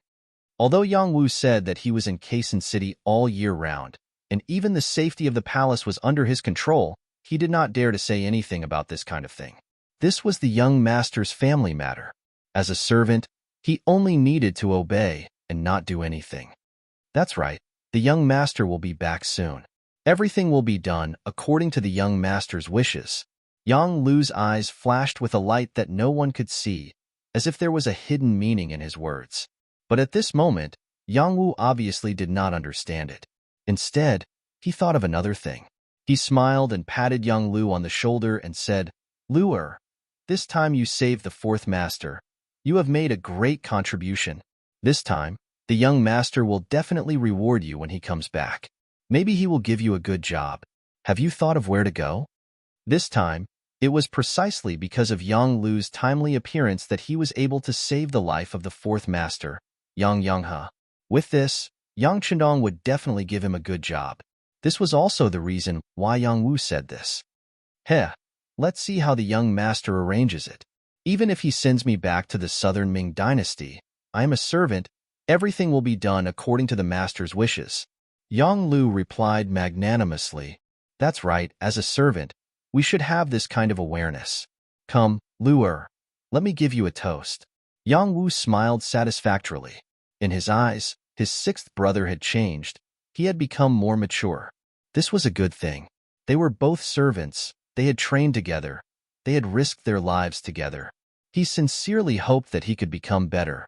Although Yang Wu said that he was in Kaisen City all year round, and even the safety of the palace was under his control, he did not dare to say anything about this kind of thing. This was the young master's family matter. As a servant, he only needed to obey and not do anything. That's right, the young master will be back soon. Everything will be done according to the young master's wishes. Yang Lu's eyes flashed with a light that no one could see, as if there was a hidden meaning in his words. But at this moment, Yang Wu obviously did not understand it. Instead, he thought of another thing. He smiled and patted Yang Lu on the shoulder and said, "Lu, this time you saved the 4th master. You have made a great contribution. This time, the young master will definitely reward you when he comes back. Maybe he will give you a good job. Have you thought of where to go?" This time, it was precisely because of Yang Lu's timely appearance that he was able to save the life of the 4th master, Yang Yanghe. With this, Yang Chendong would definitely give him a good job. This was also the reason why Yang Wu said this. "Heh, let's see how the young master arranges it. Even if he sends me back to the southern Ming dynasty, I am a servant, everything will be done according to the master's wishes." Yang Lu replied magnanimously, "That's right, as a servant, we should have this kind of awareness. Come, Lu, let me give you a toast." Yang Wu smiled satisfactorily. In his eyes, his 6th brother had changed. He had become more mature. This was a good thing. They were both servants, they had trained together, they had risked their lives together. He sincerely hoped that he could become better.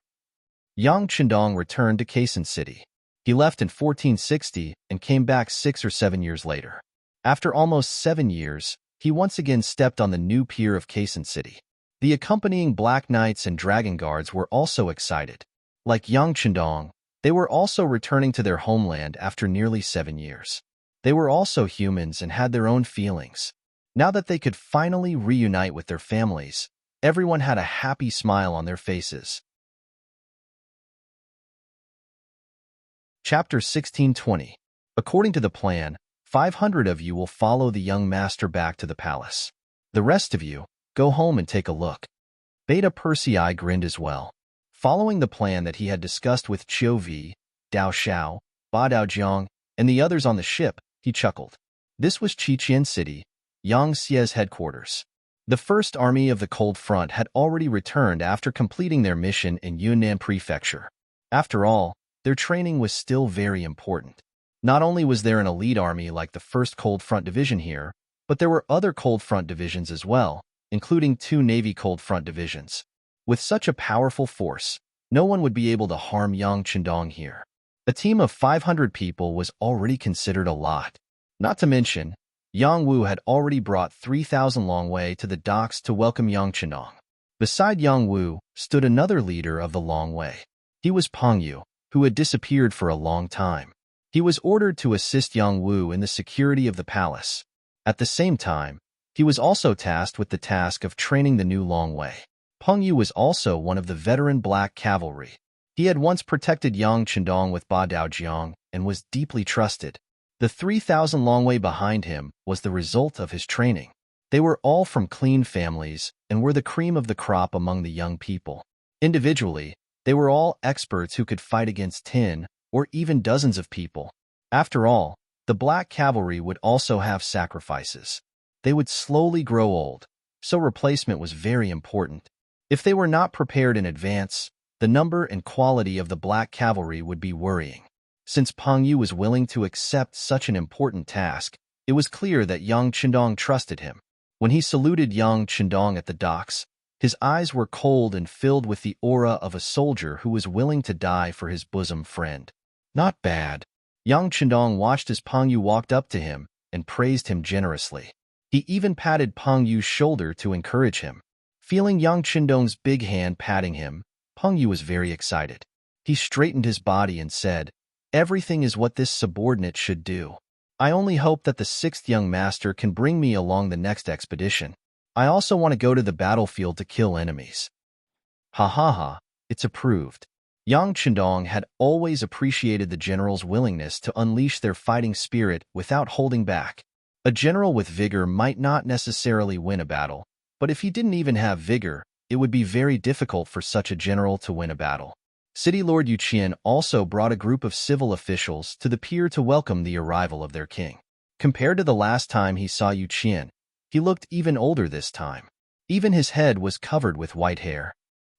Yang Chendong returned to Kaisen City. He left in 1460 and came back 6 or 7 years later. After almost 7 years, he once again stepped on the new pier of Kaisen City. The accompanying Black Knights and Dragon Guards were also excited. Like Yang Chendong, they were also returning to their homeland after nearly 7 years. They were also humans and had their own feelings. Now that they could finally reunite with their families, everyone had a happy smile on their faces. Chapter 1620. According to the plan, 500 of you will follow the young master back to the palace. The rest of you, go home and take a look. Beta Persei grinned as well. Following the plan that he had discussed with Qiu Vi, Dao Xiao, Ba Daojiang, and the others on the ship, he chuckled. This was Qiqian City, Yangxie's headquarters. The First Army of the Cold Front had already returned after completing their mission in Yunnan Prefecture. After all, their training was still very important. Not only was there an elite army like the 1st Cold Front Division here, but there were other Cold Front divisions as well, including 2 Navy Cold Front divisions. With such a powerful force, no one would be able to harm Yang Chendong here. A team of 500 people was already considered a lot. Not to mention, Yang Wu had already brought 3,000 Long Wei to the docks to welcome Yang Chendong. Beside Yang Wu stood another leader of the Long Wei. He was Peng Yu, who had disappeared for a long time. He was ordered to assist Yang Wu in the security of the palace. At the same time, he was also tasked with the task of training the new Long Wei. Peng Yu was also one of the veteran black cavalry. He had once protected Yang Chendong with Ba Daojiang and was deeply trusted. The 3,000 Long Wei behind him was the result of his training. They were all from clean families and were the cream of the crop among the young people. Individually, they were all experts who could fight against 10 or even dozens of people. After all, the black cavalry would also have sacrifices. They would slowly grow old, so replacement was very important. If they were not prepared in advance, the number and quality of the black cavalry would be worrying. Since Peng Yu was willing to accept such an important task, it was clear that Yang Chendong trusted him. When he saluted Yang Chendong at the docks, his eyes were cold and filled with the aura of a soldier who was willing to die for his bosom friend. Not bad. Yang Chendong watched as Peng Yu walked up to him and praised him generously. He even patted Peng Yu's shoulder to encourage him. Feeling Yang Chendong's big hand patting him, Peng Yu was very excited. He straightened his body and said, "Everything is what this subordinate should do. I only hope that the 6th young master can bring me along the next expedition. I also want to go to the battlefield to kill enemies." Ha ha ha, it's approved. Yang Chendong had always appreciated the general's willingness to unleash their fighting spirit without holding back. A general with vigor might not necessarily win a battle, but if he didn't even have vigor, it would be very difficult for such a general to win a battle. City Lord Yu Qian also brought a group of civil officials to the pier to welcome the arrival of their king. Compared to the last time he saw Yu Qian, he looked even older this time. Even his head was covered with white hair.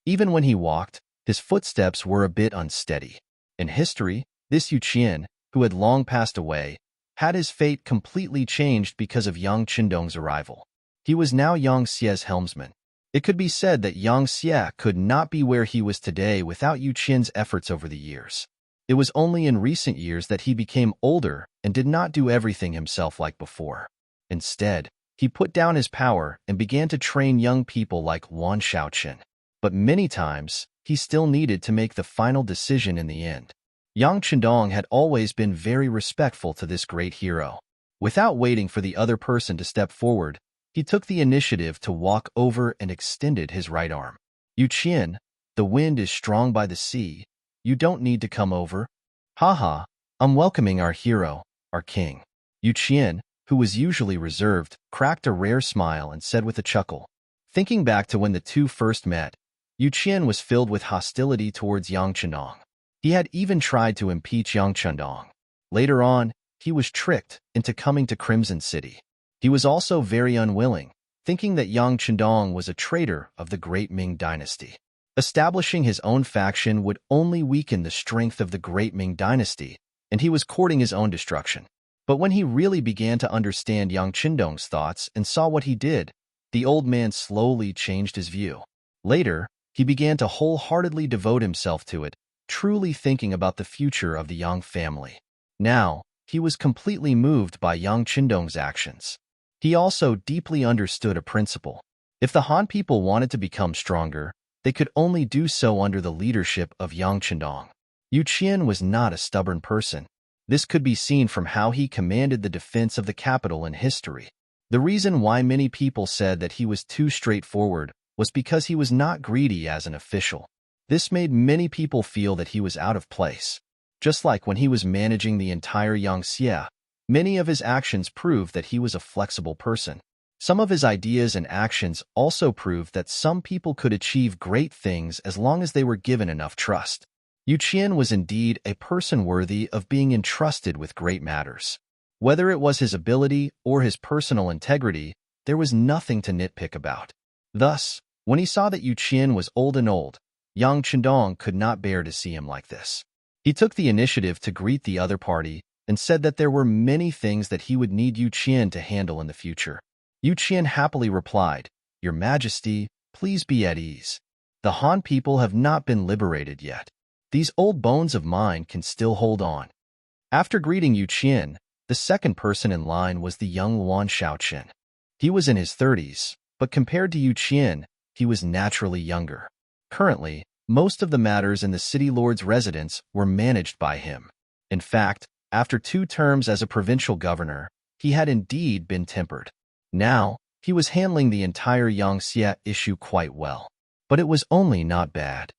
Even when he walked, his footsteps were a bit unsteady. In history, this Yu Qian, who had long passed away, had his fate completely changed because of Yang Chendong's arrival. He was now Yang Xie's helmsman. It could be said that Yang Xie could not be where he was today without Yu Qian's efforts over the years. It was only in recent years that he became older and did not do everything himself like before. Instead, he put down his power and began to train young people like Wan Shaoqin. But many times, he still needed to make the final decision in the end. Yang Chendong had always been very respectful to this great hero. Without waiting for the other person to step forward, he took the initiative to walk over and extended his right arm. "Yu Qian, the wind is strong by the sea. You don't need to come over." "Haha, I'm welcoming our hero, our king." Yu Qian, who was usually reserved, cracked a rare smile and said with a chuckle. Thinking back to when the two first met, Yu Qian was filled with hostility towards Yang Chendong. He had even tried to impeach Yang Chendong. Later on, he was tricked into coming to Crimson City. He was also very unwilling, thinking that Yang Chendong was a traitor of the great Ming dynasty. Establishing his own faction would only weaken the strength of the great Ming dynasty, and he was courting his own destruction. But when he really began to understand Yang Chendong's thoughts and saw what he did, the old man slowly changed his view. Later, he began to wholeheartedly devote himself to it, truly thinking about the future of the Yang family. Now, he was completely moved by Yang Chendong's actions. He also deeply understood a principle. If the Han people wanted to become stronger, they could only do so under the leadership of Yang Chendong. Yu Qian was not a stubborn person. This could be seen from how he commanded the defense of the capital in history. The reason why many people said that he was too straightforward was because he was not greedy as an official. This made many people feel that he was out of place. Just like when he was managing the entire Yang Xie, many of his actions proved that he was a flexible person. Some of his ideas and actions also proved that some people could achieve great things as long as they were given enough trust. Yu Qian was indeed a person worthy of being entrusted with great matters. Whether it was his ability or his personal integrity, there was nothing to nitpick about. Thus, when he saw that Yu Qian was old and old, Yang Chendong could not bear to see him like this. He took the initiative to greet the other party and said that there were many things that he would need Yu Qian to handle in the future. Yu Qian happily replied, "Your Majesty, please be at ease. The Han people have not been liberated yet. These old bones of mine can still hold on." After greeting Yu Qian, the second person in line was the young Wan Shaoqin. He was in his 30s, but compared to Yu Qian, he was naturally younger. Currently, Most of the matters in the city lord's residence were managed by him. In fact, after 2 terms as a provincial governor, he had indeed been tempered. Now, he was handling the entire Yangtze issue quite well. But it was only not bad.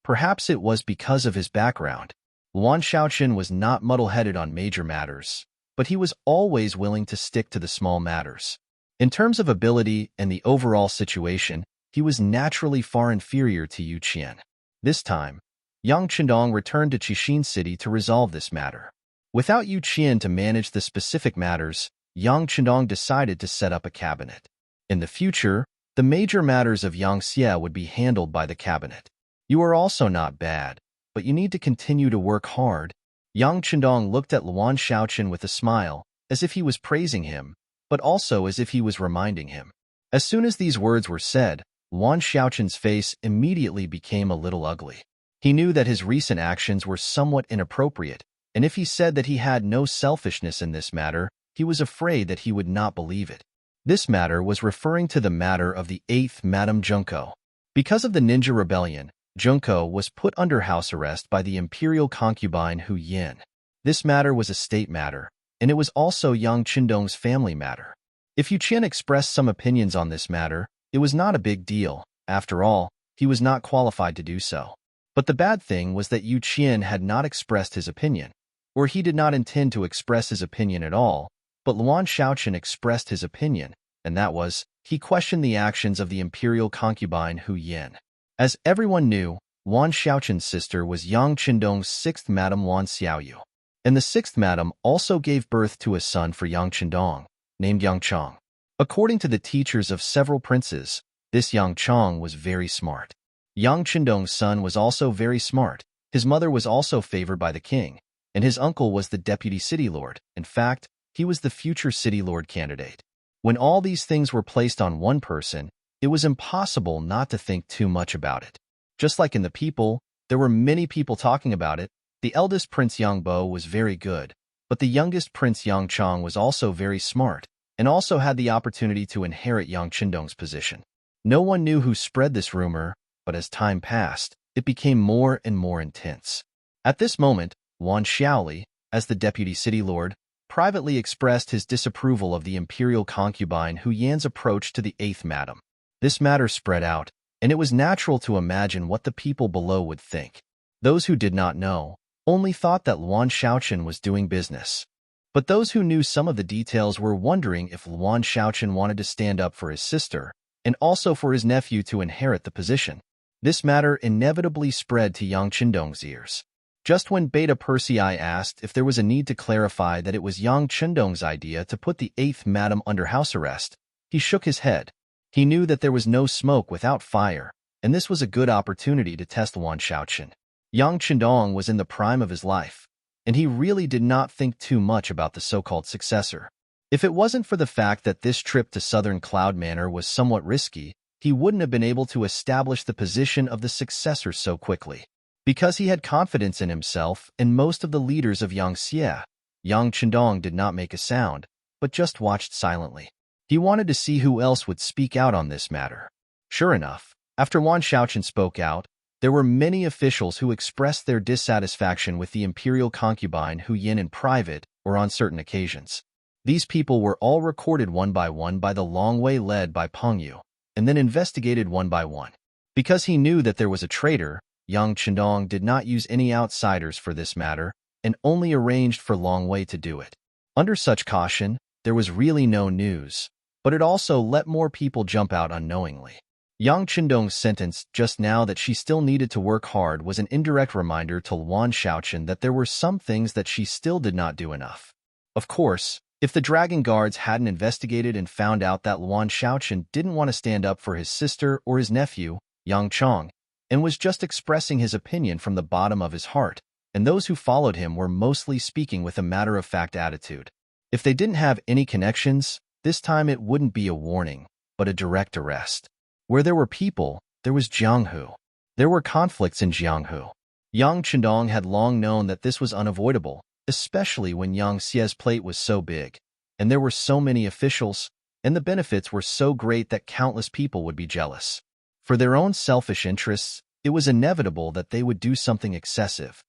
Perhaps it was because of his background. Luan Shaoqian was not muddle-headed on major matters, but he was always willing to stick to the small matters. In terms of ability and the overall situation, he was naturally far inferior to Yu Qian. This time, Yang Qindong returned to Qixin City to resolve this matter. Without Yu Qian to manage the specific matters, Yang Qindong decided to set up a cabinet. In the future, the major matters of Yangtze would be handled by the cabinet. You are also not bad, but you need to continue to work hard. Yang Qindong looked at Luan Shaoqian with a smile, as if he was praising him, but also as if he was reminding him. As soon as these words were said, Luan Shaoqian's face immediately became a little ugly. He knew that his recent actions were somewhat inappropriate, and if he said that he had no selfishness in this matter, he was afraid that he would not believe it. This matter was referring to the matter of the 8th Madame Junko. Because of the ninja rebellion, Junko was put under house arrest by the imperial concubine Hu Yin. This matter was a state matter, and it was also Yang Qindong's family matter. If Yu Qian expressed some opinions on this matter, it was not a big deal. After all, he was not qualified to do so. But the bad thing was that Yu Qian had not expressed his opinion, or he did not intend to express his opinion at all, but Luan Shaoqian expressed his opinion, and that was, he questioned the actions of the imperial concubine Hu Yin. As everyone knew, Luan Shaoqian's sister was Yang Qindong's 6th Madame Luan Xiaoyu, and the 6th Madame also gave birth to a son for Yang Qindong, named Yang Chong. According to the teachers of several princes, this Yang Chong was very smart. Yang Qindong's son was also very smart, his mother was also favored by the king, and his uncle was the deputy city lord. In fact, he was the future city lord candidate. When all these things were placed on one person, it was impossible not to think too much about it. Just like in the people, there were many people talking about it. The eldest Prince Yang Bo was very good, but the youngest Prince Yang Chong was also very smart, and also had the opportunity to inherit Yang Qindong's position. No one knew who spread this rumor, but as time passed, it became more and more intense. At this moment, Wan Xiaoli, as the deputy city lord, privately expressed his disapproval of the imperial concubine Hu Yan's approach to the 8th Madame. This matter spread out, and it was natural to imagine what the people below would think. Those who did not know only thought that Luan Shaoqian was doing business. But those who knew some of the details were wondering if Luan Shaoqian wanted to stand up for his sister, and also for his nephew to inherit the position. This matter inevitably spread to Yang Qindong's ears. Just when Beta Persei asked if there was a need to clarify that it was Yang Qindong's idea to put the 8th Madame under house arrest, he shook his head. He knew that there was no smoke without fire, and this was a good opportunity to test Luan Shaoqian. Yang Qindong was in the prime of his life, and he really did not think too much about the so-called successor. If it wasn't for the fact that this trip to Southern Cloud Manor was somewhat risky, he wouldn't have been able to establish the position of the successor so quickly. Because he had confidence in himself and most of the leaders of Yangtze, Yang Qindong did not make a sound, but just watched silently. He wanted to see who else would speak out on this matter. Sure enough, after Wan Shaoqian spoke out, there were many officials who expressed their dissatisfaction with the imperial concubine Hu Yin in private or on certain occasions. These people were all recorded one by the Long Wei led by Peng Yu, and then investigated one by one. Because he knew that there was a traitor, Yang Qindong did not use any outsiders for this matter, and only arranged for Long Wei to do it. Under such caution, there was really no news, but it also let more people jump out unknowingly. Yang Qindong's sentence just now that she still needed to work hard was an indirect reminder to Luan Shaoqian that there were some things that she still did not do enough. Of course, if the Dragon Guards hadn't investigated and found out that Luan Shaoqian didn't want to stand up for his sister or his nephew, Yang Chong, and was just expressing his opinion from the bottom of his heart, and those who followed him were mostly speaking with a matter-of-fact attitude. If they didn't have any connections, this time it wouldn't be a warning, but a direct arrest. Where there were people, there was Jianghu. There were conflicts in Jianghu. Yang Qindong had long known that this was unavoidable, especially when Yangtze's plate was so big, and there were so many officials, and the benefits were so great that countless people would be jealous. For their own selfish interests, it was inevitable that they would do something excessive.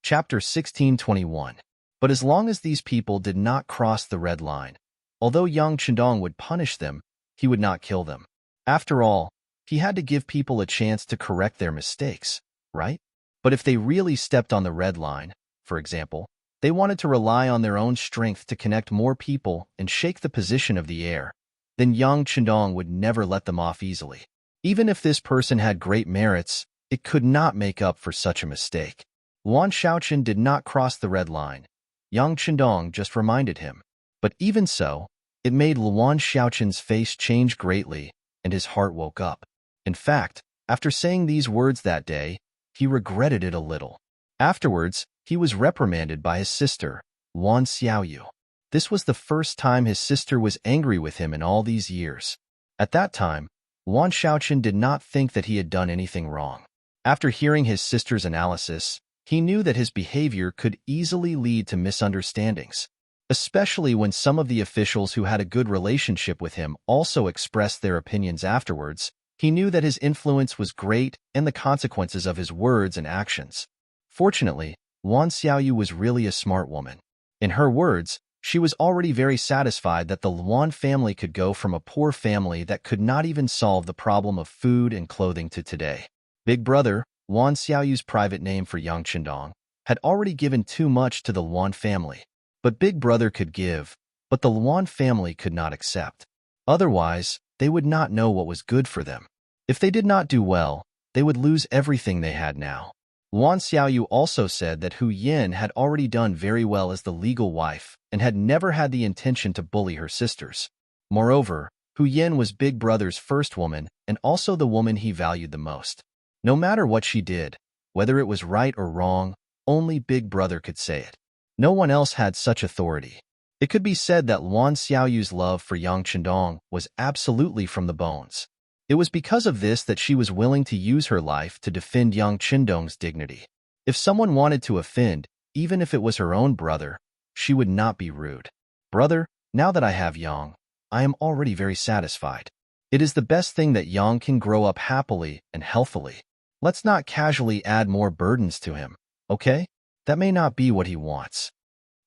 Chapter 1621. But as long as these people did not cross the red line, although Yang Chendong would punish them, he would not kill them. After all, he had to give people a chance to correct their mistakes, right? But if they really stepped on the red line, for example, they wanted to rely on their own strength to connect more people and shake the position of the air, then Yang Chendong would never let them off easily. Even if this person had great merits, it could not make up for such a mistake. Luan Xiaoqian did not cross the red line. Yang Chendong just reminded him. But even so, it made Luan Xiaoqian's face change greatly, and his heart woke up. In fact, after saying these words that day, he regretted it a little. Afterwards, he was reprimanded by his sister, Luan Xiaoyu. This was the first time his sister was angry with him in all these years. At that time, Luan Xiaoqian did not think that he had done anything wrong. After hearing his sister's analysis, he knew that his behavior could easily lead to misunderstandings, especially when some of the officials who had a good relationship with him also expressed their opinions afterwards. He knew that his influence was great and the consequences of his words and actions. Fortunately, Luan Xiaoyu was really a smart woman. In her words, she was already very satisfied that the Luan family could go from a poor family that could not even solve the problem of food and clothing to today. Big Brother, Luan Xiaoyu's private name for Yang Chendong, had already given too much to the Luan family. But Big Brother could give, but the Luan family could not accept. Otherwise, they would not know what was good for them. If they did not do well, they would lose everything they had now. Luan Xiaoyu also said that Hu Yin had already done very well as the legal wife and had never had the intention to bully her sisters. Moreover, Hu Yin was Big Brother's first woman and also the woman he valued the most. No matter what she did, whether it was right or wrong, only Big Brother could say it. No one else had such authority. It could be said that Luan Xiaoyu's love for Yang Chendong was absolutely from the bones. It was because of this that she was willing to use her life to defend Yang Chendong's dignity. If someone wanted to offend, even if it was her own brother, she would not be rude. Brother, now that I have Yang, I am already very satisfied. It is the best thing that Yang can grow up happily and healthily. Let's not casually add more burdens to him, okay? That may not be what he wants.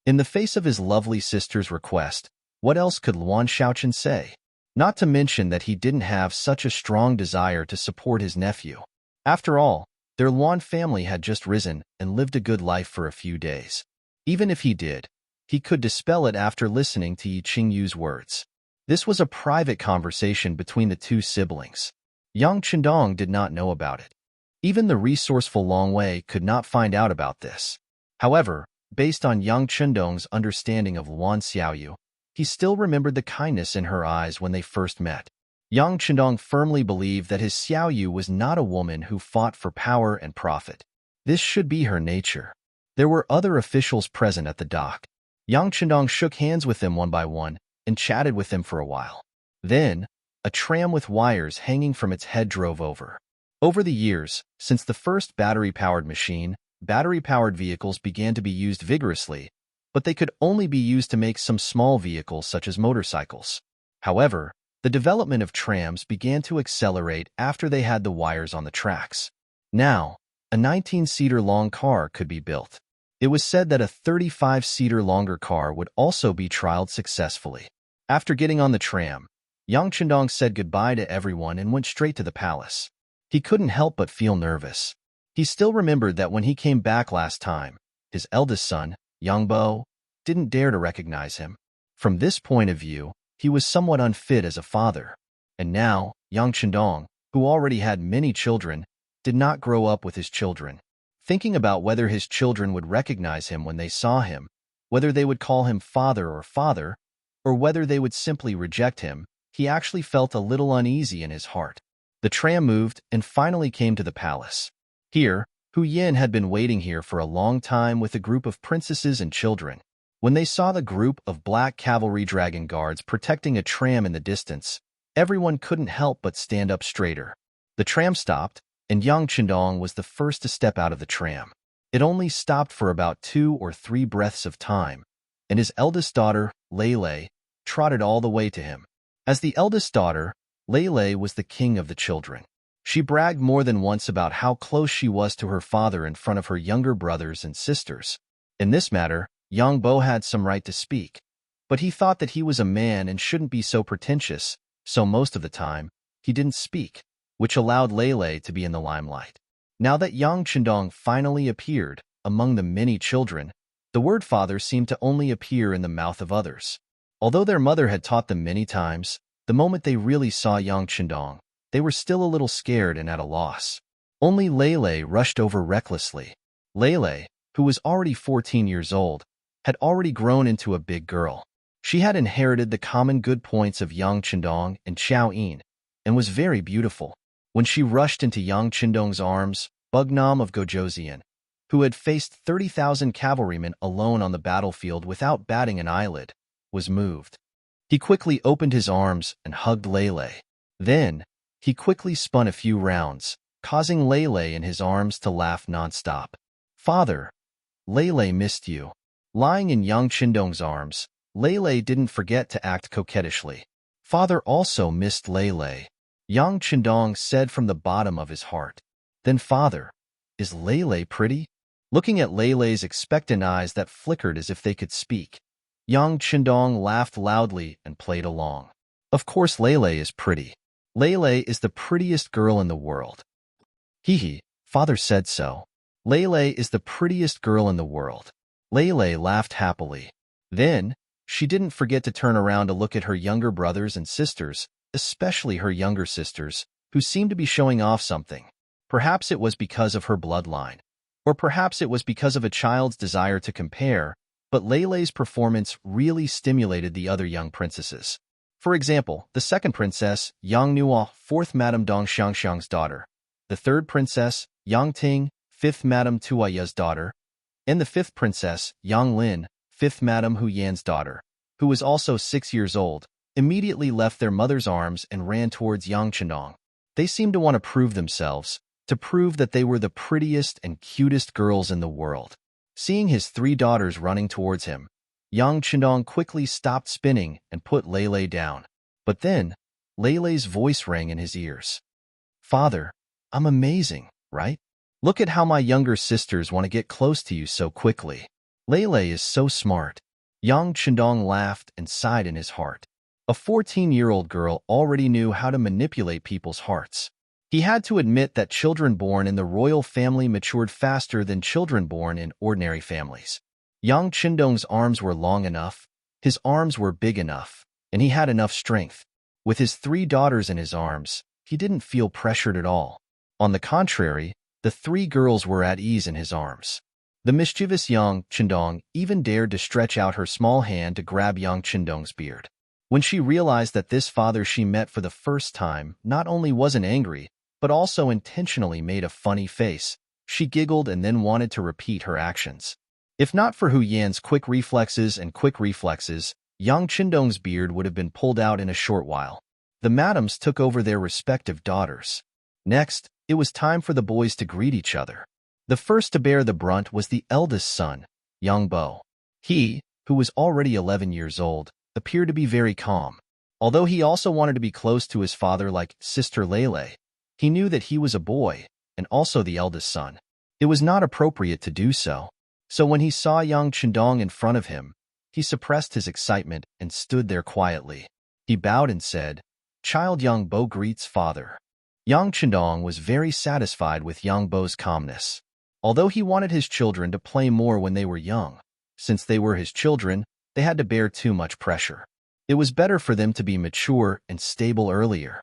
In the face of his lovely sister's request, what else could Luan Xiaoqian say? Not to mention that he didn't have such a strong desire to support his nephew. After all, their Luan family had just risen and lived a good life for a few days. Even if he did, he could dispel it after listening to Yi Qingyu's words. This was a private conversation between the two siblings. Yang Chendong did not know about it. Even the resourceful Long Wei could not find out about this. However, based on Yang Chendong's understanding of Luan Xiaoyu, he still remembered the kindness in her eyes when they first met. Yang Chendong firmly believed that his Xiaoyu was not a woman who fought for power and profit. This should be her nature. There were other officials present at the dock. Yang Chendong shook hands with them one by one and chatted with them for a while. Then, a tram with wires hanging from its head drove over. Over the years, since the first battery-powered machine, battery-powered vehicles began to be used vigorously, but they could only be used to make some small vehicles such as motorcycles. However, the development of trams began to accelerate after they had the wires on the tracks. Now, a 19-seater long car could be built. It was said that a 35-seater longer car would also be trialed successfully. After getting on the tram, Yang Chendong said goodbye to everyone and went straight to the palace. He couldn't help but feel nervous. He still remembered that when he came back last time, his eldest son, Yang Bo, didn't dare to recognize him. From this point of view, he was somewhat unfit as a father. And now, Yang Chendong, who already had many children, did not grow up with his children. Thinking about whether his children would recognize him when they saw him, whether they would call him father, or whether they would simply reject him, he actually felt a little uneasy in his heart. The tram moved and finally came to the palace. Here, Hu Yin had been waiting here for a long time with a group of princesses and children. When they saw the group of black cavalry dragon guards protecting a tram in the distance, everyone couldn't help but stand up straighter. The tram stopped, and Yang Chendong was the first to step out of the tram. It only stopped for about 2 or 3 breaths of time, and his eldest daughter, Lei, trotted all the way to him. As the eldest daughter, Lei was the king of the children. She bragged more than once about how close she was to her father in front of her younger brothers and sisters. In this matter, Yang Bo had some right to speak, but he thought that he was a man and shouldn't be so pretentious, so most of the time, he didn't speak, which allowed Lei to be in the limelight. Now that Yang Chendong finally appeared among the many children, the word father seemed to only appear in the mouth of others. Although their mother had taught them many times, the moment they really saw Yang Chendong, they were still a little scared and at a loss. Only Lei rushed over recklessly. Lei, who was already 14 years old, had already grown into a big girl. She had inherited the common good points of Yang Chendong and Xiao Yin, and was very beautiful. When she rushed into Yang Chendong's arms, Bugnam of Gojoseon, who had faced 30,000 cavalrymen alone on the battlefield without batting an eyelid, was moved. He quickly opened his arms and hugged Lei. Then, he quickly spun a few rounds, causing Lei in his arms to laugh nonstop. Father, Lei missed you. Lying in Yang Chendong's arms, Lei didn't forget to act coquettishly. Father also missed Lei. Yang Chendong said from the bottom of his heart. Then father, is Lei pretty? Looking at Lei's expectant eyes that flickered as if they could speak, Yang Chendong laughed loudly and played along. Of course Lei is pretty. Lei is the prettiest girl in the world. Hee, father said so. Lei is the prettiest girl in the world. Lei laughed happily. Then, she didn't forget to turn around to look at her younger brothers and sisters, especially her younger sisters, who seemed to be showing off something. Perhaps it was because of her bloodline. Or perhaps it was because of a child's desire to compare, but Lei's performance really stimulated the other young princesses. For example, the second princess, Yang Nuo, 4th Madame Dong Xiangxiang's daughter, the third princess, Yang Ting, 5th Madame Tuaya's daughter, and the fifth princess, Yang Lin, 5th Madame Hu Yan's daughter, who was also 6 years old, immediately left their mother's arms and ran towards Yang Chendong. They seemed to want to prove themselves, to prove that they were the prettiest and cutest girls in the world. Seeing his 3 daughters running towards him, Yang Chendong quickly stopped spinning and put Lei down. But then, Lei's voice rang in his ears. Father, I'm amazing, right? Look at how my younger sisters want to get close to you so quickly. Lei is so smart. Yang Chendong laughed and sighed in his heart. A 14-year-old girl already knew how to manipulate people's hearts. He had to admit that children born in the royal family matured faster than children born in ordinary families. Yang Chendong's arms were long enough, his arms were big enough, and he had enough strength. With his 3 daughters in his arms, he didn't feel pressured at all. On the contrary, the 3 girls were at ease in his arms. The mischievous Yang Chendong even dared to stretch out her small hand to grab Yang Chendong's beard. When she realized that this father she met for the first time not only wasn't angry, but also intentionally made a funny face, she giggled and then wanted to repeat her actions. If not for Hu Yan's quick reflexes, Yang Chendong's beard would have been pulled out in a short while. The madams took over their respective daughters. Next, it was time for the boys to greet each other. The first to bear the brunt was the eldest son, Yang Bo. He, who was already 11 years old, appeared to be very calm. Although he also wanted to be close to his father like Sister Lei, he knew that he was a boy, and also the eldest son. It was not appropriate to do so. So when he saw Yang Chendong in front of him, he suppressed his excitement and stood there quietly. He bowed and said, "Child Yang Bo greets father." Yang Chendong was very satisfied with Yang Bo's calmness. Although he wanted his children to play more when they were young, since they were his children, they had to bear too much pressure. It was better for them to be mature and stable earlier.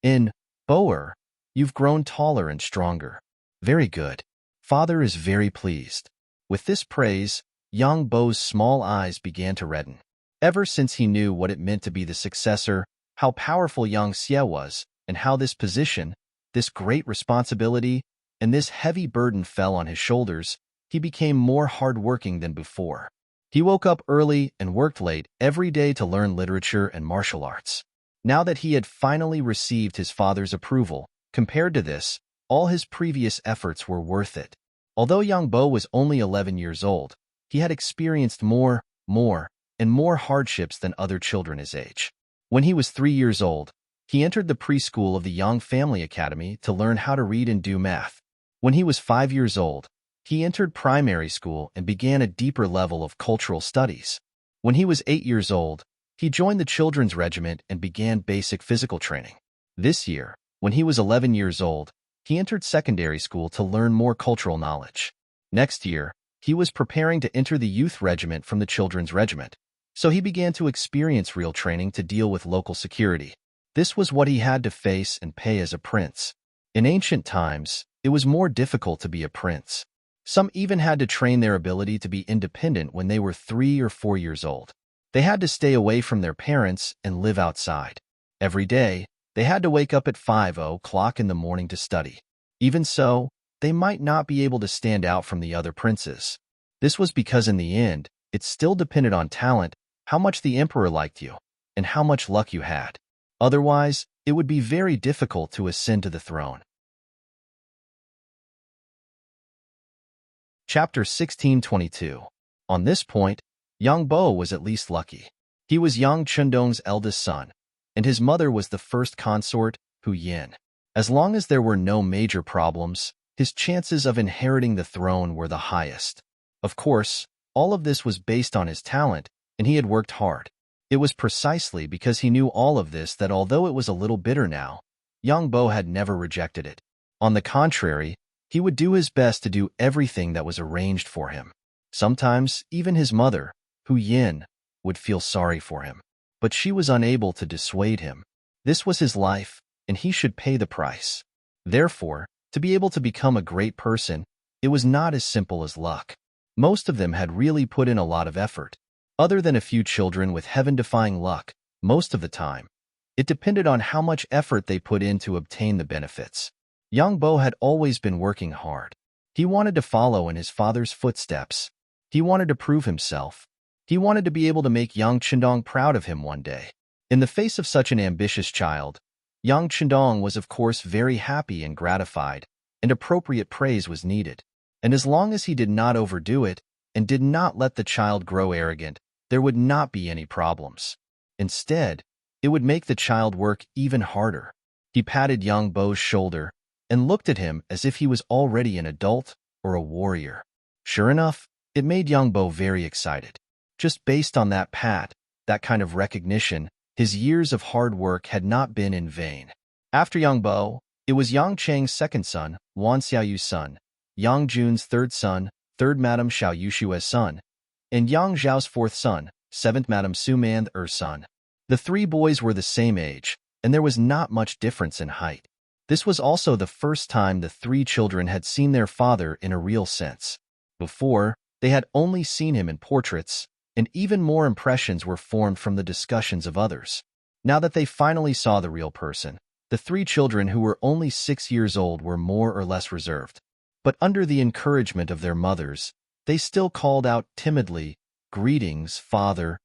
In Boer, you've grown taller and stronger. Very good. Father is very pleased. With this praise, Yang Bo's small eyes began to redden. Ever since he knew what it meant to be the successor, how powerful Yang Xie was, and how this position, this great responsibility, and this heavy burden fell on his shoulders, he became more hard-working than before. He woke up early and worked late every day to learn literature and martial arts. Now that he had finally received his father's approval, compared to this, all his previous efforts were worth it. Although Yang Bo was only 11 years old, he had experienced more hardships than other children his age. When he was 3 years old, He entered the preschool of the Yang Family Academy to learn how to read and do math. When he was 5 years old, he entered primary school and began a deeper level of cultural studies. When he was 8 years old, he joined the children's regiment and began basic physical training. This year, when he was 11 years old, he entered secondary school to learn more cultural knowledge. Next year, he was preparing to enter the youth regiment from the children's regiment, so he began to experience real training to deal with local security. This was what he had to face and pay as a prince. In ancient times, it was more difficult to be a prince. Some even had to train their ability to be independent when they were 3 or 4 years old. They had to stay away from their parents and live outside. Every day, they had to wake up at 5 o'clock in the morning to study. Even so, they might not be able to stand out from the other princes. This was because in the end, it still depended on talent, how much the emperor liked you, and how much luck you had. Otherwise, it would be very difficult to ascend to the throne. Chapter 1622. On this point, Yang Bo was at least lucky. He was Yang Chundong's eldest son, and his mother was the first consort, Hu Yin. As long as there were no major problems, his chances of inheriting the throne were the highest. Of course, all of this was based on his talent, and he had worked hard. It was precisely because he knew all of this that although it was a little bitter now, Yang Bo had never rejected it. On the contrary, he would do his best to do everything that was arranged for him. Sometimes, even his mother, Hu Yin, would feel sorry for him. But she was unable to dissuade him. This was his life, and he should pay the price. Therefore, to be able to become a great person, it was not as simple as luck. Most of them had really put in a lot of effort. Other than a few children with heaven-defying luck, most of the time, it depended on how much effort they put in to obtain the benefits. Yang Bo had always been working hard. He wanted to follow in his father's footsteps. He wanted to prove himself. He wanted to be able to make Yang Chundong proud of him one day. In the face of such an ambitious child, Yang Chundong was of course very happy and gratified, and appropriate praise was needed. And as long as he did not overdo it, and did not let the child grow arrogant, there would not be any problems. Instead, it would make the child work even harder. He patted Yang Bo's shoulder and looked at him as if he was already an adult or a warrior. Sure enough, it made Yang Bo very excited. Just based on that pat, that kind of recognition, his years of hard work had not been in vain. After Yang Bo, it was Yang Chang's second son, Wan Xiaoyu's son, Yang Jun's third son, third Madame Xiao Yushue's son, and Yang Zhao's fourth son, seventh Madame Su Man's son. The three boys were the same age, and there was not much difference in height. This was also the first time the three children had seen their father in a real sense. Before, they had only seen him in portraits, and even more impressions were formed from the discussions of others. Now that they finally saw the real person, the three children who were only 6 years old were more or less reserved. But under the encouragement of their mothers, they still called out timidly, "Greetings, father."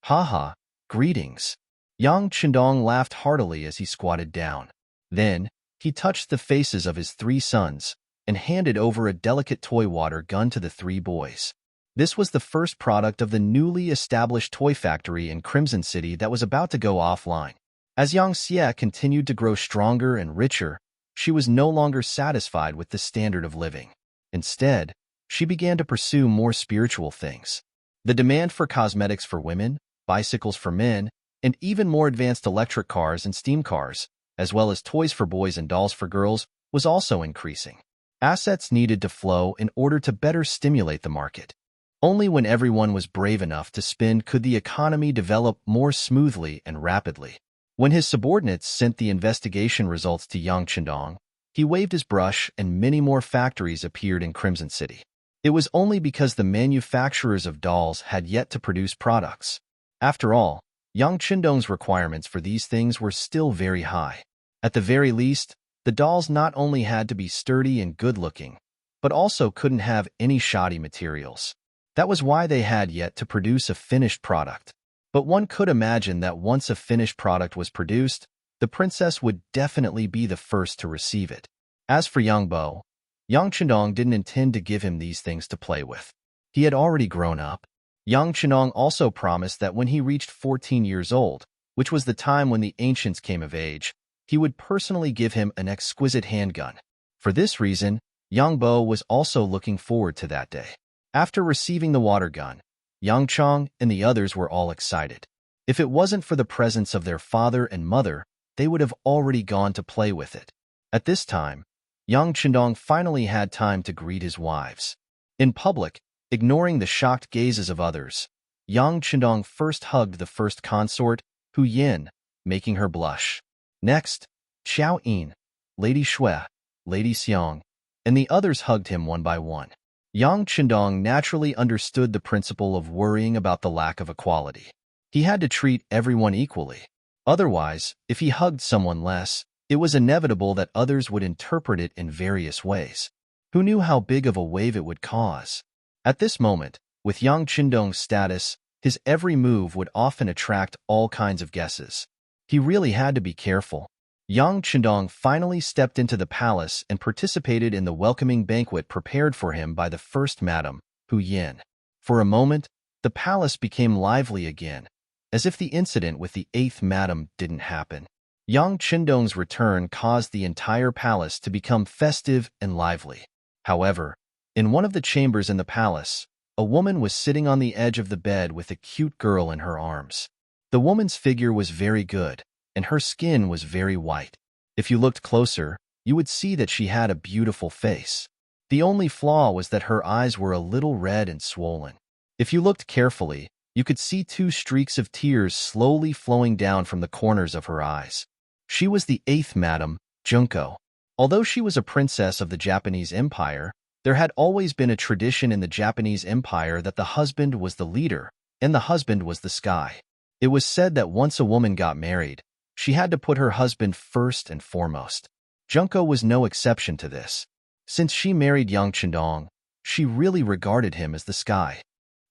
"Haha, greetings." Yang Chundong laughed heartily as he squatted down. Then, he touched the faces of his three sons and handed over a delicate toy water gun to the three boys. This was the first product of the newly established toy factory in Crimson City that was about to go offline. As Yang Xie continued to grow stronger and richer, she was no longer satisfied with the standard of living. Instead, she began to pursue more spiritual things. The demand for cosmetics for women, bicycles for men, and even more advanced electric cars and steam cars, as well as toys for boys and dolls for girls, was also increasing. Assets needed to flow in order to better stimulate the market. Only when everyone was brave enough to spend could the economy develop more smoothly and rapidly. When his subordinates sent the investigation results to Yang Chundong, he waved his brush and many more factories appeared in Crimson City. It was only because the manufacturers of dolls had yet to produce products. After all, Yang Chundong's requirements for these things were still very high. At the very least, the dolls not only had to be sturdy and good-looking, but also couldn't have any shoddy materials. That was why they had yet to produce a finished product. But one could imagine that once a finished product was produced, the princess would definitely be the first to receive it. As for Yang Bo, Yang Chundong didn't intend to give him these things to play with. He had already grown up. Yang Chundong also promised that when he reached 14 years old, which was the time when the ancients came of age, he would personally give him an exquisite handgun. For this reason, Yang Bo was also looking forward to that day. After receiving the water gun, Yang Chong and the others were all excited. If it wasn't for the presence of their father and mother, they would have already gone to play with it. At this time, Yang Chendong finally had time to greet his wives. In public, ignoring the shocked gazes of others, Yang Chendong first hugged the first consort, Hu Yin, making her blush. Next, Xiao Yin, Lady Shui, Lady Xiang, and the others hugged him one by one. Yang Chendong naturally understood the principle of worrying about the lack of equality. He had to treat everyone equally. Otherwise, if he hugged someone less, it was inevitable that others would interpret it in various ways. Who knew how big of a wave it would cause? At this moment, with Yang Chendong's status, his every move would often attract all kinds of guesses. He really had to be careful. Yang Chendong finally stepped into the palace and participated in the welcoming banquet prepared for him by the first madam, Hu Yin. For a moment, the palace became lively again, as if the incident with the 8th madam didn't happen. Yang Chendong's return caused the entire palace to become festive and lively. However, in one of the chambers in the palace, a woman was sitting on the edge of the bed with a cute girl in her arms. The woman's figure was very good, and her skin was very white. If you looked closer, you would see that she had a beautiful face. The only flaw was that her eyes were a little red and swollen. If you looked carefully, you could see 2 streaks of tears slowly flowing down from the corners of her eyes. She was the 8th madam, Junko. Although she was a princess of the Japanese Empire, there had always been a tradition in the Japanese Empire that the husband was the leader, and the husband was the sky. It was said that once a woman got married, she had to put her husband first and foremost. Junko was no exception to this. Since she married Yang Chendong, she really regarded him as the sky.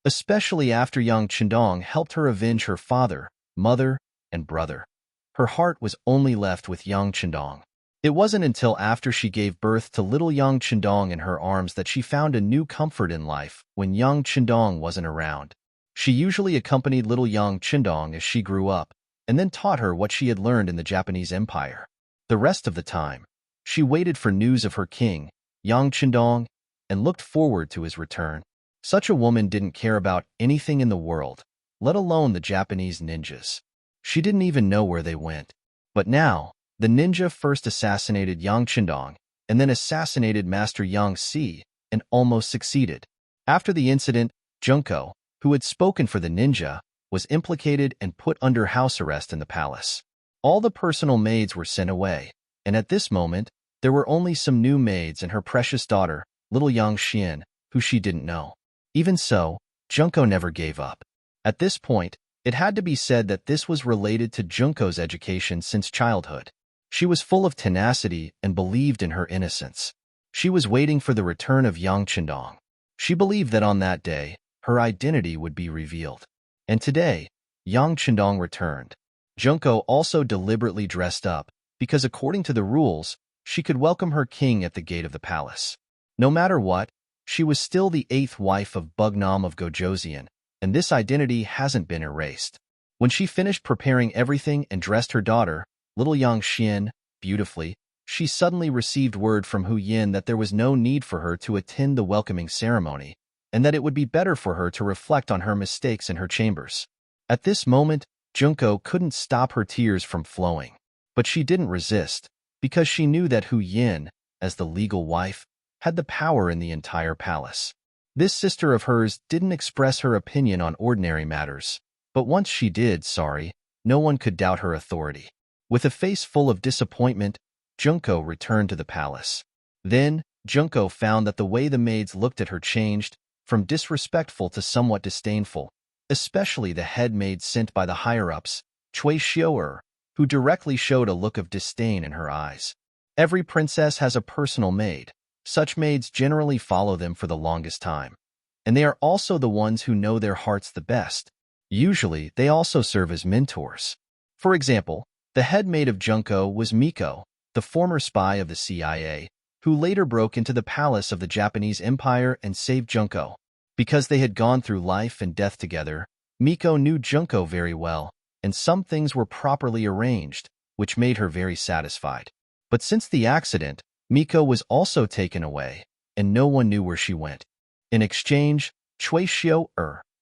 Especially after Yang Chendong helped her avenge her father, mother, and brother. Her heart was only left with Yang Chendong. It wasn't until after she gave birth to little Yang Chendong in her arms that she found a new comfort in life when Yang Chendong wasn't around. She usually accompanied little Yang Chendong as she grew up, and then taught her what she had learned in the Japanese Empire. The rest of the time, she waited for news of her king, Yang Chendong, and looked forward to his return. Such a woman didn't care about anything in the world, let alone the Japanese ninjas. She didn't even know where they went. But now, the ninja first assassinated Yang Chendong, and then assassinated Master Yang Si, and almost succeeded. After the incident, Junko, who had spoken for the ninja, was implicated and put under house arrest in the palace. All the personal maids were sent away, and at this moment, there were only some new maids and her precious daughter, little Yang Xian, who she didn't know. Even so, Junko never gave up. At this point, it had to be said that this was related to Junko's education since childhood. She was full of tenacity and believed in her innocence. She was waiting for the return of Yang Chendong. She believed that on that day, her identity would be revealed. And today, Yang Chendong returned. Junko also deliberately dressed up, because according to the rules, she could welcome her king at the gate of the palace. No matter what, she was still the 8th wife of Bugnam of Gojoseon, and this identity hasn't been erased. When she finished preparing everything and dressed her daughter, little Yang Xian, beautifully, she suddenly received word from Hu Yin that there was no need for her to attend the welcoming ceremony, and that it would be better for her to reflect on her mistakes in her chambers. At this moment, Junko couldn't stop her tears from flowing. But she didn't resist, because she knew that Hu Yin, as the legal wife, had the power in the entire palace. This sister of hers didn't express her opinion on ordinary matters, but once she did, no one could doubt her authority. With a face full of disappointment, Junko returned to the palace. Then, Junko found that the way the maids looked at her changed, from disrespectful to somewhat disdainful, especially the head maid sent by the higher-ups, Cui Xiu'er, who directly showed a look of disdain in her eyes. Every princess has a personal maid. Such maids generally follow them for the longest time, and they are also the ones who know their hearts the best. Usually, they also serve as mentors. For example, the head maid of Junko was Miko, the former spy of the CIA, who later broke into the palace of the Japanese Empire and saved Junko. Because they had gone through life and death together, Miko knew Junko very well, and some things were properly arranged, which made her very satisfied. But since the accident, Miko was also taken away, and no one knew where she went. In exchange, Cui Xiao,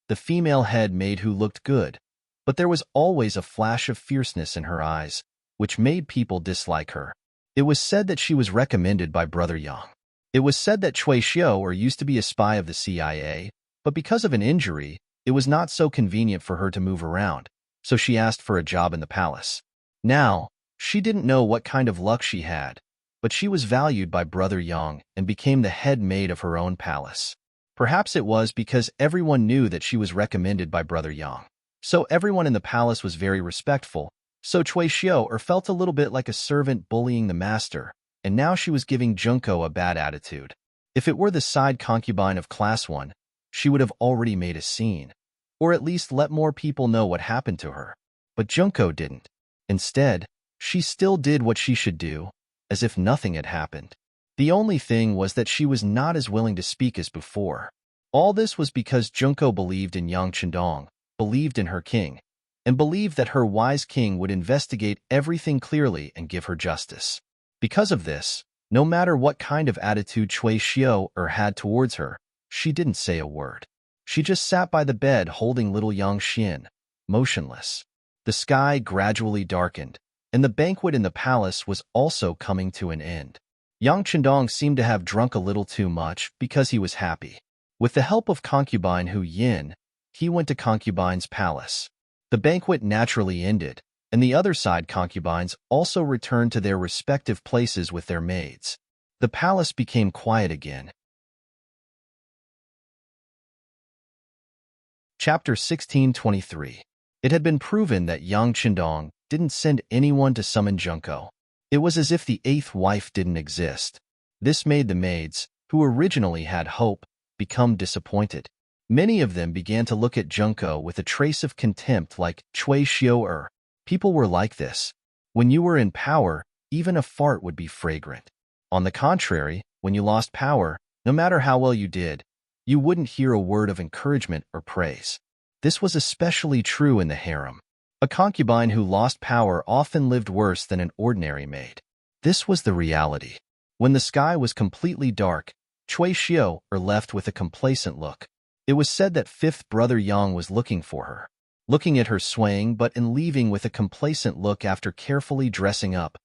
the female head maid who looked good, but there was always a flash of fierceness in her eyes, which made people dislike her. It was said that she was recommended by Brother Yang. It was said that Cui Xiao used to be a spy of the CIA, but because of an injury, it was not so convenient for her to move around, so she asked for a job in the palace. Now, she didn't know what kind of luck she had, but she was valued by Brother Yang and became the head maid of her own palace. Perhaps it was because everyone knew that she was recommended by Brother Yang. So everyone in the palace was very respectful, so Cui Xiao felt a little bit like a servant bullying the master, and now she was giving Junko a bad attitude. If it were the side concubine of Class 1, she would have already made a scene, or at least let more people know what happened to her. But Junko didn't. Instead, she still did what she should do, as if nothing had happened. The only thing was that she was not as willing to speak as before. All this was because Junko believed in Yang Chendong, believed in her king, and believed that her wise king would investigate everything clearly and give her justice. Because of this, no matter what kind of attitude Cui Xiao had towards her, she didn't say a word. She just sat by the bed holding little Yang Xian, motionless. The sky gradually darkened, and the banquet in the palace was also coming to an end. Yang Chendong seemed to have drunk a little too much because he was happy. With the help of concubine Hu Yin, he went to concubine's palace. The banquet naturally ended, and the other side concubines also returned to their respective places with their maids. The palace became quiet again. Chapter 1623. It had been proven that Yang Chendong didn't send anyone to summon Junko. It was as if the eighth wife didn't exist. This made the maids, who originally had hope, become disappointed. Many of them began to look at Junko with a trace of contempt like Cui Xiao. People were like this. When you were in power, even a fart would be fragrant. On the contrary, when you lost power, no matter how well you did, you wouldn't hear a word of encouragement or praise. This was especially true in the harem. A concubine who lost power often lived worse than an ordinary maid. This was the reality. When the sky was completely dark, Cui Xiao left with a complacent look. It was said that fifth brother Yang was looking for her. Looking at her swaying but in leaving with a complacent look after carefully dressing up.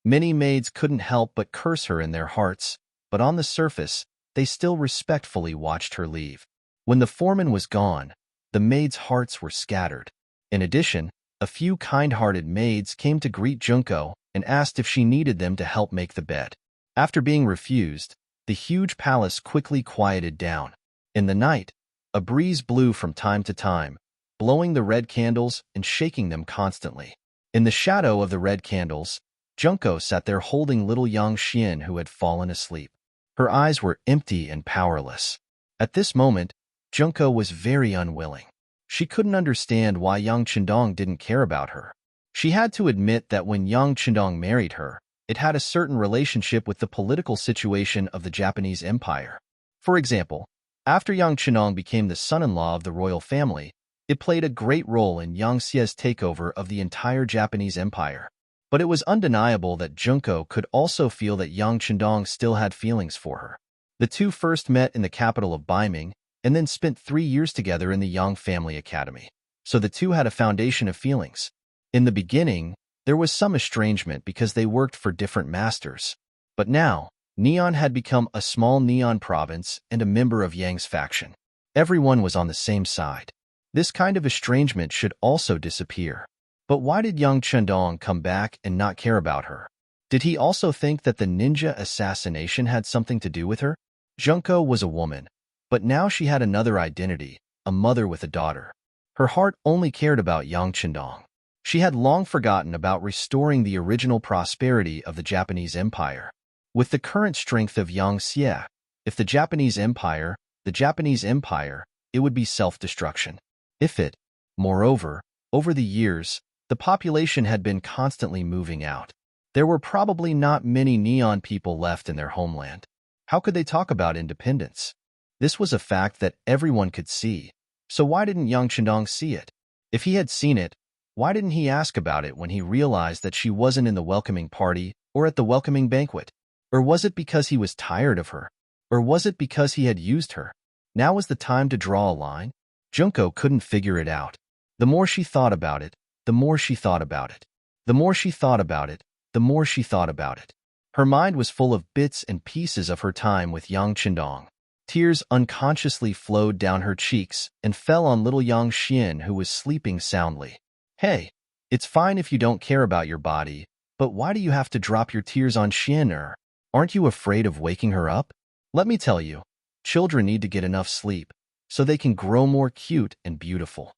Many maids couldn't help but curse her in their hearts, but on the surface, they still respectfully watched her leave. When the foreman was gone, the maids' hearts were scattered. In addition, a few kind-hearted maids came to greet Junko and asked if she needed them to help make the bed. After being refused, the huge palace quickly quieted down. In the night, a breeze blew from time to time, blowing the red candles and shaking them constantly. In the shadow of the red candles, Junko sat there holding little Yang Xian who had fallen asleep. Her eyes were empty and powerless. At this moment, Junko was very unwilling. She couldn't understand why Yang Chendong didn't care about her. She had to admit that when Yang Chendong married her, it had a certain relationship with the political situation of the Japanese Empire. For example, after Yang Chendong became the son-in-law of the royal family, it played a great role in Yang Xie's takeover of the entire Japanese Empire. But it was undeniable that Junko could also feel that Yang Chendong still had feelings for her. The two first met in the capital of Ming, and then spent 3 years together in the Yang Family Academy. So the two had a foundation of feelings. In the beginning, there was some estrangement because they worked for different masters. But now, Neon had become a small Neon province and a member of Yang's faction. Everyone was on the same side. This kind of estrangement should also disappear. But why did Yang Chendong come back and not care about her? Did he also think that the ninja assassination had something to do with her? Junko was a woman, but now she had another identity, a mother with a daughter. Her heart only cared about Yang Chendong. She had long forgotten about restoring the original prosperity of the Japanese Empire. With the current strength of Yang Xie, if the Japanese Empire, it would be self-destruction. Moreover, over the years, the population had been constantly moving out. There were probably not many Neon people left in their homeland. How could they talk about independence? This was a fact that everyone could see, so why didn't Yang Chendong see it? If he had seen it, Why didn't he ask about it when he realized that she wasn't in the welcoming party or at the welcoming banquet? Or was it because he was tired of her? Or was it because he had used her? Now was the time to draw a line? Junko couldn't figure it out. The more she thought about it, the more she thought about it. The more she thought about it, the more she thought about it. Her mind was full of bits and pieces of her time with Yang Qindong. Tears unconsciously flowed down her cheeks and fell on little Yang Xian, who was sleeping soundly. Hey, it's fine if you don't care about your body, but why do you have to drop your tears on Xian? Aren't you afraid of waking her up? Let me tell you, children need to get enough sleep so they can grow more cute and beautiful.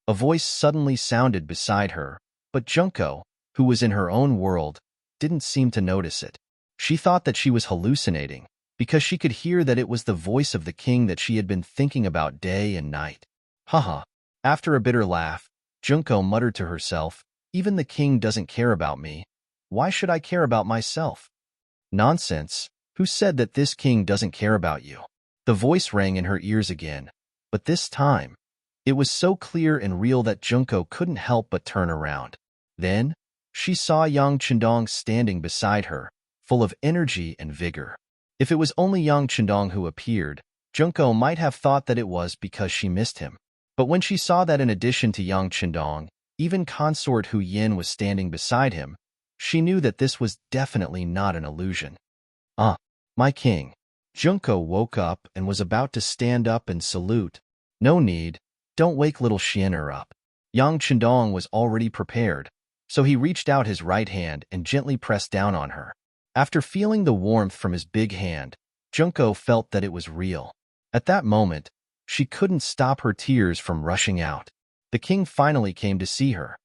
A voice suddenly sounded beside her, but Junko, who was in her own world, didn't seem to notice it. She thought that she was hallucinating because she could hear that it was the voice of the king that she had been thinking about day and night. Haha. After a bitter laugh, Junko muttered to herself, even the king doesn't care about me. Why should I care about myself? Nonsense. Who said that this king doesn't care about you? The voice rang in her ears again, but this time, it was so clear and real that Junko couldn't help but turn around. Then, she saw Yang Qindong standing beside her, full of energy and vigor. If it was only Yang Qindong who appeared, Junko might have thought that it was because she missed him. But when she saw that in addition to Yang Qindong, even consort Hu Yin was standing beside him, she knew that this was definitely not an illusion. My king. Junko woke up and was about to stand up and salute. No need. Don't wake little Xian'er up. Yang Qindong was already prepared, so he reached out his right hand and gently pressed down on her. After feeling the warmth from his big hand, Junko felt that it was real. At that moment, she couldn't stop her tears from rushing out. The king finally came to see her.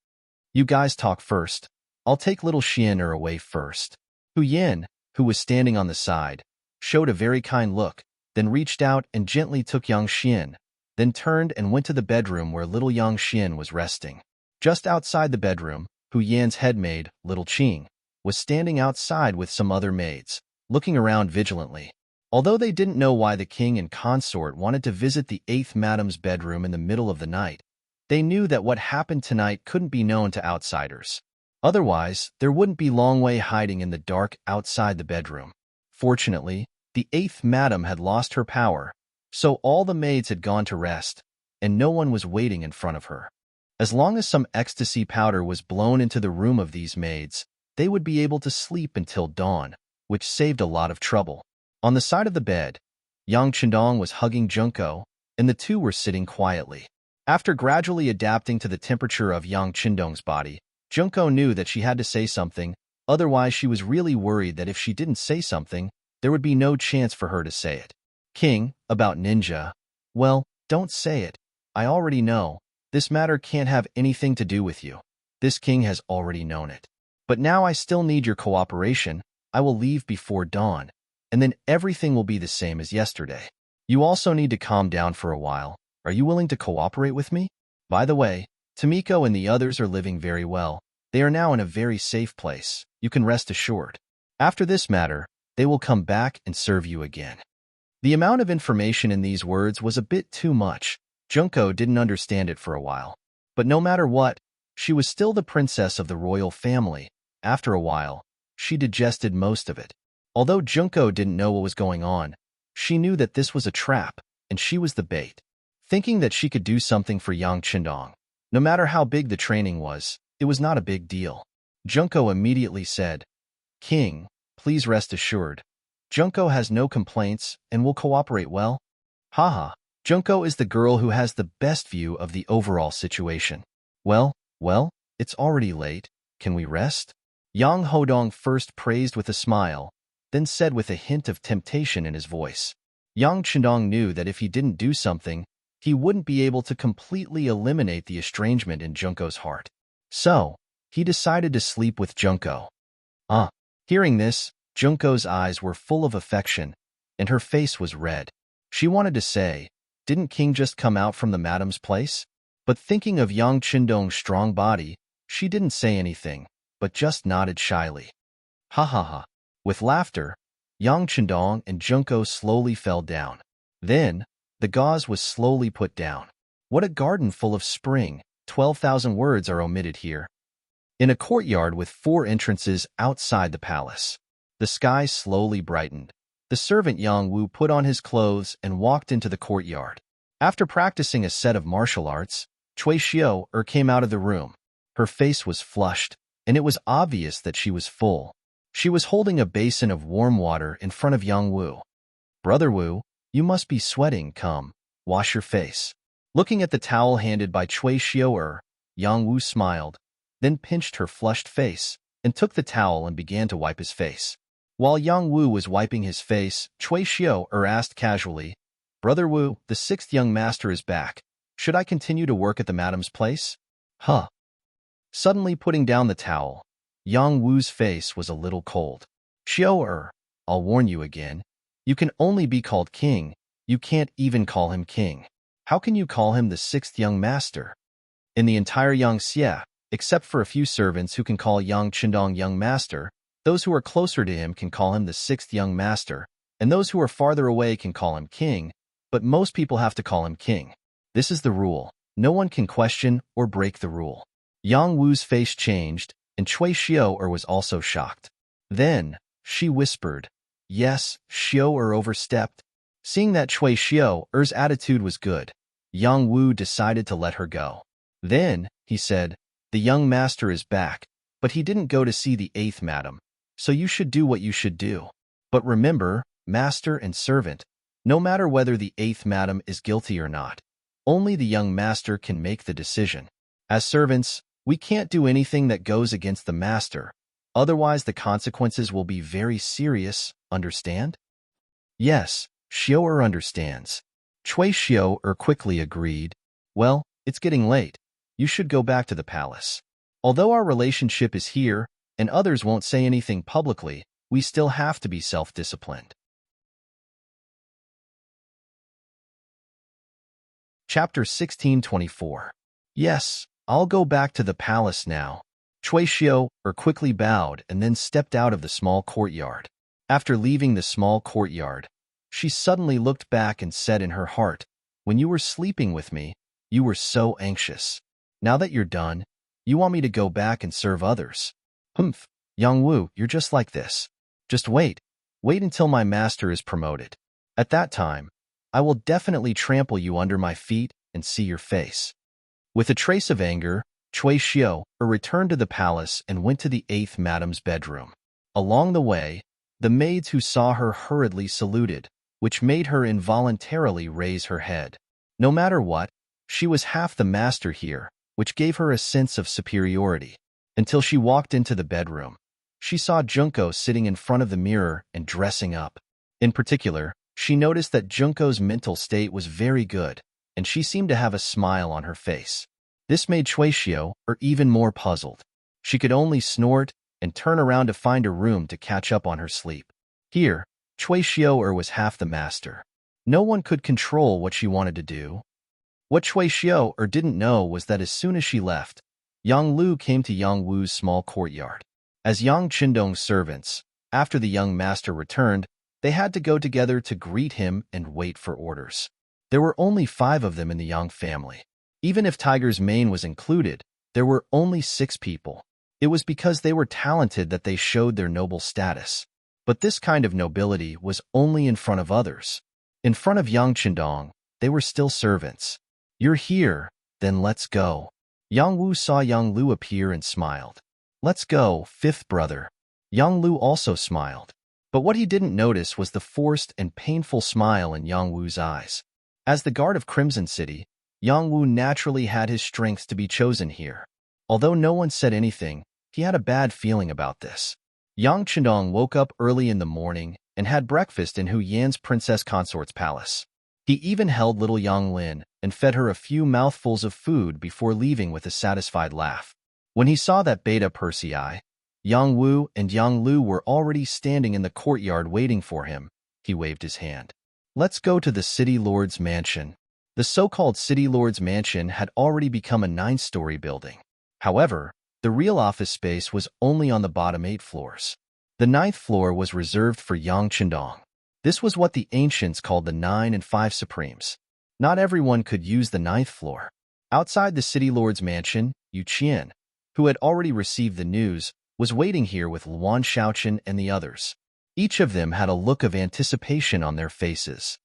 You guys talk first. I'll take little Xian'er away first. Hu Yin, who was standing on the side, showed a very kind look, then reached out and gently took Yang Xian, then turned and went to the bedroom where little Yang Xian was resting. Just outside the bedroom, Hu Yan's head maid, little Qing, was standing outside with some other maids, looking around vigilantly. Although they didn't know why the king and consort wanted to visit the 8th madam's bedroom in the middle of the night, they knew that what happened tonight couldn't be known to outsiders. Otherwise, there wouldn't be Long Wei hiding in the dark outside the bedroom. Fortunately, the 8th madam had lost her power, so all the maids had gone to rest, and no one was waiting in front of her. As long as some ecstasy powder was blown into the room of these maids, they would be able to sleep until dawn, which saved a lot of trouble. On the side of the bed, Yang Qindong was hugging Junko, and the two were sitting quietly. After gradually adapting to the temperature of Yang Qindong's body, Junko knew that she had to say something, otherwise she was really worried that if she didn't say something, there would be no chance for her to say it. King, about ninja. Well, don't say it. I already know. This matter can't have anything to do with you. This king has already known it. But now I still need your cooperation. I will leave before dawn, and then everything will be the same as yesterday. You also need to calm down for a while. Are you willing to cooperate with me? By the way, Tomiko and the others are living very well. They are now in a very safe place. You can rest assured. After this matter, they will come back and serve you again. The amount of information in these words was a bit too much. Junko didn't understand it for a while. But no matter what, she was still the princess of the royal family. After a while, she digested most of it. Although Junko didn't know what was going on, she knew that this was a trap, and she was the bait. Thinking that she could do something for Yang Qindong, no matter how big the training was, it was not a big deal. Junko immediately said, King, please rest assured. Junko has no complaints and will cooperate well. Haha, Junko is the girl who has the best view of the overall situation. Well, it's already late. Can we rest? Yang Hodong first praised with a smile, then said with a hint of temptation in his voice. Yang Qindong knew that if he didn't do something, he wouldn't be able to completely eliminate the estrangement in Junko's heart. So, he decided to sleep with Junko. Hearing this, Junko's eyes were full of affection, and her face was red. She wanted to say, didn't King just come out from the madam's place? But thinking of Yang Qindong's strong body, she didn't say anything, but just nodded shyly. Ha ha ha. With laughter, Yang Qindong and Junko slowly fell down. Then, the gauze was slowly put down. What a garden full of spring, 12,000 words are omitted here. In a courtyard with 4 entrances outside the palace, the sky slowly brightened. The servant Yang Wu put on his clothes and walked into the courtyard. After practicing a set of martial arts, Cui Xiao came out of the room. Her face was flushed, and it was obvious that she was full. She was holding a basin of warm water in front of Yang Wu. "Brother Wu, you must be sweating. Come, wash your face." Looking at the towel handed by Cui Xiao, Yang Wu smiled, then pinched her flushed face and took the towel and began to wipe his face. While Yang Wu was wiping his face, Cui Xiao asked casually, "Brother Wu, the 6th young master is back. Should I continue to work at the madam's place?" "Huh." Suddenly putting down the towel, Yang Wu's face was a little cold. "Xiao, I'll warn you again. You can only be called king. You can't even call him king. How can you call him the 6th young master? In the entire Yangxia, except for a few servants who can call Yang Qindong young master, those who are closer to him can call him the 6th young master, and those who are farther away can call him king, but most people have to call him king. This is the rule. No one can question or break the rule." Yang Wu's face changed, and Cui Xiao was also shocked. Then, she whispered, "Yes, Xiao overstepped." Seeing that Cui Xiao's attitude was good, Yang Wu decided to let her go. Then, he said, "The young master is back, but he didn't go to see the 8th madam, so you should do what you should do. But remember, master and servant, no matter whether the 8th madam is guilty or not, only the young master can make the decision. As servants, we can't do anything that goes against the master, otherwise the consequences will be very serious, understand?" "Yes, Xiao understands." Cui Xiao quickly agreed. "Well, it's getting late. You should go back to the palace. Although our relationship is here, and others won't say anything publicly, we still have to be self-disciplined." Chapter 1624. "Yes, I'll go back to the palace now." Cui Xiao quickly bowed and then stepped out of the small courtyard. After leaving the small courtyard, she suddenly looked back and said in her heart, "When you were sleeping with me, you were so anxious. Now that you're done, you want me to go back and serve others. Humph, Yang Wu, you're just like this. Just wait until my master is promoted. At that time, I will definitely trample you under my feet and see your face." With a trace of anger, Cui Xiao returned to the palace and went to the 8th madam's bedroom. Along the way, the maids who saw her hurriedly saluted, which made her involuntarily raise her head. No matter what, she was half the master here, which gave her a sense of superiority. Until she walked into the bedroom. She saw Junko sitting in front of the mirror and dressing up. In particular, she noticed that Junko's mental state was very good, and she seemed to have a smile on her face. This made Cui Xiao even more puzzled. She could only snort and turn around to find a room to catch up on her sleep. Here, Cui Xiao was half the master. No one could control what she wanted to do. What Cui Xiao didn't know was that as soon as she left, Yang Lu came to Yang Wu's small courtyard. As Yang Qindong's servants, after the young master returned, they had to go together to greet him and wait for orders. There were only 5 of them in the Yang family. Even if Tiger's mane was included, there were only 6 people. It was because they were talented that they showed their noble status. But this kind of nobility was only in front of others. In front of Yang Qindong, they were still servants. "You're here, then let's go." Yang Wu saw Yang Lu appear and smiled. "Let's go, 5th brother." Yang Lu also smiled. But what he didn't notice was the forced and painful smile in Yang Wu's eyes. As the guard of Crimson City, Yang Wu naturally had his strengths to be chosen here. Although no one said anything, he had a bad feeling about this. Yang Qindong woke up early in the morning and had breakfast in Hu Yan's princess consort's palace. He even held little Yang Lin and fed her a few mouthfuls of food before leaving with a satisfied laugh. When he saw that Beta Persei, Yang Wu and Yang Lu were already standing in the courtyard waiting for him, he waved his hand. "Let's go to the City Lord's mansion." The so-called City Lord's mansion had already become a 9-story building. However, the real office space was only on the bottom 8 floors. The 9th floor was reserved for Yang Qindong. This was what the ancients called the 9 and 5 Supremes. Not everyone could use the 9th floor. Outside the city lord's mansion, Yu Qian, who had already received the news, was waiting here with Luan Shaoqian and the others. Each of them had a look of anticipation on their faces.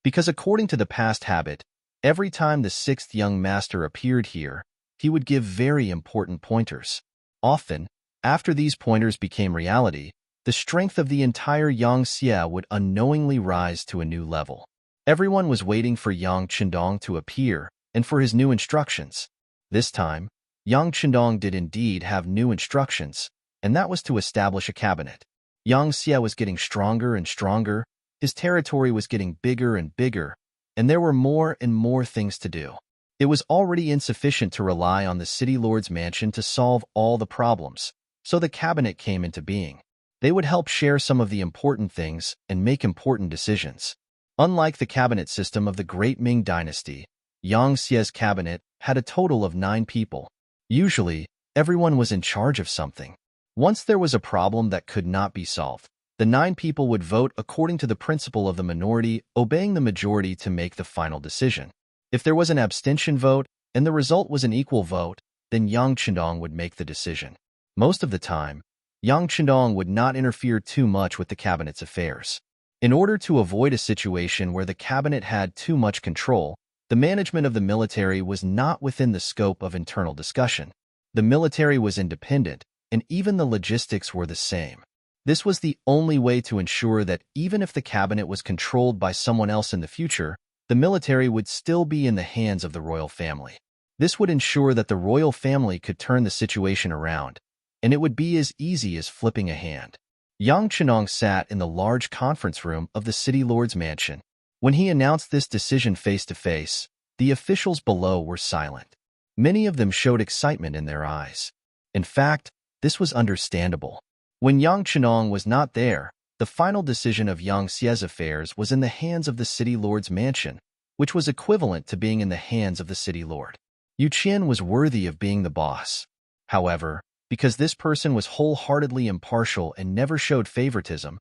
Because according to the past habit, every time the sixth young master appeared here, he would give very important pointers. Often, after these pointers became reality, the strength of the entire Yang Xie would unknowingly rise to a new level. Everyone was waiting for Yang Qindong to appear and for his new instructions. This time, Yang Qindong did indeed have new instructions, and that was to establish a cabinet. Yang Xie was getting stronger and stronger, his territory was getting bigger and bigger, and there were more and more things to do. It was already insufficient to rely on the city lord's mansion to solve all the problems, so the cabinet came into being. They would help share some of the important things and make important decisions. Unlike the cabinet system of the great Ming dynasty, Yang Xie's cabinet had a total of 9 people. Usually, everyone was in charge of something. Once there was a problem that could not be solved, the 9 people would vote according to the principle of the minority obeying the majority to make the final decision. If there was an abstention vote and the result was an equal vote, then Yang Qindong would make the decision. Most of the time, Yang Qindong would not interfere too much with the cabinet's affairs. In order to avoid a situation where the cabinet had too much control, the management of the military was not within the scope of internal discussion. The military was independent, and even the logistics were the same. This was the only way to ensure that even if the cabinet was controlled by someone else in the future, the military would still be in the hands of the royal family. This would ensure that the royal family could turn the situation around, and it would be as easy as flipping a hand. Yang Qindong sat in the large conference room of the city lord's mansion. When he announced this decision face to face, the officials below were silent. Many of them showed excitement in their eyes. In fact, this was understandable. When Yang Qindong was not there, the final decision of Yang Xie's affairs was in the hands of the city lord's mansion, which was equivalent to being in the hands of the city lord. Yu Qian was worthy of being the boss. However, because this person was wholeheartedly impartial and never showed favoritism,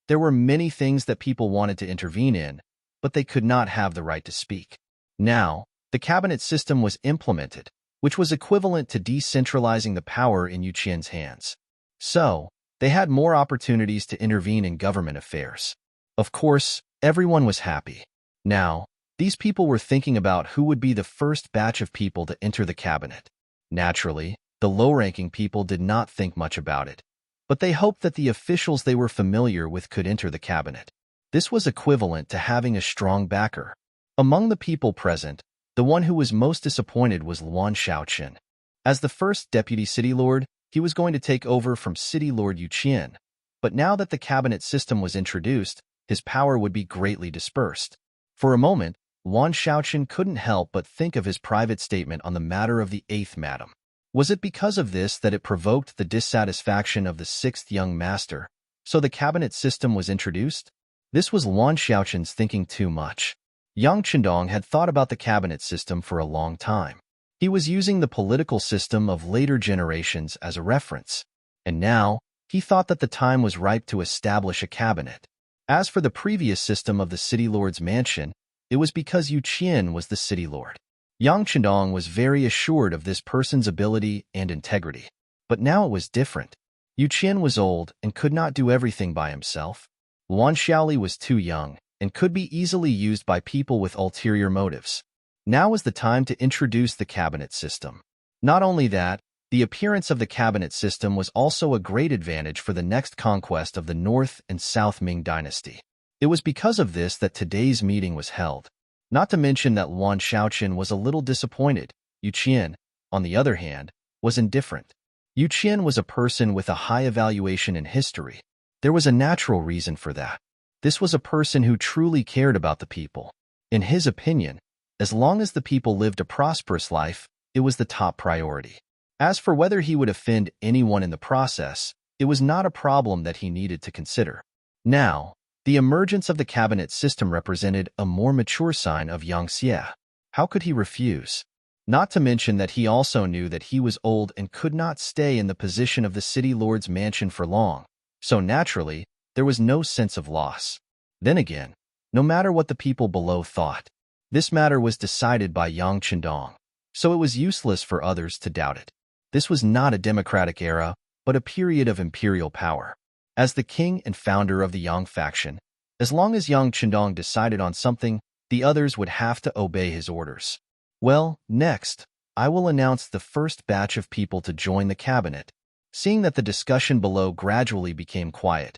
there were many things that people wanted to intervene in, but they could not have the right to speak. Now, the cabinet system was implemented, which was equivalent to decentralizing the power in Yu Qian's hands. So, they had more opportunities to intervene in government affairs. Of course, everyone was happy. Now, these people were thinking about who would be the first batch of people to enter the cabinet. Naturally, the low-ranking people did not think much about it, but they hoped that the officials they were familiar with could enter the cabinet. This was equivalent to having a strong backer. Among the people present, the one who was most disappointed was Luan Shaoqian. As the first deputy city lord, he was going to take over from city lord Yu Qian, but now that the cabinet system was introduced, his power would be greatly dispersed. For a moment, Luan Shaoqian couldn't help but think of his private statement on the matter of the 8th madam. Was it because of this that it provoked the dissatisfaction of the 6th young master, so the cabinet system was introduced? This was Luan Shaoqian's thinking too much. Yang Qindong had thought about the cabinet system for a long time. He was using the political system of later generations as a reference, and now he thought that the time was ripe to establish a cabinet. As for the previous system of the city lord's mansion, it was because Yu Qian was the city lord. Yang Qindong was very assured of this person's ability and integrity. But now it was different. Yu Qian was old and could not do everything by himself. Luan Shaoli was too young and could be easily used by people with ulterior motives. Now was the time to introduce the cabinet system. Not only that, the appearance of the cabinet system was also a great advantage for the next conquest of the North and South Ming dynasty. It was because of this that today's meeting was held. Not to mention that Luan Shaoqian was a little disappointed. Yu Qian, on the other hand, was indifferent. Yu Qian was a person with a high evaluation in history. There was a natural reason for that. This was a person who truly cared about the people. In his opinion, as long as the people lived a prosperous life, it was the top priority. As for whether he would offend anyone in the process, it was not a problem that he needed to consider. Now, the emergence of the cabinet system represented a more mature sign of Yang Xie. How could he refuse? Not to mention that he also knew that he was old and could not stay in the position of the city lord's mansion for long. So naturally, there was no sense of loss. Then again, no matter what the people below thought, this matter was decided by Yang Qindong. so it was useless for others to doubt it. This was not a democratic era, but a period of imperial power. As the king and founder of the Yang faction, as long as Yang Chendong decided on something, the others would have to obey his orders. Well, next, I will announce the first batch of people to join the cabinet. Seeing that the discussion below gradually became quiet,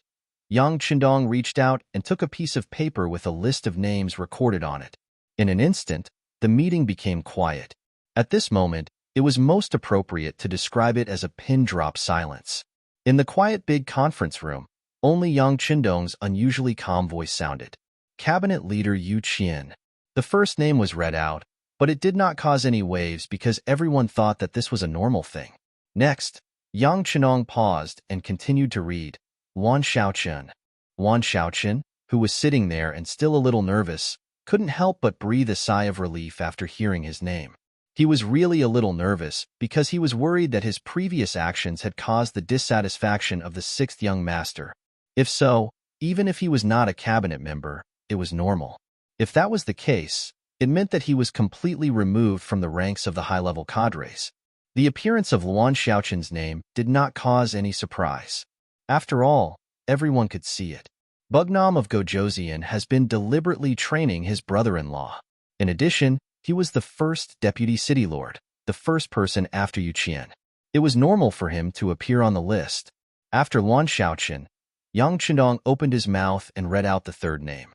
Yang Chendong reached out and took a piece of paper with a list of names recorded on it. In an instant, the meeting became quiet. At this moment, it was most appropriate to describe it as a pin-drop silence. In the quiet big conference room, only Yang Chendong's unusually calm voice sounded. Cabinet Leader Yu Qian. The first name was read out, but it did not cause any waves because everyone thought that this was a normal thing. Next, Yang Chendong paused and continued to read, Wan Xiaochen. Wan Xiaochen, who was sitting there and still a little nervous, couldn't help but breathe a sigh of relief after hearing his name. He was really a little nervous because he was worried that his previous actions had caused the dissatisfaction of the sixth young master. If so, even if he was not a cabinet member, it was normal. If that was the case, it meant that he was completely removed from the ranks of the high-level cadres. The appearance of Luan Xiaochen's name did not cause any surprise. After all, everyone could see it. Bugnam of Gojoseon has been deliberately training his brother-in-law. In addition, he was the first deputy city lord, the first person after Yu Qian. It was normal for him to appear on the list. After Luan Xiaochen, Yang Chendong opened his mouth and read out the third name.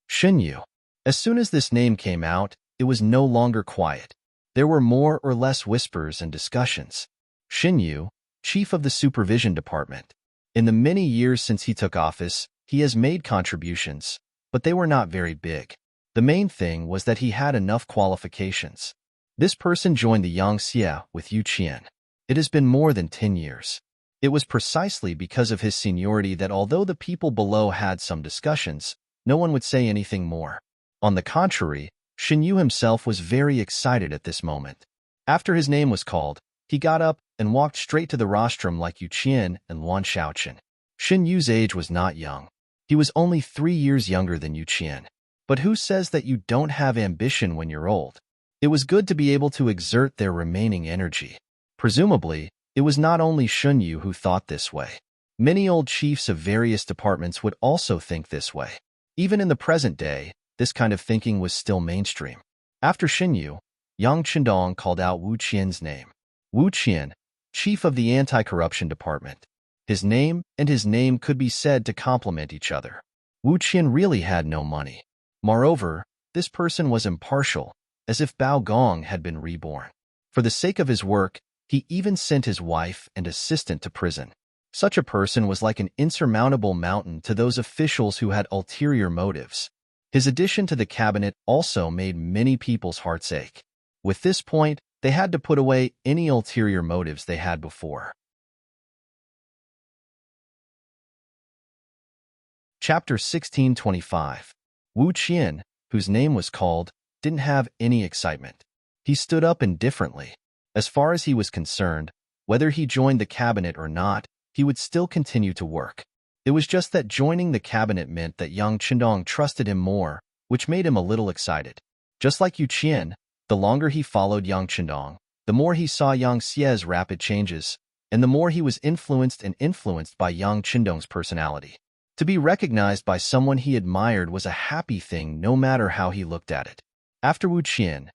Shen Yu. As soon as this name came out, it was no longer quiet. There were more or less whispers and discussions. Shen Yu, chief of the supervision department. In the many years since he took office, he has made contributions, but they were not very big. The main thing was that he had enough qualifications. This person joined the Yangxia with Yu Qian. It has been more than 10 years. It was precisely because of his seniority that although the people below had some discussions, no one would say anything more. On the contrary, Shen Yu himself was very excited at this moment. After his name was called, he got up and walked straight to the rostrum like Yu Qian and Luan Xiaochen. Shen Yu's age was not young. He was only 3 years younger than Yu Qian. But who says that you don't have ambition when you're old? It was good to be able to exert their remaining energy. Presumably, it was not only Shen Yu who thought this way. Many old chiefs of various departments would also think this way. Even in the present day, this kind of thinking was still mainstream. After Shen Yu, Yang Chendong called out Wu Qian's name. Wu Qian, chief of the anti-corruption department. His name and his name could be said to complement each other. Wu Qian really had no money. Moreover, this person was impartial, as if Bao Gong had been reborn. For the sake of his work, he even sent his wife and assistant to prison. Such a person was like an insurmountable mountain to those officials who had ulterior motives. His addition to the cabinet also made many people's hearts ache. With this point, they had to put away any ulterior motives they had before. Chapter 1625. Wu Qian, whose name was called, didn't have any excitement. He stood up indifferently. As far as he was concerned, whether he joined the cabinet or not, he would still continue to work. It was just that joining the cabinet meant that Yang Chendong trusted him more, which made him a little excited. Just like Yu Qian, the longer he followed Yang Chendong, the more he saw Yang Xie's rapid changes, and the more he was influenced by Yang Chendong's personality. To be recognized by someone he admired was a happy thing no matter how he looked at it. After Wu Qian,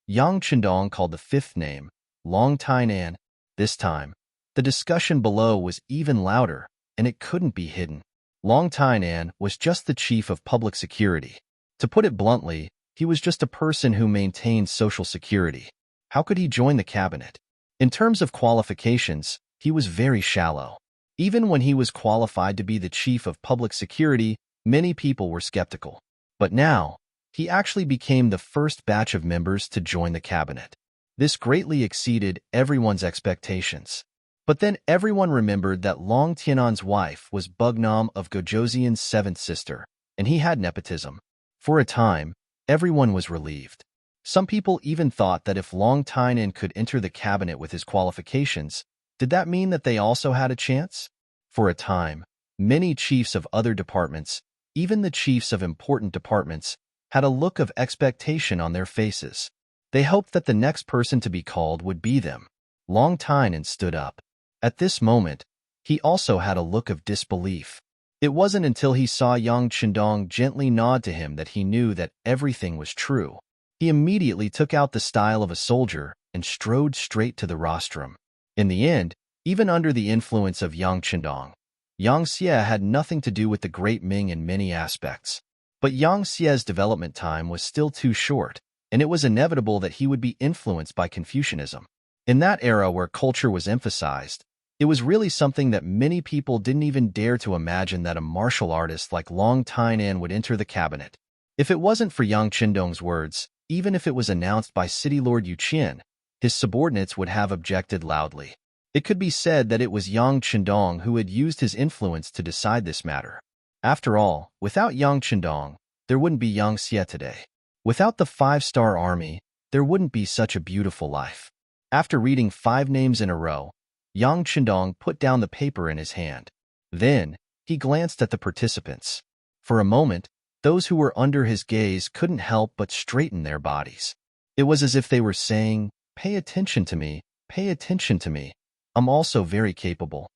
Yang Chendong called the fifth name, Long Tainan. This time, the discussion below was even louder, and it couldn't be hidden. Long Tainan was just the chief of public security. To put it bluntly, he was just a person who maintained social security. How could he join the cabinet? In terms of qualifications, he was very shallow. Even when he was qualified to be the chief of public security, many people were skeptical. But now, he actually became the first batch of members to join the cabinet. This greatly exceeded everyone's expectations. But then everyone remembered that Long Tianan's wife was Bugnam of Gojoseon's seventh sister, and he had nepotism. For a time, everyone was relieved. Some people even thought that if Long Tainan could enter the cabinet with his qualifications, did that mean that they also had a chance? For a time, many chiefs of other departments, even the chiefs of important departments, had a look of expectation on their faces. They hoped that the next person to be called would be them. Long Tainan stood up. At this moment, he also had a look of disbelief. It wasn't until he saw Yang Chendong gently nod to him that he knew that everything was true. He immediately took out the style of a soldier and strode straight to the rostrum. In the end, even under the influence of Yang Chendong, Yang Xie had nothing to do with the great Ming in many aspects. But Yang Xie's development time was still too short, and it was inevitable that he would be influenced by Confucianism. In that era where culture was emphasized, it was really something that many people didn't even dare to imagine that a martial artist like Long Tainan would enter the cabinet. If it wasn't for Yang Chendong's words, even if it was announced by City Lord Yu Qian, his subordinates would have objected loudly. It could be said that it was Yang Chendong who had used his influence to decide this matter. After all, without Yang Chendong, there wouldn't be Yang Xie today. Without the 5-star army, there wouldn't be such a beautiful life. After reading 5 names in a row, Yang Chendong put down the paper in his hand. Then, he glanced at the participants. For a moment, those who were under his gaze couldn't help but straighten their bodies. It was as if they were saying, "Pay attention to me, pay attention to me. I'm also very capable."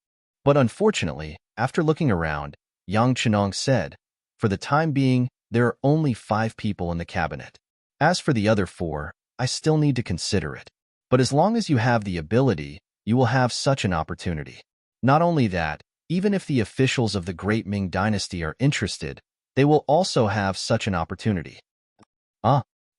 But unfortunately, after looking around, Yang Chendong said, "For the time being, there are only 5 people in the cabinet. As for the other 4, I still need to consider it. But as long as you have the ability, you will have such an opportunity. Not only that, even if the officials of the Great Ming Dynasty are interested, they will also have such an opportunity."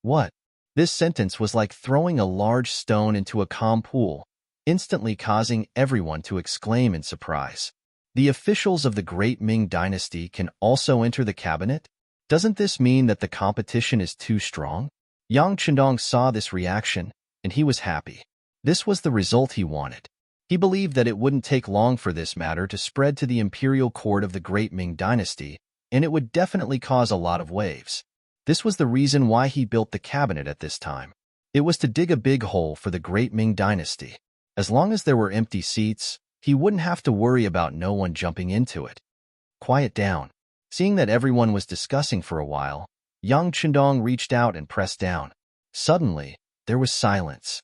What? This sentence was like throwing a large stone into a calm pool, instantly causing everyone to exclaim in surprise. The officials of the Great Ming Dynasty can also enter the cabinet? Doesn't this mean that the competition is too strong? Yang Chendong saw this reaction, and he was happy. This was the result he wanted. He believed that it wouldn't take long for this matter to spread to the imperial court of the Great Ming Dynasty, and it would definitely cause a lot of waves. This was the reason why he built the cabinet at this time. It was to dig a big hole for the Great Ming Dynasty. As long as there were empty seats, he wouldn't have to worry about no one jumping into it. Quiet down. Seeing that everyone was discussing for a while, Yang Chendong reached out and pressed down. Suddenly, there was silence.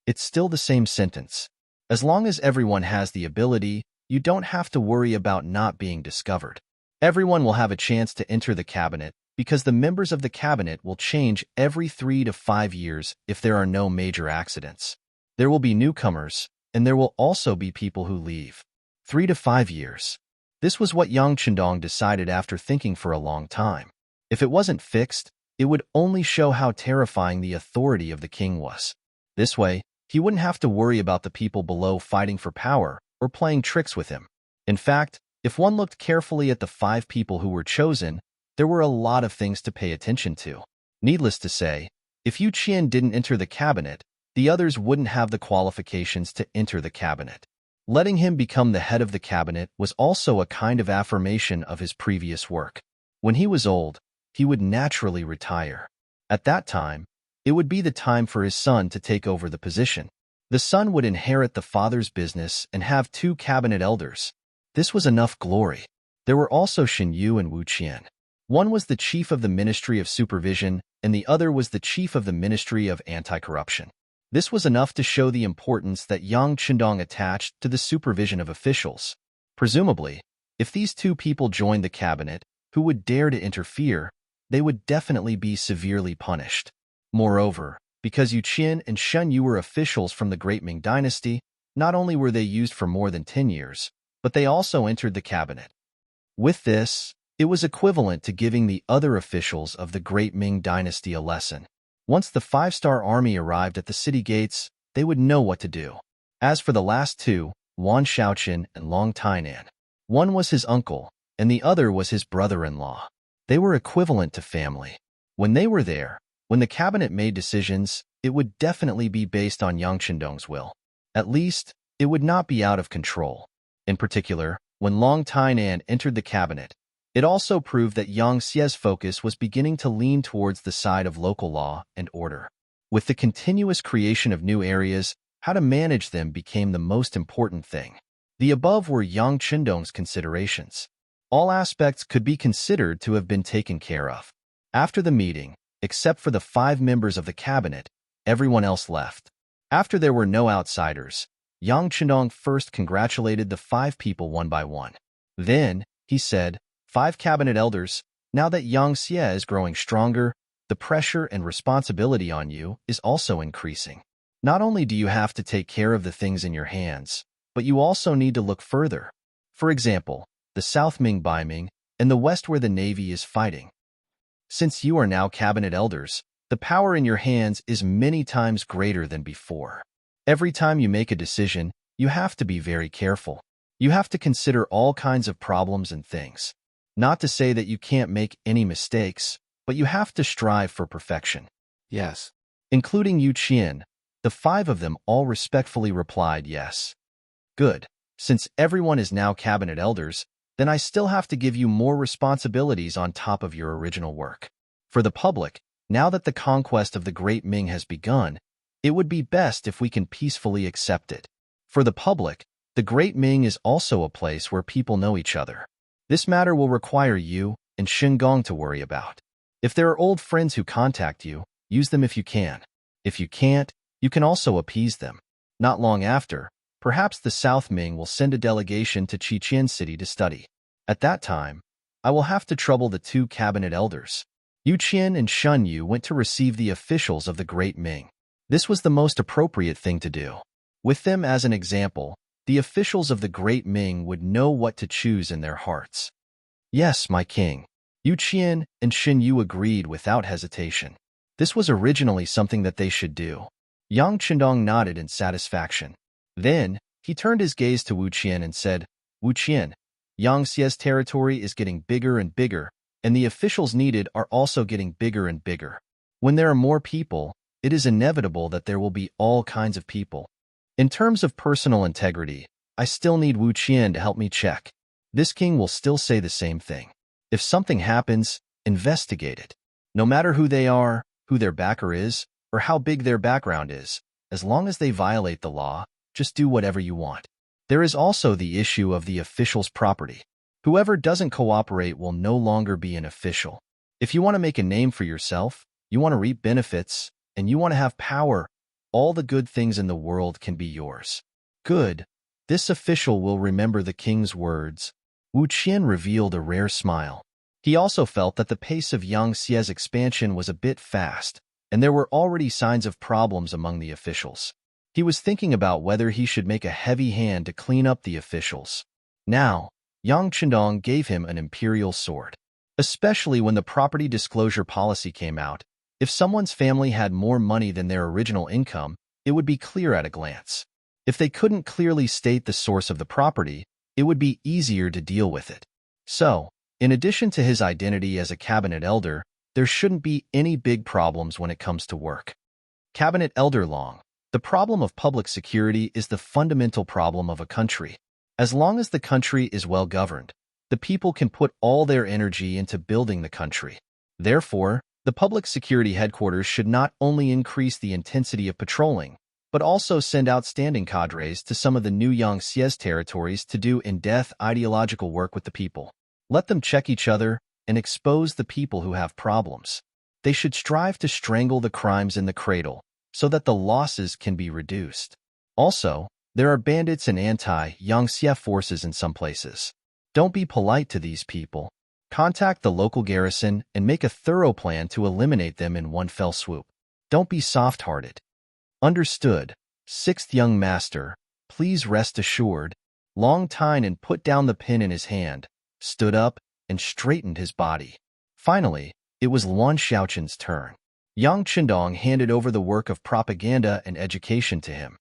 It's still the same sentence. As long as everyone has the ability, you don't have to worry about not being discovered. Everyone will have a chance to enter the cabinet because the members of the cabinet will change every 3 to 5 years if there are no major accidents. There will be newcomers, and there will also be people who leave. 3 to 5 years. This was what Yang Chendong decided after thinking for a long time. If it wasn't fixed, it would only show how terrifying the authority of the king was. This way, he wouldn't have to worry about the people below fighting for power or playing tricks with him. In fact, if one looked carefully at the 5 people who were chosen, there were a lot of things to pay attention to. Needless to say, if Yu Qian didn't enter the cabinet, the others wouldn't have the qualifications to enter the cabinet. Letting him become the head of the cabinet was also a kind of affirmation of his previous work. When he was old, he would naturally retire. At that time, it would be the time for his son to take over the position. The son would inherit the father's business and have 2 cabinet elders. This was enough glory. There were also Shen Yu and Wu Qian. One was the chief of the Ministry of Supervision, and the other was the chief of the Ministry of Anti-Corruption. This was enough to show the importance that Yang Chendong attached to the supervision of officials. Presumably, if these 2 people joined the cabinet, who would dare to interfere, they would definitely be severely punished. Moreover, because Yu Qian and Shen Yu were officials from the Great Ming Dynasty, not only were they used for more than 10 years, but they also entered the cabinet. With this, it was equivalent to giving the other officials of the Great Ming Dynasty a lesson. Once the 5-star army arrived at the city gates, they would know what to do. As for the last 2, Wan Shaoqin and Long Tainan, one was his uncle, and the other was his brother-in-law. They were equivalent to family. When they were there, when the cabinet made decisions, it would definitely be based on Yang Chendong's will. At least, it would not be out of control. In particular, when Long Tainan entered the cabinet, it also proved that Yang Xie's focus was beginning to lean towards the side of local law and order. With the continuous creation of new areas, how to manage them became the most important thing. The above were Yang Chendong's considerations. All aspects could be considered to have been taken care of. After the meeting, except for the 5 members of the cabinet, everyone else left. After there were no outsiders, Yang Chendong first congratulated the 5 people one by one. Then, he said, 5 cabinet elders, now that Yang Xie is growing stronger, the pressure and responsibility on you is also increasing. Not only do you have to take care of the things in your hands, but you also need to look further. For example, the South Ming by Ming, and the West where the Navy is fighting. Since you are now cabinet elders, the power in your hands is many times greater than before. Every time you make a decision, you have to be very careful. You have to consider all kinds of problems and things. Not to say that you can't make any mistakes, but you have to strive for perfection. Yes. Including Yu Qian, the 5 of them all respectfully replied yes. Good. Since everyone is now cabinet elders, then I still have to give you more responsibilities on top of your original work. For the public, now that the conquest of the Great Ming has begun, it would be best if we can peacefully accept it. For the public, the Great Ming is also a place where people know each other. This matter will require you and Xingong to worry about. If there are old friends who contact you, use them if you can. If you can't, you can also appease them. Not long after, perhaps the South Ming will send a delegation to Qiqian City to study. At that time, I will have to trouble the 2 cabinet elders. Yu Qian and Shun Yu went to receive the officials of the Great Ming. This was the most appropriate thing to do. With them as an example, the officials of the Great Ming would know what to choose in their hearts. Yes, my king. Yu Qian and Xin Yu agreed without hesitation. This was originally something that they should do. Yang Chendong nodded in satisfaction. Then, he turned his gaze to Wu Qian and said, Wu Qian, Yang Xie's territory is getting bigger and bigger, and the officials needed are also getting bigger and bigger. When there are more people, it is inevitable that there will be all kinds of people. In terms of personal integrity, I still need Wu Qian to help me check. This king will still say the same thing. If something happens, investigate it. No matter who they are, who their backer is, or how big their background is, as long as they violate the law, just do whatever you want. There is also the issue of the official's property. Whoever doesn't cooperate will no longer be an official. If you want to make a name for yourself, you want to reap benefits, and you want to have power, all the good things in the world can be yours. Good. This official will remember the king's words. Wu Qian revealed a rare smile. He also felt that the pace of Yang Xie's expansion was a bit fast, and there were already signs of problems among the officials. He was thinking about whether he should make a heavy hand to clean up the officials. Now, Yang Chendong gave him an imperial sword. Especially when the property disclosure policy came out, if someone's family had more money than their original income, it would be clear at a glance. If they couldn't clearly state the source of the property, it would be easier to deal with it. So, in addition to his identity as a cabinet elder, there shouldn't be any big problems when it comes to work. Cabinet Elder Long. The problem of public security is the fundamental problem of a country. As long as the country is well governed, the people can put all their energy into building the country. Therefore, the public security headquarters should not only increase the intensity of patrolling, but also send outstanding cadres to some of the new Yang Xie's territories to do in-depth ideological work with the people. Let them check each other and expose the people who have problems. They should strive to strangle the crimes in the cradle so that the losses can be reduced. Also, there are bandits and anti-Yang Xie forces in some places. Don't be polite to these people. Contact the local garrison and make a thorough plan to eliminate them in one fell swoop. Don't be soft-hearted. Understood. 6th young master, please rest assured. Long Tynan put down the pen in his hand, stood up, and straightened his body. Finally, it was Luan Xiaoqin's turn. Yang Chendong handed over the work of propaganda and education to him.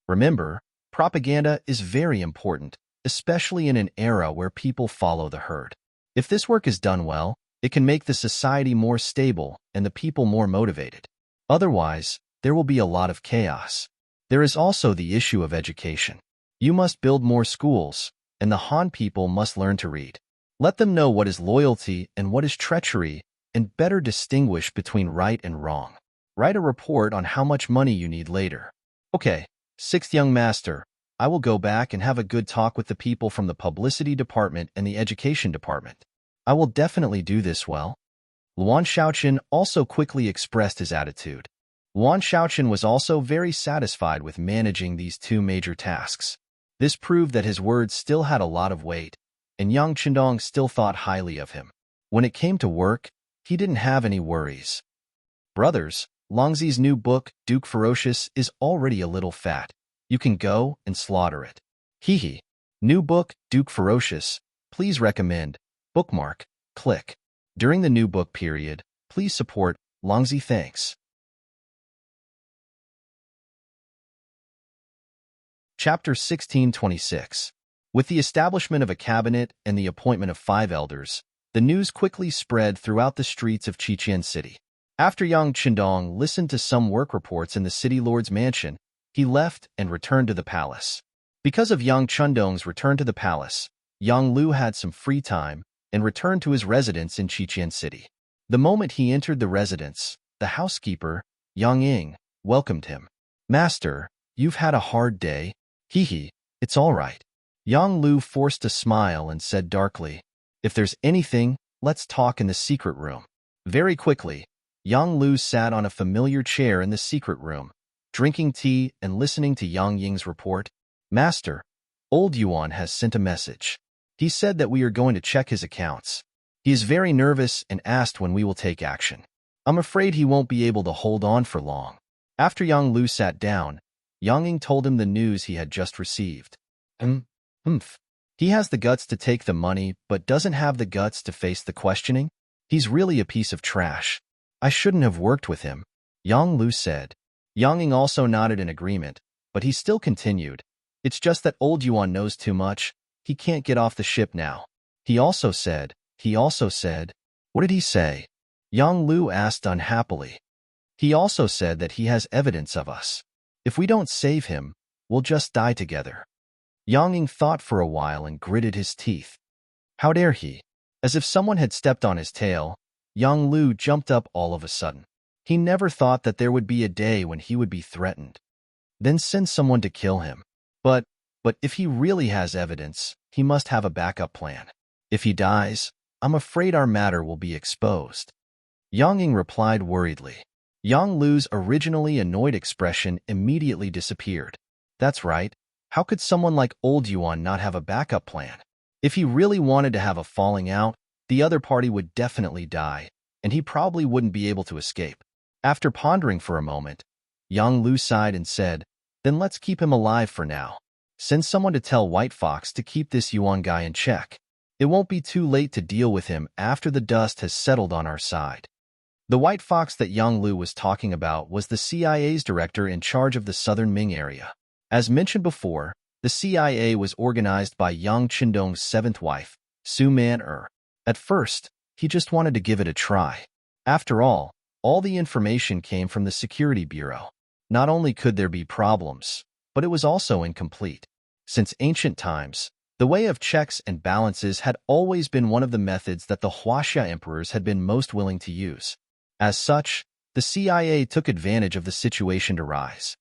Remember, propaganda is very important, especially in an era where people follow the herd. If this work is done well, it can make the society more stable and the people more motivated. Otherwise, there will be a lot of chaos. There is also the issue of education. You must build more schools, and the Han people must learn to read. Let them know what is loyalty and what is treachery, and better distinguish between right and wrong. Write a report on how much money you need later. Okay, 6th young master, I will go back and have a good talk with the people from the publicity department and the education department. I will definitely do this well. Luan Xiaoqin also quickly expressed his attitude. Wan Shaoqian was also very satisfied with managing these two major tasks. This proved that his words still had a lot of weight, and Yang Qindong still thought highly of him. When it came to work, he didn't have any worries. Brothers, Longzi's new book, Duke Ferocious, is already a little fat. You can go and slaughter it. Hee hee. New book, Duke Ferocious. Please recommend. Bookmark. Click. During the new book period, please support Longzi. Thanks. Chapter 1626. With the establishment of a cabinet and the appointment of 5 elders, the news quickly spread throughout the streets of Qiqian City. After Yang Qindong listened to some work reports in the city lord's mansion, he left and returned to the palace. Because of Yang Qindong's return to the palace, Yang Lu had some free time and returned to his residence in Qiqian City. The moment he entered the residence, the housekeeper, Yang Ying, welcomed him. "Master, you've had a hard day." "Hee hee, it's all right." Yang Lu forced a smile and said darkly, "If there's anything, let's talk in the secret room." Very quickly, Yang Lu sat on a familiar chair in the secret room, drinking tea and listening to Yang Ying's report. "Master, old Yuan has sent a message. He said that we are going to check his accounts. He is very nervous and asked when we will take action. I'm afraid he won't be able to hold on for long." After Yang Lu sat down, Yang Ying told him the news he had just received. Humph. He has the guts to take the money, but doesn't have the guts to face the questioning? He's really a piece of trash. I shouldn't have worked with him, Yang Lu said. Yang Ying also nodded in agreement, but he still continued. "It's just that old Yuan knows too much. He can't get off the ship now." He also said, "What did he say?" Yang Lu asked unhappily. "He also said that he has evidence of us. If we don't save him, we'll just die together." Yang Ying thought for a while and gritted his teeth. How dare he? As if someone had stepped on his tail, Yang Lu jumped up all of a sudden. He never thought that there would be a day when he would be threatened. Then send someone to kill him. But if he really has evidence, he must have a backup plan. If he dies, I'm afraid our matter will be exposed. Yang Ying replied worriedly. Yang Lu's originally annoyed expression immediately disappeared. That's right. How could someone like old Yuan not have a backup plan? If he really wanted to have a falling out, the other party would definitely die, and he probably wouldn't be able to escape. After pondering for a moment, Yang Lu sighed and said, "Then let's keep him alive for now. Send someone to tell White Fox to keep this Yuan guy in check. It won't be too late to deal with him after the dust has settled on our side." The White Fox that Yang Lu was talking about was the CIA's director in charge of the southern Ming area. As mentioned before, the CIA was organized by Yang Qindong's 7th wife, Su Man-er. At first, he just wanted to give it a try. After all the information came from the Security Bureau. Not only could there be problems, but it was also incomplete. Since ancient times, the way of checks and balances had always been one of the methods that the Huaxia emperors had been most willing to use. As such, the CIA took advantage of the situation to rise.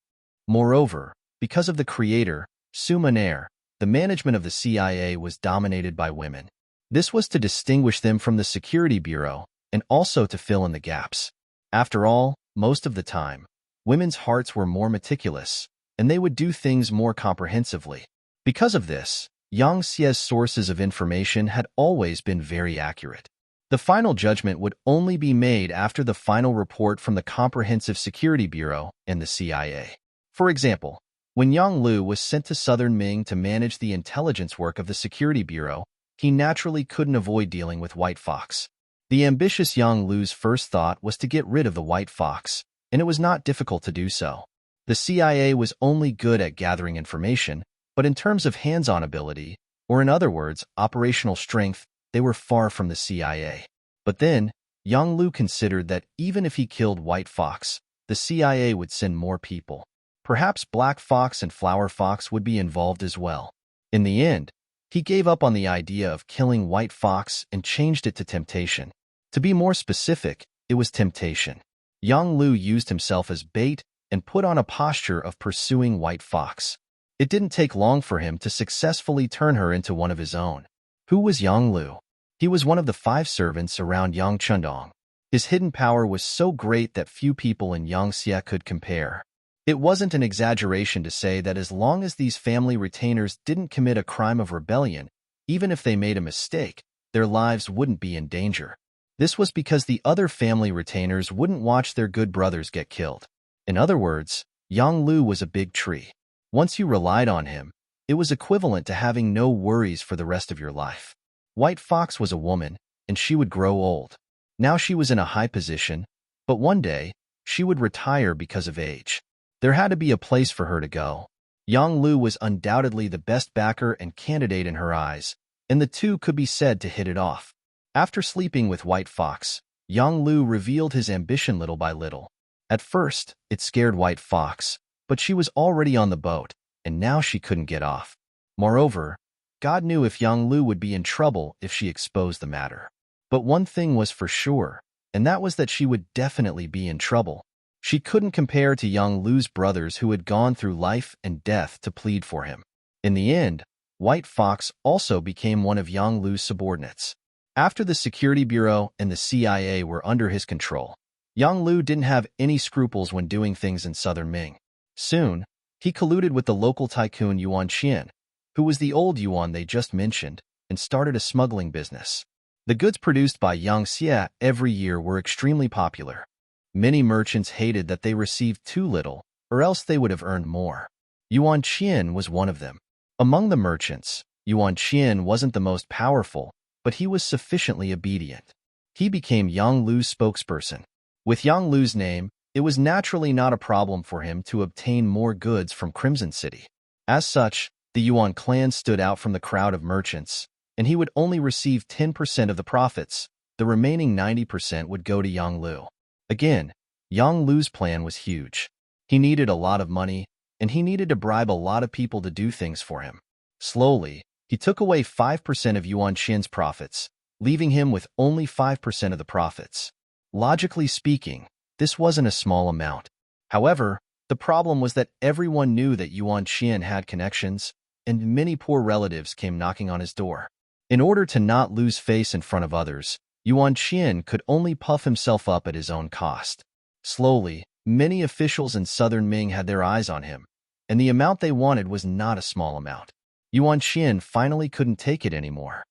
Moreover, because of the creator, Su Man-er, the management of the CIA was dominated by women. This was to distinguish them from the Security Bureau and also to fill in the gaps. After all, most of the time, women's hearts were more meticulous, and they would do things more comprehensively. Because of this, Yang Xie's sources of information had always been very accurate. The final judgment would only be made after the final report from the Comprehensive Security Bureau and the CIA. For example, when Yang Lu was sent to Southern Ming to manage the intelligence work of the Security Bureau, he naturally couldn't avoid dealing with White Fox. The ambitious Yang Lu's first thought was to get rid of the White Fox, and it was not difficult to do so. The CIA was only good at gathering information, but in terms of hands-on ability, or in other words, operational strength, they were far from the CIA. But then, Yang Lu considered that even if he killed White Fox, the CIA would send more people. Perhaps Black Fox and Flower Fox would be involved as well. In the end, he gave up on the idea of killing White Fox and changed it to temptation. To be more specific, it was temptation. Yang Lu used himself as bait and put on a posture of pursuing White Fox. It didn't take long for him to successfully turn her into one of his own. Who was Yang Lu? He was one of the 5 servants around Yang Qindong. His hidden power was so great that few people in Yangxia could compare. It wasn't an exaggeration to say that as long as these family retainers didn't commit a crime of rebellion, even if they made a mistake, their lives wouldn't be in danger. This was because the other family retainers wouldn't watch their good brothers get killed. In other words, Yang Lu was a big tree. Once you relied on him, it was equivalent to having no worries for the rest of your life. White Fox was a woman, and she would grow old. Now she was in a high position, but one day, she would retire because of age. There had to be a place for her to go. Yang Lu was undoubtedly the best backer and candidate in her eyes, and the two could be said to hit it off. After sleeping with White Fox, Yang Lu revealed his ambition little by little. At first, it scared White Fox, but she was already on the boat, and now she couldn't get off. Moreover, God knew if Yang Lu would be in trouble if she exposed the matter. But one thing was for sure, and that was that she would definitely be in trouble. She couldn't compare to Yang Lu's brothers who had gone through life and death to plead for him. In the end, White Fox also became one of Yang Lu's subordinates. After the Security Bureau and the CIA were under his control, Yang Lu didn't have any scruples when doing things in southern Ming. Soon, he colluded with the local tycoon Yuan Qian, who was the old Yuan they just mentioned, and started a smuggling business. The goods produced by Yangxia every year were extremely popular. Many merchants hated that they received too little, or else they would have earned more. Yuan Qian was one of them. Among the merchants, Yuan Qian wasn't the most powerful, but he was sufficiently obedient. He became Yang Lu's spokesperson. With Yang Lu's name, it was naturally not a problem for him to obtain more goods from Crimson City. As such, the Yuan clan stood out from the crowd of merchants, and he would only receive 10% of the profits. The remaining 90% would go to Yang Lu. Again, Yang Lu's plan was huge. He needed a lot of money, and he needed to bribe a lot of people to do things for him. Slowly, he took away 5% of Yuan Qian's profits, leaving him with only 5% of the profits. Logically speaking, this wasn't a small amount. However, the problem was that everyone knew that Yuan Qian had connections, and many poor relatives came knocking on his door. In order to not lose face in front of others, Yuan Qian could only puff himself up at his own cost. Slowly, many officials in southern Ming had their eyes on him, and the amount they wanted was not a small amount. Yuan Qian finally couldn't take it anymore.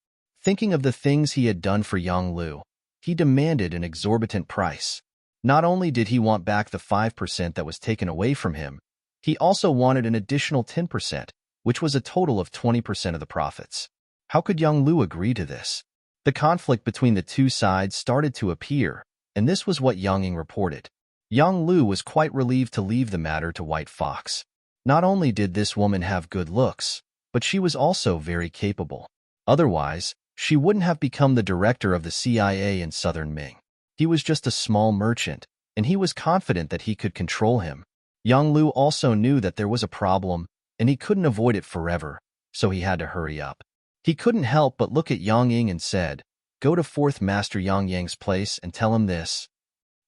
Thinking of the things he had done for Yang Lu, he demanded an exorbitant price. Not only did he want back the 5% that was taken away from him, he also wanted an additional 10%, which was a total of 20% of the profits. How could Yang Lu agree to this? The conflict between the two sides started to appear, and this was what Yang Ying reported. Yang Lu was quite relieved to leave the matter to White Fox. Not only did this woman have good looks, but she was also very capable. Otherwise, she wouldn't have become the director of the CIA in southern Ming. He was just a small merchant, and he was confident that he could control him. Yang Lu also knew that there was a problem, and he couldn't avoid it forever, so he had to hurry up. He couldn't help but look at Yang Ying and said, "Go to Fourth Master Yang Yang's place and tell him this."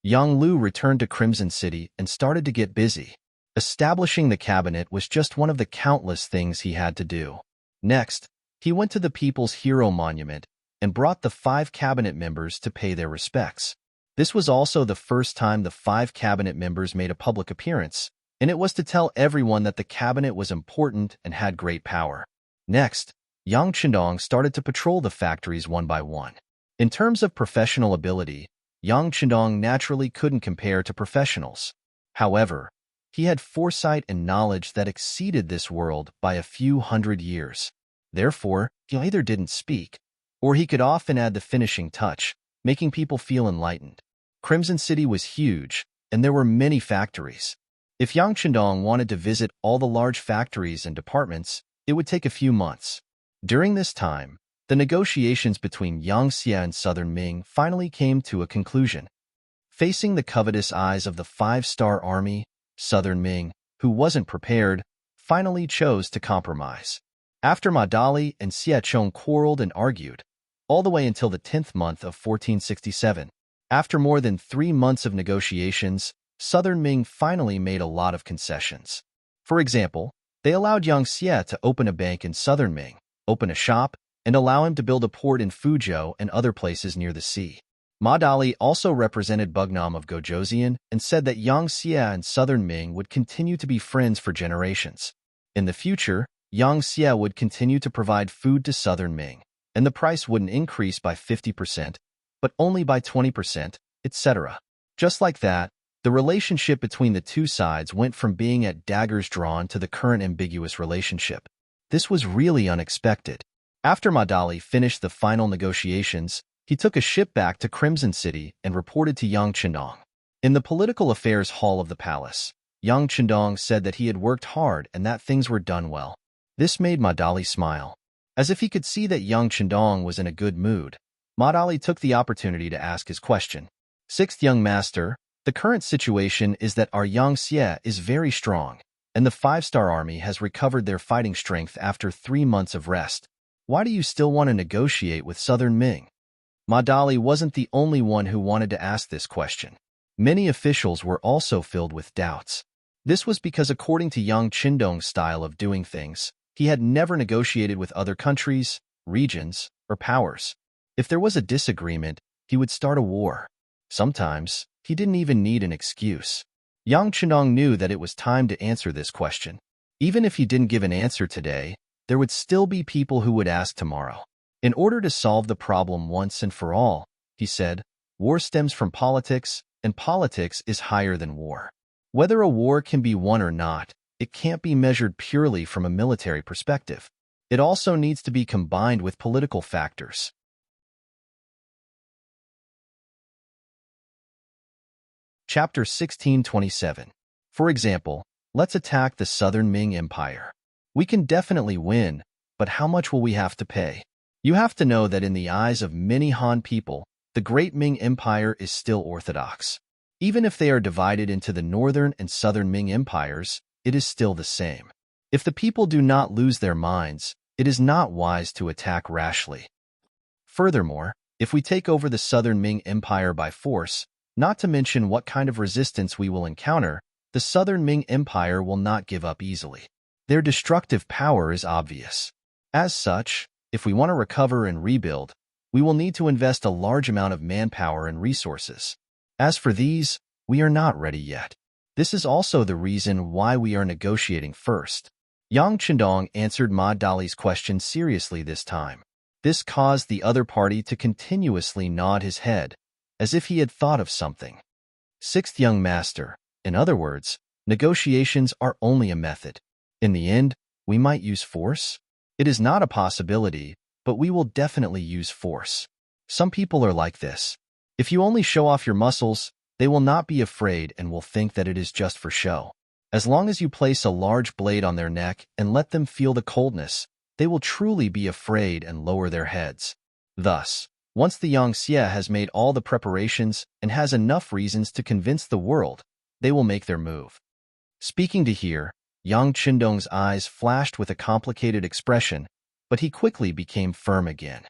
Yang Lu returned to Crimson City and started to get busy. Establishing the cabinet was just one of the countless things he had to do. Next, he went to the People's Hero Monument and brought the 5 cabinet members to pay their respects. This was also the first time the 5 cabinet members made a public appearance, and it was to tell everyone that the cabinet was important and had great power. Next, Yang Chendong started to patrol the factories one by one. In terms of professional ability, Yang Chendong naturally couldn't compare to professionals. However, he had foresight and knowledge that exceeded this world by a few hundred years. Therefore, he either didn't speak, or he could often add the finishing touch, making people feel enlightened. Crimson City was huge, and there were many factories. If Yang Chendong wanted to visit all the large factories and departments, it would take a few months. During this time, the negotiations between Yangxia and southern Ming finally came to a conclusion. Facing the covetous eyes of the 5-star army, southern Ming, who wasn't prepared, finally chose to compromise. After Ma Dali and Xie Chong quarreled and argued, all the way until the 10th month of 1467. After more than 3 months of negotiations, southern Ming finally made a lot of concessions. For example, they allowed Yangxia to open a bank in southern Ming, open a shop, and allow him to build a port in Fuzhou and other places near the sea. Ma Dali also represented Bugnam of Gojoseon and said that Yang Xie and Southern Ming would continue to be friends for generations. In the future, Yang Xie would continue to provide food to Southern Ming, and the price wouldn't increase by 50%, but only by 20%, etc. Just like that, the relationship between the two sides went from being at daggers drawn to the current ambiguous relationship. This was really unexpected. After Ma Dali finished the final negotiations, he took a ship back to Crimson City and reported to Yang Chendong. In the political affairs hall of the palace, Yang Chendong said that he had worked hard and that things were done well. This made Ma Dali smile. As if he could see that Yang Chendong was in a good mood, Ma Dali took the opportunity to ask his question. Sixth young master, the current situation is that our Yang Xie is very strong, and the 5-star army has recovered their fighting strength after 3 months of rest. Why do you still want to negotiate with Southern Ming? Ma Dali wasn't the only one who wanted to ask this question. Many officials were also filled with doubts. This was because according to Yang Chendong's style of doing things, he had never negotiated with other countries, regions, or powers. If there was a disagreement, he would start a war. Sometimes, he didn't even need an excuse. Yang Chendong knew that it was time to answer this question. Even if he didn't give an answer today, there would still be people who would ask tomorrow. In order to solve the problem once and for all, he said, war stems from politics, and politics is higher than war. Whether a war can be won or not, it can't be measured purely from a military perspective. It also needs to be combined with political factors. Chapter 1627. For example, let's attack the Southern Ming Empire. We can definitely win, but how much will we have to pay? You have to know that in the eyes of many Han people, the Great Ming Empire is still orthodox. Even if they are divided into the Northern and Southern Ming Empires, it is still the same. If the people do not lose their minds, it is not wise to attack rashly. Furthermore, if we take over the Southern Ming Empire by force, not to mention what kind of resistance we will encounter, the Southern Ming Empire will not give up easily. Their destructive power is obvious. As such, if we want to recover and rebuild, we will need to invest a large amount of manpower and resources. As for these, we are not ready yet. This is also the reason why we are negotiating first. Yang Chendong answered Ma Dali's question seriously this time. This caused the other party to continuously nod his head, as if he had thought of something. Sixth young master, in other words, negotiations are only a method. In the end, we might use force? It is not a possibility, but we will definitely use force. Some people are like this. If you only show off your muscles, they will not be afraid and will think that it is just for show. As long as you place a large blade on their neck and let them feel the coldness, they will truly be afraid and lower their heads. Thus, once the Yang Xie has made all the preparations and has enough reasons to convince the world, they will make their move. Speaking to here, Yang Chendong's eyes flashed with a complicated expression, but he quickly became firm again.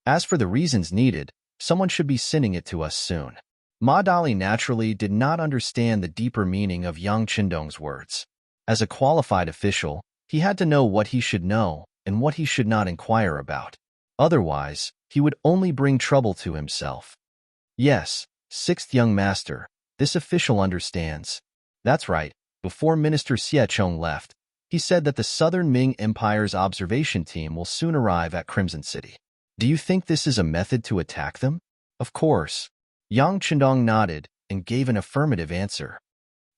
As for the reasons needed, someone should be sending it to us soon. Ma Dali naturally did not understand the deeper meaning of Yang Chendong's words. As a qualified official, he had to know what he should know and what he should not inquire about. Otherwise, he would only bring trouble to himself. Yes, sixth young master, this official understands. That's right. Before Minister Xie Chong left, he said that the Southern Ming Empire's observation team will soon arrive at Crimson City. Do you think this is a method to attack them? Of course. Yang Chendong nodded and gave an affirmative answer.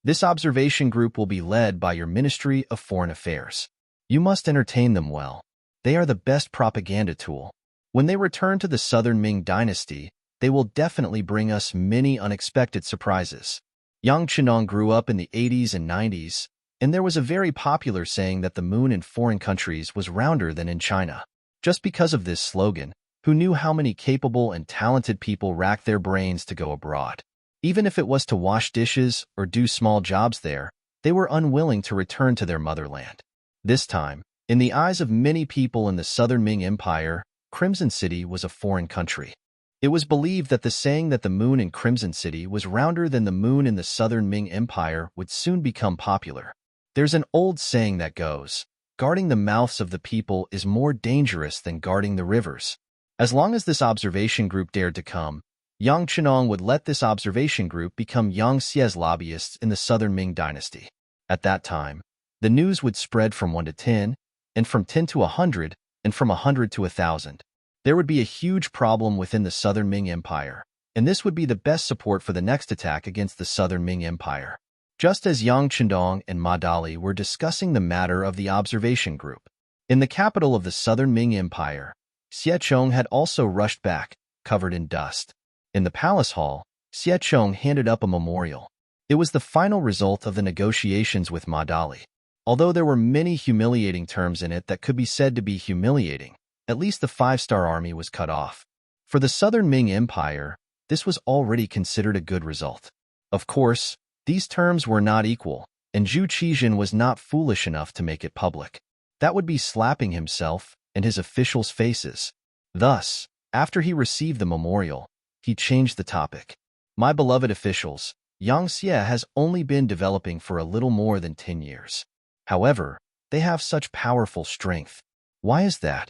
This observation group will be led by your Ministry of Foreign Affairs. You must entertain them well. They are the best propaganda tool. When they return to the Southern Ming dynasty, they will definitely bring us many unexpected surprises. Yang Chendong grew up in the 80s and 90s, and there was a very popular saying that the moon in foreign countries was rounder than in China. Just because of this slogan, who knew how many capable and talented people racked their brains to go abroad? Even if it was to wash dishes or do small jobs there, they were unwilling to return to their motherland. This time, in the eyes of many people in the Southern Ming Empire, Crimson City was a foreign country. It was believed that the saying that the moon in Crimson City was rounder than the moon in the Southern Ming Empire would soon become popular. There's an old saying that goes, guarding the mouths of the people is more dangerous than guarding the rivers. As long as this observation group dared to come, Yang Chenong would let this observation group become Yang Xie's lobbyists in the southern Ming dynasty. At that time, the news would spread from 1 to 10, and from 10 to 100, and from 100 to 1,000. There would be a huge problem within the southern Ming Empire, and this would be the best support for the next attack against the southern Ming Empire. Just as Yang Chendong and Ma Dali were discussing the matter of the observation group, in the capital of the southern Ming Empire, Xie Chong had also rushed back, covered in dust. In the palace hall, Xie Chong handed up a memorial. It was the final result of the negotiations with Ma Dali. Although there were many humiliating terms in it that could be said to be humiliating, at least the five-star army was cut off. For the southern Ming Empire, this was already considered a good result. Of course, these terms were not equal, and Zhu Qijin was not foolish enough to make it public. That would be slapping himself and his officials' faces. Thus, after he received the memorial, he changed the topic. My beloved officials, Yang Xie has only been developing for a little more than 10 years. However, they have such powerful strength. Why is that?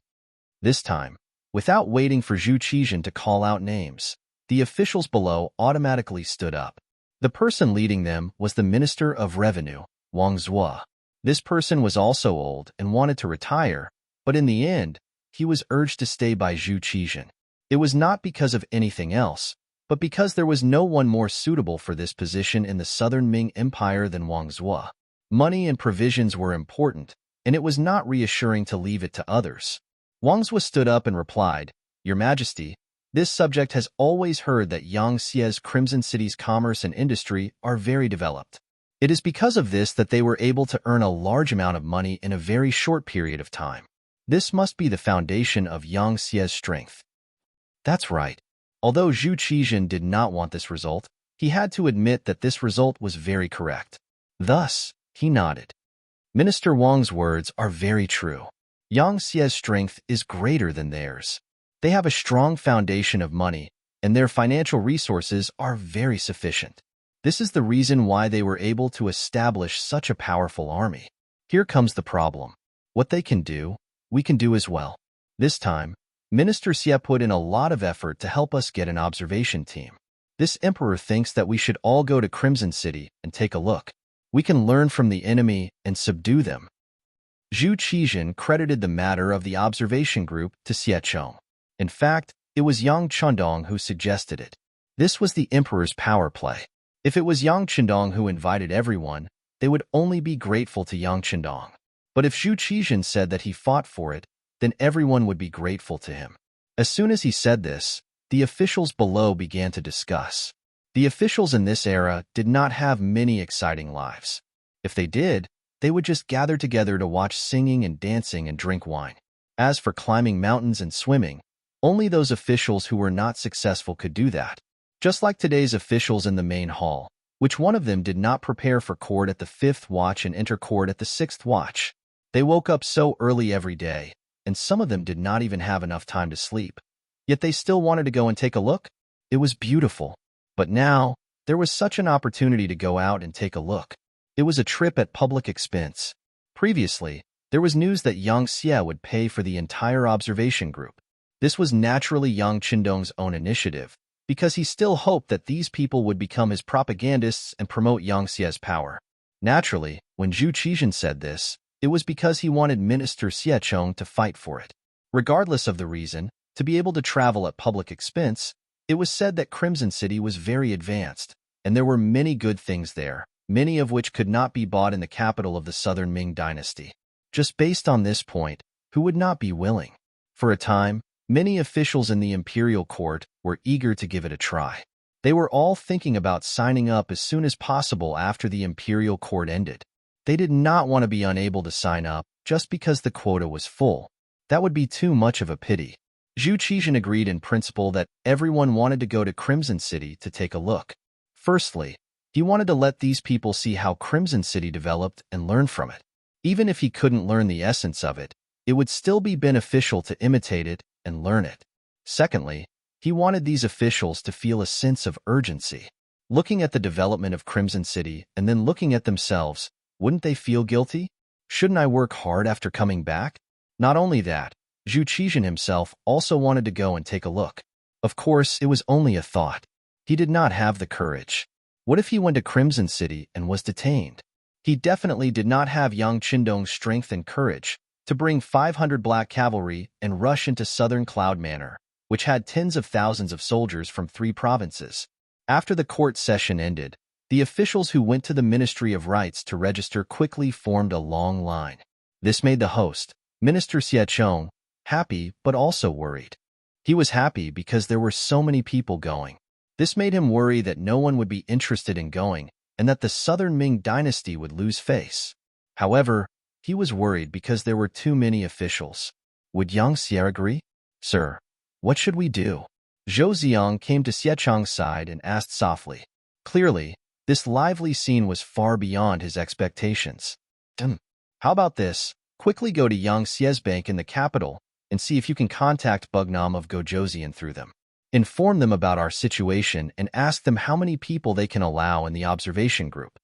This time, without waiting for Zhu Qijin to call out names, the officials below automatically stood up. The person leading them was the Minister of Revenue, Wang Zhuo. This person was also old and wanted to retire, but in the end, he was urged to stay by Zhu Qijin. It was not because of anything else, but because there was no one more suitable for this position in the southern Ming Empire than Wang Zhuo. Money and provisions were important, and it was not reassuring to leave it to others. Wang Zhuo stood up and replied, "Your Majesty, this subject has always heard that Yang Xie's Crimson City's commerce and industry are very developed. It is because of this that they were able to earn a large amount of money in a very short period of time. This must be the foundation of Yang Xie's strength." That's right. Although Zhu Qijin did not want this result, he had to admit that this result was very correct. Thus, he nodded. Minister Wang's words are very true. Yang Xie's strength is greater than theirs. They have a strong foundation of money, and their financial resources are very sufficient. This is the reason why they were able to establish such a powerful army. Here comes the problem. What they can do, we can do as well. This time, Minister Xie put in a lot of effort to help us get an observation team. This emperor thinks that we should all go to Crimson City and take a look. We can learn from the enemy and subdue them. Zhu Qijin credited the matter of the observation group to Xie Chong. In fact, it was Yang Chendong who suggested it. This was the emperor's power play. If it was Yang Chendong who invited everyone, they would only be grateful to Yang Chendong. But if Zhu Qijin said that he fought for it, then everyone would be grateful to him. As soon as he said this, the officials below began to discuss. The officials in this era did not have many exciting lives. If they did, they would just gather together to watch singing and dancing and drink wine. As for climbing mountains and swimming, only those officials who were not successful could do that. Just like today's officials in the main hall, which one of them did not prepare for court at the 5th watch and enter court at the 6th watch. They woke up so early every day, and some of them did not even have enough time to sleep. Yet they still wanted to go and take a look. It was beautiful. But now, there was such an opportunity to go out and take a look. It was a trip at public expense. Previously, there was news that Yang Xie would pay for the entire observation group. This was naturally Yang Chendong's own initiative, because he still hoped that these people would become his propagandists and promote Yang Xie's power. Naturally, when Zhu Qijin said this, it was because he wanted Minister Xie Chong to fight for it. Regardless of the reason, to be able to travel at public expense, it was said that Crimson City was very advanced, and there were many good things there, many of which could not be bought in the capital of the southern Ming dynasty. Just based on this point, who would not be willing? For a time, many officials in the imperial court were eager to give it a try. They were all thinking about signing up as soon as possible after the imperial court ended. They did not want to be unable to sign up just because the quota was full. That would be too much of a pity. Zhu Qijin agreed in principle that everyone wanted to go to Crimson City to take a look. Firstly, he wanted to let these people see how Crimson City developed and learn from it. Even if he couldn't learn the essence of it, it would still be beneficial to imitate it and learn it. Secondly, he wanted these officials to feel a sense of urgency. Looking at the development of Crimson City and then looking at themselves, wouldn't they feel guilty? Shouldn't I work hard after coming back? Not only that, Zhu Qijin himself also wanted to go and take a look. Of course, it was only a thought. He did not have the courage. What if he went to Crimson City and was detained? He definitely did not have Yang Qindong's strength and courage to bring 500 black cavalry and rush into southern Cloud Manor, which had tens of thousands of soldiers from 3 provinces. After the court session ended, the officials who went to the Ministry of Rites to register quickly formed a long line. This made the host, Minister Xiechong, happy but also worried. He was happy because there were so many people going. This made him worry that no one would be interested in going and that the southern Ming dynasty would lose face. However, he was worried because there were too many officials. Would Yang Xie agree? Sir, what should we do? Zhou Ziang came to Xiechong's side and asked softly. Clearly, this lively scene was far beyond his expectations. How about this? Quickly go to Yang Xie's bank in the capital and see if you can contact Bugnam of Gojoseon through them. Inform them about our situation and ask them how many people they can allow in the observation group.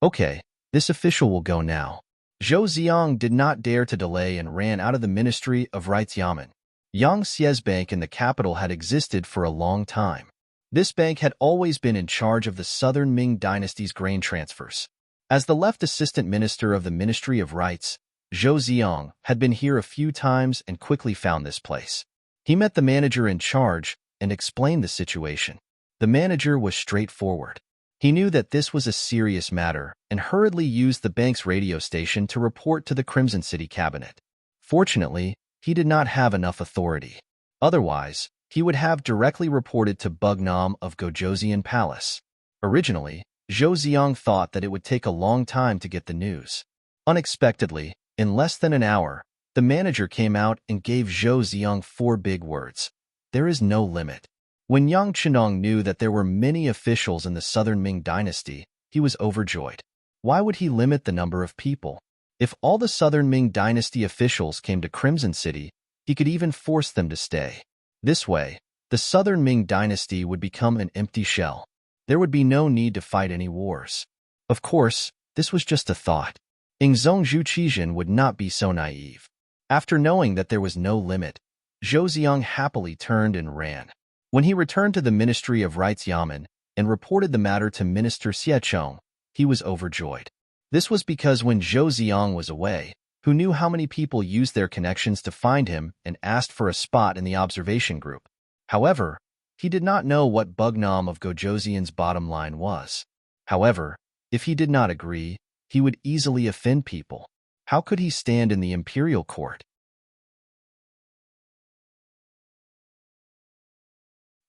Okay, this official will go now. Zhou Ziang did not dare to delay and ran out of the Ministry of Rites Yamen. Yang Xie's bank in the capital had existed for a long time. This bank had always been in charge of the southern Ming dynasty's grain transfers. As the left assistant minister of the Ministry of Rites, Zhou Ziang had been here a few times and quickly found this place. He met the manager in charge and explained the situation. The manager was straightforward. He knew that this was a serious matter and hurriedly used the bank's radio station to report to the Crimson City cabinet. Fortunately, he did not have enough authority. Otherwise, he would have directly reported to Bugnam of Gojoseon Palace. Originally, Zhou Ziang thought that it would take a long time to get the news. Unexpectedly, in less than an hour, the manager came out and gave Zhou Ziang 4 big words. There is no limit. When Yang Qindong knew that there were many officials in the southern Ming dynasty, he was overjoyed. Why would he limit the number of people? If all the southern Ming dynasty officials came to Crimson City, he could even force them to stay. This way, the southern Ming dynasty would become an empty shell. There would be no need to fight any wars. Of course, this was just a thought. Ingzong Zhuqizhen would not be so naive. After knowing that there was no limit, Zhou Ziang happily turned and ran. When he returned to the Ministry of Rites Yamen and reported the matter to Minister Xiechong, he was overjoyed. This was because when Zhou Ziang was away, who knew how many people used their connections to find him and asked for a spot in the observation group. However, he did not know what Bugnam of Gojoseon's bottom line was. However, if he did not agree, he would easily offend people. How could he stand in the imperial court?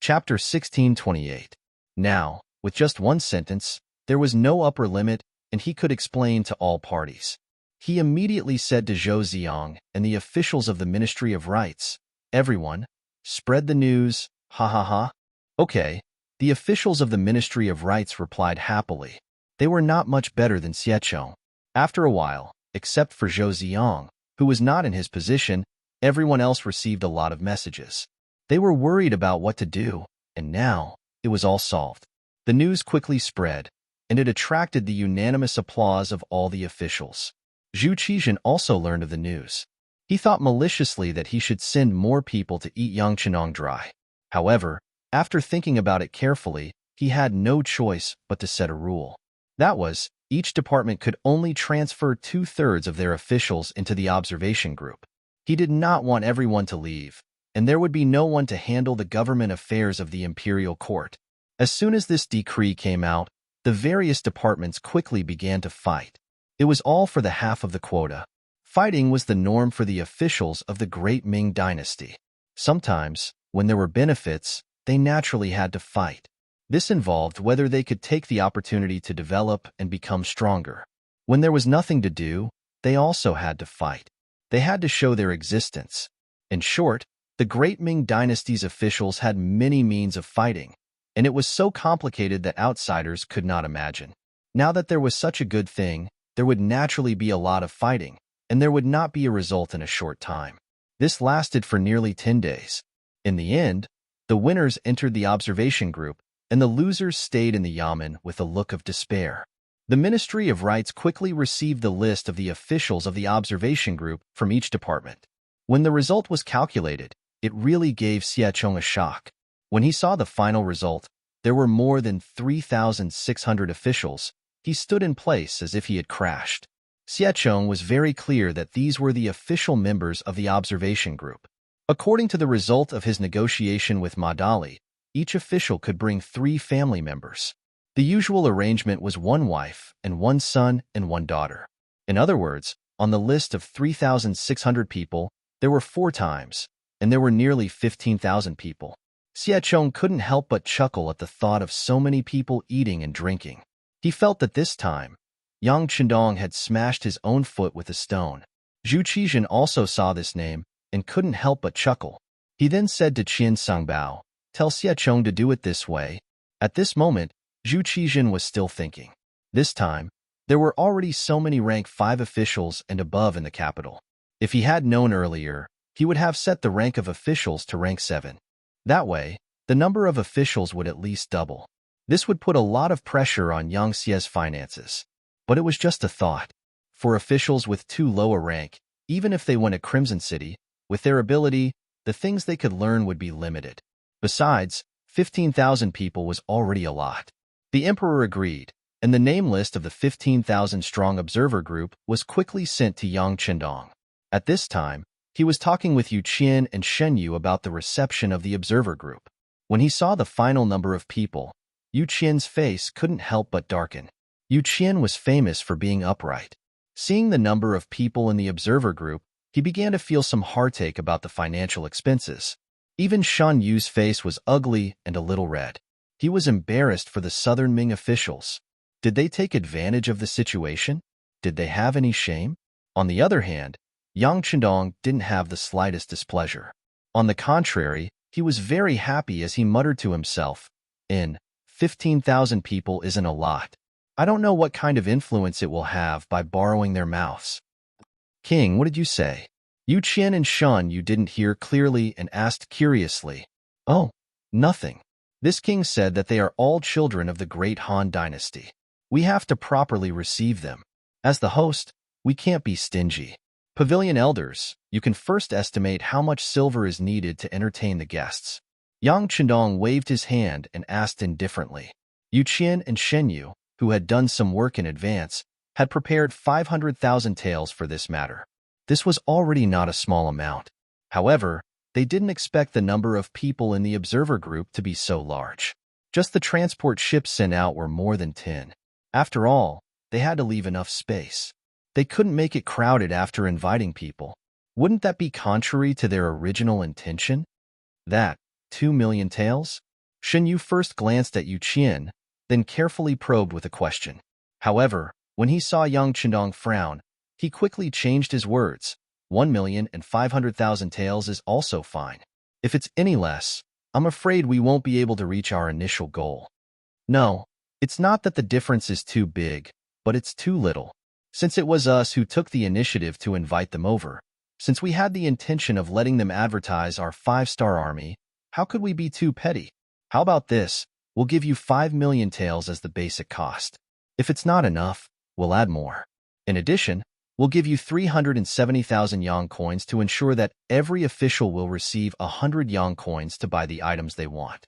Chapter 1628. Now, with just one sentence, there was no upper limit, and he could explain to all parties. He immediately said to Zhou Ziang and the officials of the Ministry of Rites, "Everyone, spread the news, ha ha ha." Okay, the officials of the Ministry of Rites replied happily. They were not much better than Xiechong. After a while, except for Zhou Ziang, who was not in his position, everyone else received a lot of messages. They were worried about what to do, and now it was all solved. The news quickly spread, and it attracted the unanimous applause of all the officials. Zhu Qizhen also learned of the news. He thought maliciously that he should send more people to eat Yang Qinong dry. However, after thinking about it carefully, he had no choice but to set a rule. That was, each department could only transfer 2/3 of their officials into the observation group. He did not want everyone to leave, and there would be no one to handle the government affairs of the imperial court. As soon as this decree came out, the various departments quickly began to fight. It was all for the half of the quota. Fighting was the norm for the officials of the great Ming dynasty. Sometimes, when there were benefits, they naturally had to fight. This involved whether they could take the opportunity to develop and become stronger. When there was nothing to do, they also had to fight. They had to show their existence. In short, the great Ming dynasty's officials had many means of fighting, and it was so complicated that outsiders could not imagine. Now that there was such a good thing, there would naturally be a lot of fighting, and there would not be a result in a short time. This lasted for nearly 10 days. In the end, the winners entered the observation group, and the losers stayed in the yamen with a look of despair. The Ministry of Rites quickly received the list of the officials of the observation group from each department. When the result was calculated, it really gave Xiechong a shock. When he saw the final result, there were more than 3,600 officials. He stood in place as if he had crashed. Xiechong was very clear that these were the official members of the observation group. According to the result of his negotiation with Madali, each official could bring 3 family members. The usual arrangement was 1 wife and 1 son and 1 daughter. In other words, on the list of 3,600 people, there were 4 times, and there were nearly 15,000 people. Xiechong couldn't help but chuckle at the thought of so many people eating and drinking. He felt that this time, Yang Chendong had smashed his own foot with a stone. Zhu Qizhen also saw this name and couldn't help but chuckle. He then said to Qian Sangbao, "Tell Xiechong to do it this way." At this moment, Zhu Qizhen was still thinking. This time, there were already so many rank 5 officials and above in the capital. If he had known earlier, he would have set the rank of officials to rank 7. That way, the number of officials would at least double. This would put a lot of pressure on Yang Xie's finances. But it was just a thought. For officials with too low a rank, even if they went to Crimson City, with their ability, the things they could learn would be limited. Besides, 15,000 people was already a lot. The emperor agreed, and the name list of the 15,000-strong observer group was quickly sent to Yang Chendong. At this time, he was talking with Yu Qian and Shen Yu about the reception of the observer group. When he saw the final number of people, Yu Qian's face couldn't help but darken. Yu Qian was famous for being upright. Seeing the number of people in the observer group, he began to feel some heartache about the financial expenses. Even Shen Yu's face was ugly and a little red. He was embarrassed for the southern Ming officials. Did they take advantage of the situation? Did they have any shame? On the other hand, Yang Chendong didn't have the slightest displeasure. On the contrary, he was very happy as he muttered to himself, 15,000 people isn't a lot. I don't know what kind of influence it will have by borrowing their mouths." "King, what did you say?" Yu Qian and Shen Yu didn't hear clearly and asked curiously. "Oh, nothing. This king said that they are all children of the great Han dynasty. We have to properly receive them. As the host, we can't be stingy. Pavilion elders, you can first estimate how much silver is needed to entertain the guests." Yang Chendong waved his hand and asked indifferently. Yu Qian and Shen Yu, who had done some work in advance, had prepared 500,000 taels for this matter. This was already not a small amount. However, they didn't expect the number of people in the observer group to be so large. Just the transport ships sent out were more than 10. After all, they had to leave enough space. They couldn't make it crowded after inviting people. Wouldn't that be contrary to their original intention? That, 2 million taels? Shen Yu first glanced at Yu Qian, then carefully probed with a question. However, when he saw Yang Chendong frown, he quickly changed his words. 1,500,000 taels is also fine. If it's any less, I'm afraid we won't be able to reach our initial goal. No, it's not that the difference is too big, but it's too little. Since it was us who took the initiative to invite them over, since we had the intention of letting them advertise our 5-star army, how could we be too petty? How about this? We'll give you 5 million taels as the basic cost. If it's not enough, we'll add more. In addition, we'll give you 370,000 yang coins to ensure that every official will receive 100 yang coins to buy the items they want.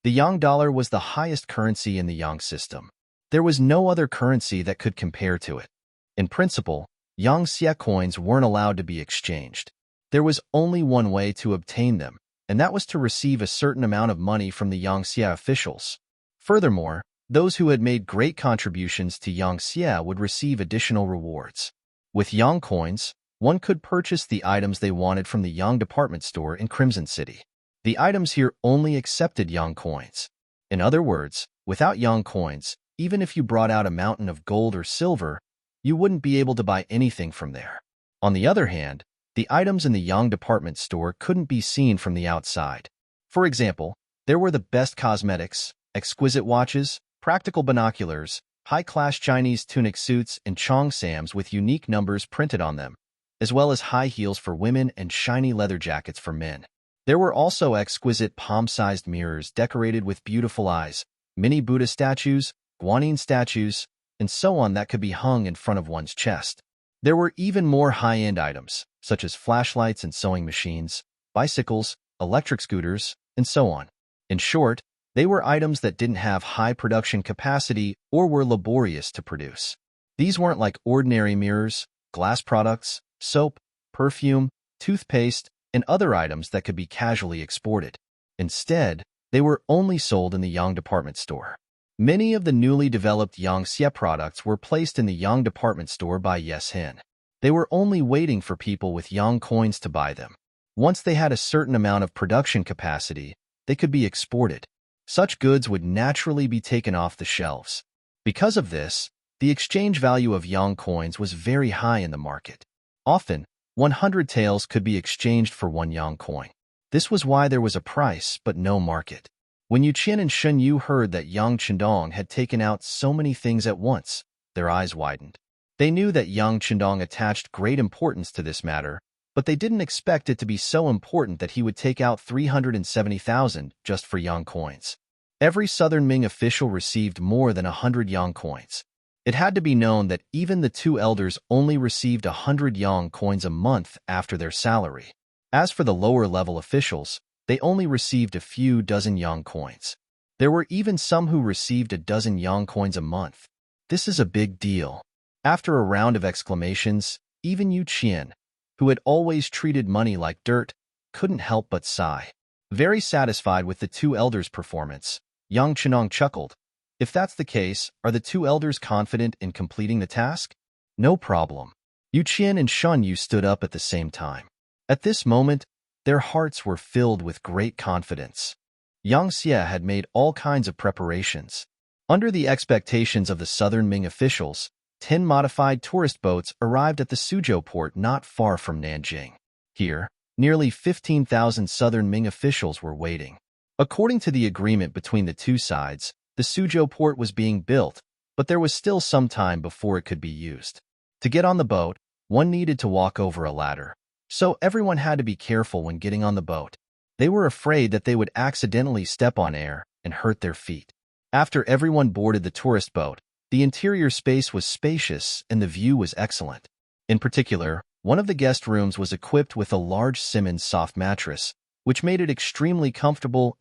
The yang dollar was the highest currency in the yang system. There was no other currency that could compare to it. In principle, yang xie coins weren't allowed to be exchanged. There was only one way to obtain them, and that was to receive a certain amount of money from the yang xie officials. Furthermore, those who had made great contributions to yang xie would receive additional rewards. With yang coins, one could purchase the items they wanted from the yang department store in Crimson City. The items here only accepted yang coins. In other words, without yang coins, even if you brought out a mountain of gold or silver, you wouldn't be able to buy anything from there. On the other hand, the items in the yang department store couldn't be seen from the outside. For example, there were the best cosmetics, exquisite watches, practical binoculars, high-class Chinese tunic suits and cheongsams with unique numbers printed on them, as well as high heels for women and shiny leather jackets for men. There were also exquisite palm-sized mirrors decorated with beautiful eyes, mini Buddha statues, Guanyin statues, and so on that could be hung in front of one's chest. There were even more high-end items, such as flashlights and sewing machines, bicycles, electric scooters, and so on. In short, they were items that didn't have high production capacity or were laborious to produce. These weren't like ordinary mirrors, glass products, soap, perfume, toothpaste, and other items that could be casually exported. Instead, they were only sold in the Yang department store. Many of the newly developed Yang Xie products were placed in the Yang department store by Yes Hin. They were only waiting for people with Yang coins to buy them. Once they had a certain amount of production capacity, they could be exported. Such goods would naturally be taken off the shelves. Because of this, the exchange value of Yang coins was very high in the market. Often, 100 taels could be exchanged for 1 Yang coin. This was why there was a price but no market. When Yu Qian and Shen Yu heard that Yang Chendong had taken out so many things at once, their eyes widened. They knew that Yang Chendong attached great importance to this matter, but they didn't expect it to be so important that he would take out 370,000 just for Yang coins. Every Southern Ming official received more than 100 Yang coins. It had to be known that even the 2 elders only received 100 Yang coins a month after their salary. As for the lower-level officials, they only received a few dozen Yang coins. There were even some who received a dozen Yang coins a month. This is a big deal. After a round of exclamations, even Yu Qian, who had always treated money like dirt, couldn't help but sigh. Very satisfied with the 2 elders' performance, Yang Chenong chuckled. If that's the case, are the 2 elders confident in completing the task? No problem. Yu Qian and Shen Yu stood up at the same time. At this moment, their hearts were filled with great confidence. Yang Xie had made all kinds of preparations. Under the expectations of the Southern Ming officials, 10 modified tourist boats arrived at the Suzhou port not far from Nanjing. Here, nearly 15,000 Southern Ming officials were waiting. According to the agreement between the 2 sides, the Suzhou port was being built, but there was still some time before it could be used. To get on the boat, one needed to walk over a ladder, so everyone had to be careful when getting on the boat. They were afraid that they would accidentally step on air and hurt their feet. After everyone boarded the tourist boat, the interior space was spacious and the view was excellent. In particular, one of the guest rooms was equipped with a large Simmons soft mattress, which made it extremely comfortable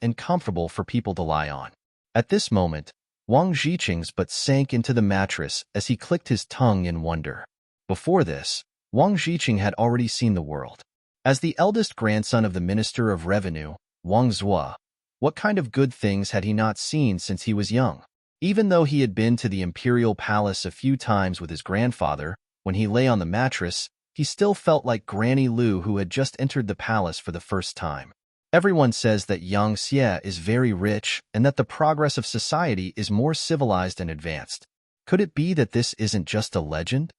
for people to lie on. At this moment, Wang Zhiqing's butt sank into the mattress as he clicked his tongue in wonder. Before this, Wang Zhiqing had already seen the world. As the eldest grandson of the Minister of Revenue, Wang Zhua, what kind of good things had he not seen since he was young? Even though he had been to the imperial palace a few times with his grandfather, when he lay on the mattress, he still felt like Granny Lu who had just entered the palace for the first time. Everyone says that Yang Xie is very rich and that the progress of society is more civilized and advanced. Could it be that this isn't just a legend?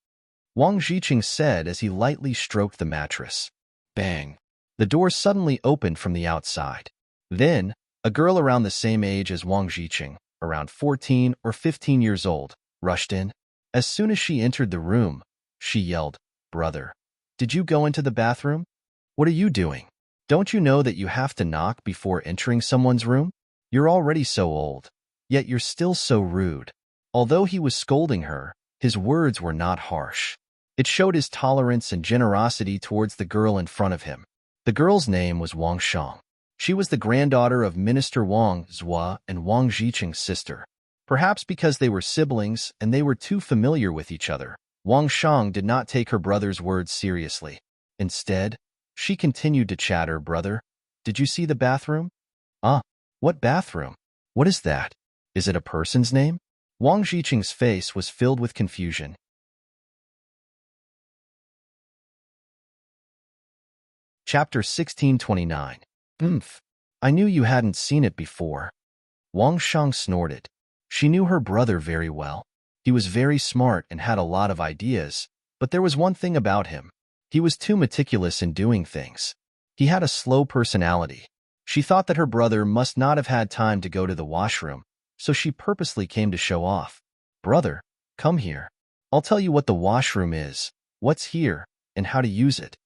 Wang Zhiqing said as he lightly stroked the mattress. Bang! The door suddenly opened from the outside. Then, a girl around the same age as Wang Zhiqing, around 14 or 15 years old, rushed in. As soon as she entered the room, she yelled, "Brother, did you go into the bathroom? What are you doing? Don't you know that you have to knock before entering someone's room? You're already so old, yet you're still so rude." Although he was scolding her, his words were not harsh. It showed his tolerance and generosity towards the girl in front of him. The girl's name was Wang Shang. She was the granddaughter of Minister Wang Zhua and Wang Zhiqing's sister. Perhaps because they were siblings and they were too familiar with each other, Wang Shang did not take her brother's words seriously. Instead, she continued to chatter, "Brother, did you see the bathroom?" What bathroom? What is that? Is it a person's name?" Wang Zhiqing's face was filled with confusion. Chapter 1629. I knew you hadn't seen it before. Wang Shang snorted. She knew her brother very well. He was very smart and had a lot of ideas, but there was one thing about him. He was too meticulous in doing things. He had a slow personality. She thought that her brother must not have had time to go to the washroom, so she purposely came to show off. "Brother, come here. I'll tell you what the washroom is, what's here, and how to use it."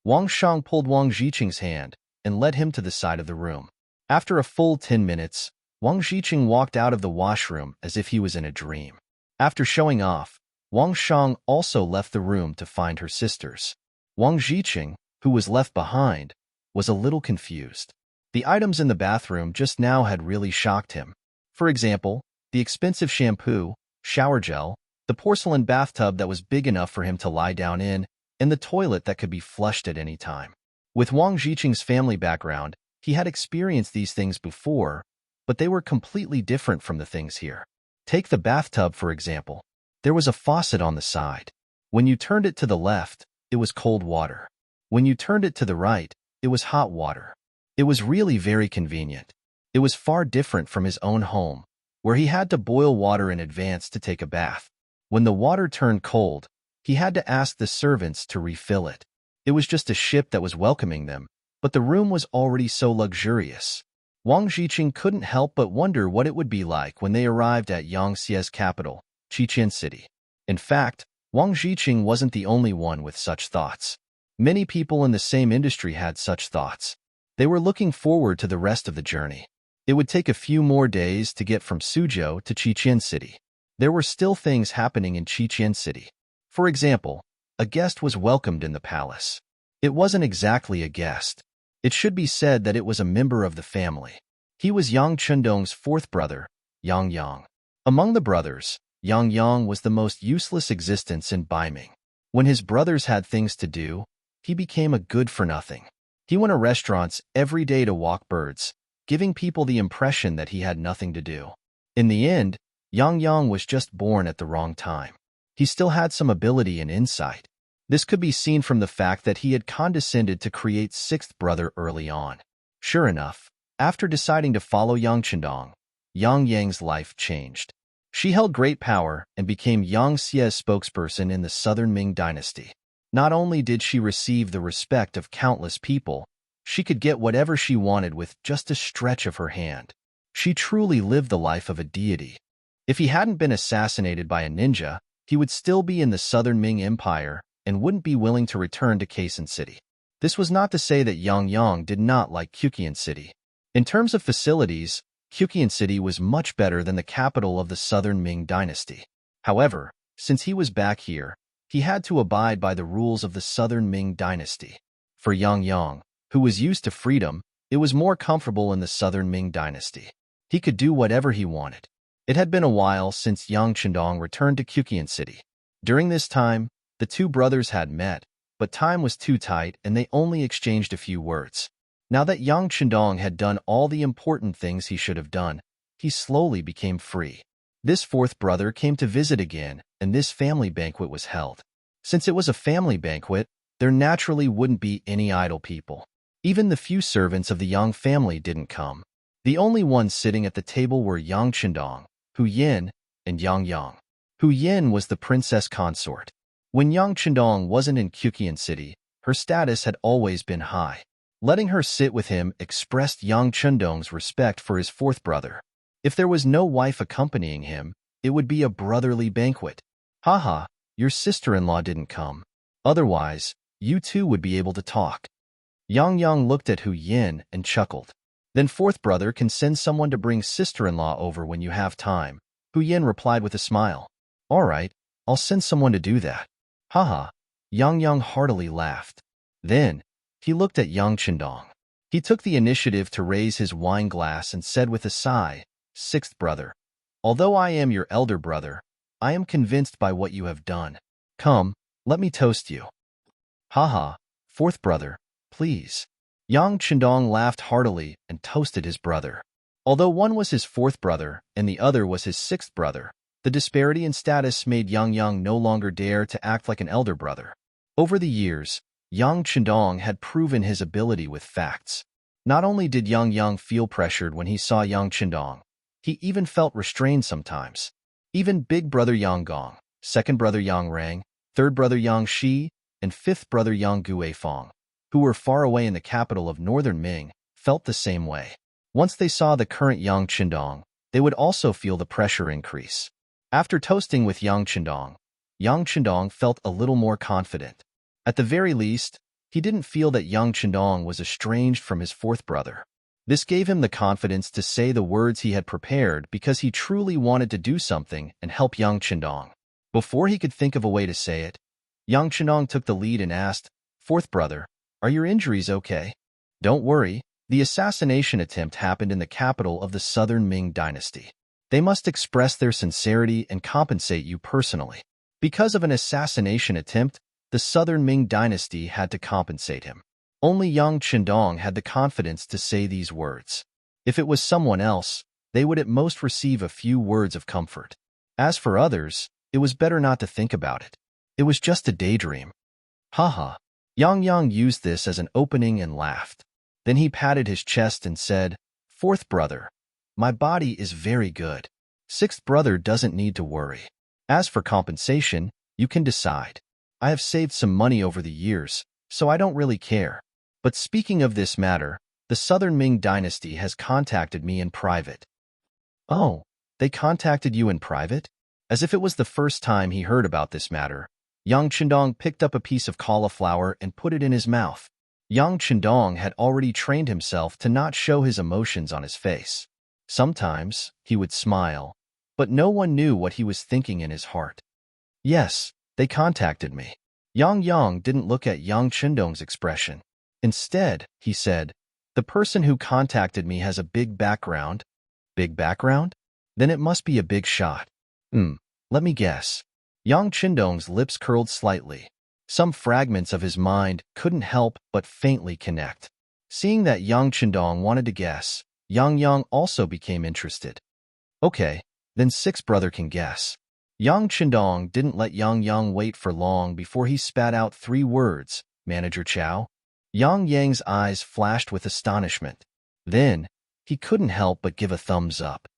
Wang Shang pulled Wang Zhiqing's hand and led him to the side of the room. After a full 10 minutes, Wang Zhiqing walked out of the washroom as if he was in a dream. After showing off, Wang Shang also left the room to find her sisters. Wang Zhiqing, who was left behind, was a little confused. The items in the bathroom just now had really shocked him. For example, the expensive shampoo, shower gel, the porcelain bathtub that was big enough for him to lie down in, and the toilet that could be flushed at any time. With Wang Jiqing's family background, he had experienced these things before, but they were completely different from the things here. Take the bathtub, for example. There was a faucet on the side. When you turned it to the left, it was cold water. When you turned it to the right, it was hot water. It was really very convenient. It was far different from his own home, where he had to boil water in advance to take a bath. When the water turned cold, he had to ask the servants to refill it. It was just a ship that was welcoming them, but the room was already so luxurious. Wang Jiqing couldn't help but wonder what it would be like when they arrived at Yangtze's capital, Qiqian City. In fact, Wang Jiqing wasn't the only one with such thoughts. Many people in the same industry had such thoughts. They were looking forward to the rest of the journey. It would take a few more days to get from Suzhou to Qiqian City. There were still things happening in Qiqian City. For example, a guest was welcomed in the palace. It wasn't exactly a guest. It should be said that it was a member of the family. He was Yang Chundong's fourth brother, Yang Yang. Among the brothers, Yang Yang was the most useless existence in Ming. When his brothers had things to do, he became a good-for-nothing. He went to restaurants every day to walk birds, giving people the impression that he had nothing to do. In the end, Yang Yang was just born at the wrong time. He still had some ability and insight. This could be seen from the fact that he had condescended to create sixth brother early on. Sure enough, after deciding to follow Yang Chendong, Yang Yang's life changed. She held great power and became Yang Xie's spokesperson in the Southern Ming dynasty. Not only did she receive the respect of countless people, she could get whatever she wanted with just a stretch of her hand. She truly lived the life of a deity. If he hadn't been assassinated by a ninja, he would still be in the Southern Ming Empire and wouldn't be willing to return to Kaisen City. This was not to say that Yang Yang did not like Qiqian City. In terms of facilities, Qiqian City was much better than the capital of the Southern Ming dynasty. However, since he was back here, he had to abide by the rules of the Southern Ming dynasty. For Yang Yang, who was used to freedom, it was more comfortable in the Southern Ming dynasty. He could do whatever he wanted. It had been a while since Yang Chendong returned to Qiqian City. During this time, the two brothers had met, but time was too tight and they only exchanged a few words. Now that Yang Chendong had done all the important things he should have done, he slowly became free. This fourth brother came to visit again, and this family banquet was held. Since it was a family banquet, there naturally wouldn't be any idle people. Even the few servants of the Yang family didn't come. The only ones sitting at the table were Yang Chendong, Hu Yin, and Yang Yang. Hu Yin was the princess consort. When Yang Chendong wasn't in Qiqian City, her status had always been high. Letting her sit with him expressed Yang Chendong's respect for his fourth brother. If there was no wife accompanying him, it would be a brotherly banquet. Haha, your sister-in-law didn't come. Otherwise, you two would be able to talk. Yang Yang looked at Hu Yin and chuckled. Then fourth brother can send someone to bring sister-in-law over when you have time. Hu Yin replied with a smile. All right, I'll send someone to do that. Haha, Yang Yang heartily laughed. Then, he looked at Yang Chendong. He took the initiative to raise his wine glass and said with a sigh, Sixth brother, although I am your elder brother, I am convinced by what you have done. Come, let me toast you. Haha, fourth brother, please. Yang Chendong laughed heartily and toasted his brother. Although one was his fourth brother and the other was his sixth brother, the disparity in status made Yang Yang no longer dare to act like an elder brother. Over the years, Yang Chendong had proven his ability with facts. Not only did Yang Yang feel pressured when he saw Yang Chendong, he even felt restrained sometimes. Even big brother Yang Gong, second brother Yang Rang, third brother Yang Shi, and fifth brother Yang Guifeng, who were far away in the capital of northern Ming, felt the same way. Once they saw the current Yang Chendong, they would also feel the pressure increase. After toasting with Yang Chendong felt a little more confident. At the very least, he didn't feel that Yang Chendong was estranged from his fourth brother. This gave him the confidence to say the words he had prepared because he truly wanted to do something and help Yang Chendong. Before he could think of a way to say it, Yang Chendong took the lead and asked, Fourth brother, are your injuries okay? Don't worry, The assassination attempt happened in the capital of the southern Ming dynasty. They must express their sincerity and compensate you personally. Because of an assassination attempt, the southern Ming dynasty had to compensate him. Only Yang Qindong had the confidence to say these words. If it was someone else, they would at most receive a few words of comfort. As for others, it was better not to think about it. It was just a daydream. Haha. Yang used this as an opening and laughed. Then he patted his chest and said, "Fourth brother, my body is very good. Sixth brother doesn't need to worry. As for compensation, you can decide. I have saved some money over the years, so I don't really care. But speaking of this matter, the Southern Ming dynasty has contacted me in private." Oh, they contacted you in private? As if it was the first time he heard about this matter, Yang Qindong picked up a piece of cauliflower and put it in his mouth. Yang Qindong had already trained himself to not show his emotions on his face. Sometimes, he would smile, but no one knew what he was thinking in his heart. Yes, they contacted me. Yang didn't look at Yang Qindong's expression. Instead, he said, "The person who contacted me has a big background." Big background? Then it must be a big shot. Let me guess. Yang Qindong's lips curled slightly. Some fragments of his mind couldn't help but faintly connect. Seeing that Yang Qindong wanted to guess, Yang also became interested. Okay, then sixth brother can guess. Yang Qindong didn't let Yang wait for long before he spat out 3 words, "Manager Chow." Yang's eyes flashed with astonishment. Then, he couldn't help but give a thumbs up.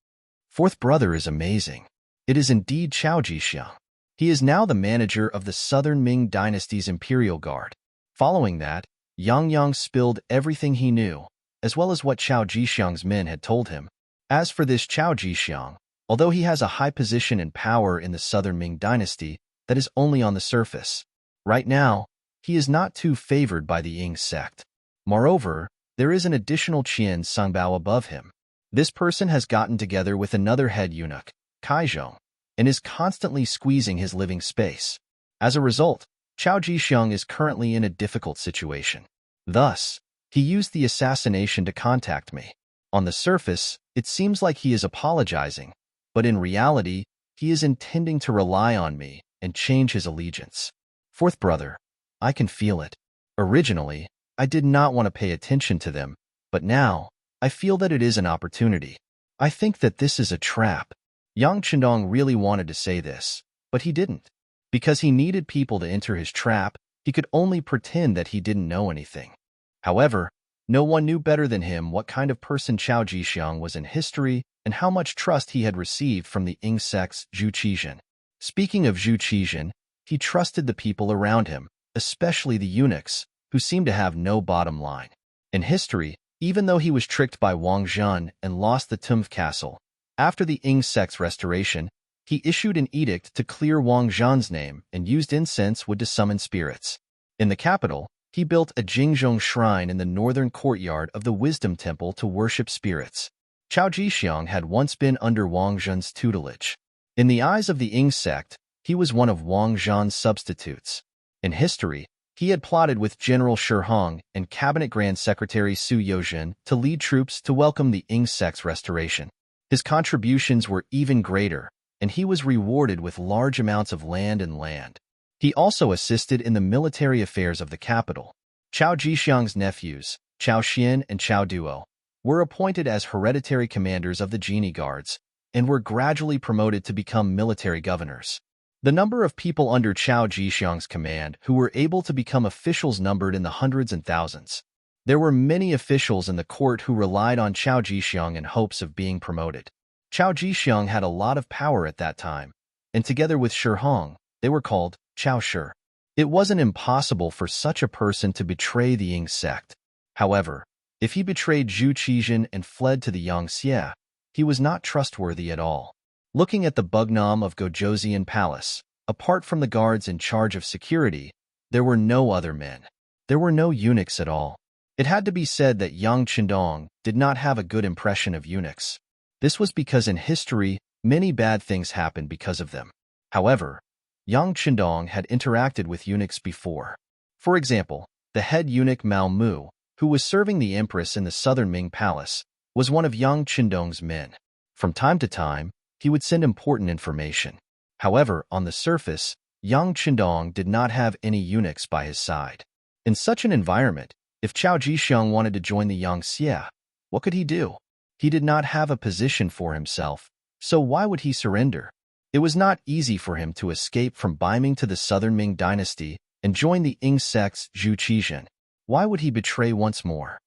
Fourth brother is amazing. It is indeed Chao Jixiang. He is now the manager of the Southern Ming dynasty's Imperial Guard. Following that, Yang spilled everything he knew, as well as what Chao Jixiang's men had told him. As for this Chao Jixiang, although he has a high position and power in the Southern Ming dynasty, that is only on the surface. Right now, he is not too favored by the Ying sect. Moreover, there is an additional Qian Sangbao above him. This person has gotten together with another head eunuch, Kaizhong, and is constantly squeezing his living space. As a result, Chao Jixiang is currently in a difficult situation. Thus, he used the assassination to contact me. On the surface, it seems like he is apologizing, but in reality, he is intending to rely on me and change his allegiance. Fourth brother, I can feel it. Originally, I did not want to pay attention to them, but now, I feel that it is an opportunity. I think that this is a trap. Yang Qindong really wanted to say this, but he didn't. Because he needed people to enter his trap, he could only pretend that he didn't know anything. However, no one knew better than him what kind of person Chao Jixiang was in history and how much trust he had received from the Ying sect's Zhu Qizhen. Speaking of Zhu Qizhen, he trusted the people around him, especially the eunuchs, who seemed to have no bottom line. In history, even though he was tricked by Wang Zhan and lost the Tumf castle, after the Ying sect's restoration, he issued an edict to clear Wang Zhan's name and used incense wood to summon spirits. In the capital, he built a Jingzhong shrine in the northern courtyard of the Wisdom Temple to worship spirits. Chao Jixiang had once been under Wang Zhan's tutelage. In the eyes of the Ying sect, he was one of Wang Zhan's substitutes. In history, he had plotted with General Shi Hong and Cabinet Grand Secretary Su Yozhen to lead troops to welcome the Ying sect's restoration. His contributions were even greater, and he was rewarded with large amounts of land. He also assisted in the military affairs of the capital. Chao Jixiang's nephews, Chao Xian and Chao Duo, were appointed as hereditary commanders of the Genie Guards and were gradually promoted to become military governors. The number of people under Chao Jixiang's command who were able to become officials numbered in the hundreds and thousands. There were many officials in the court who relied on Chao Jixiang in hopes of being promoted. Chao Jixiang had a lot of power at that time, and together with Shi Hong, they were called Chao Shi. It wasn't impossible for such a person to betray the Ying sect. However, if he betrayed Zhu Qizhen and fled to the Yangtze, he was not trustworthy at all. Looking at the Bugnam of Gojoseon Palace, apart from the guards in charge of security, there were no other men. There were no eunuchs at all. It had to be said that Yang Qindong did not have a good impression of eunuchs. This was because in history, many bad things happened because of them. However, Yang Qindong had interacted with eunuchs before. For example, the head eunuch Mao Mu, who was serving the empress in the southern Ming palace, was one of Yang Qindong's men. From time to time, he would send important information. However, on the surface, Yang Qindong did not have any eunuchs by his side. In such an environment, if Chao Jixiang wanted to join the Yangxie, what could he do? He did not have a position for himself, so why would he surrender? It was not easy for him to escape from Beiming to the southern Ming dynasty and join the Ying sect's Zhu Qizhen. Why would he betray once more?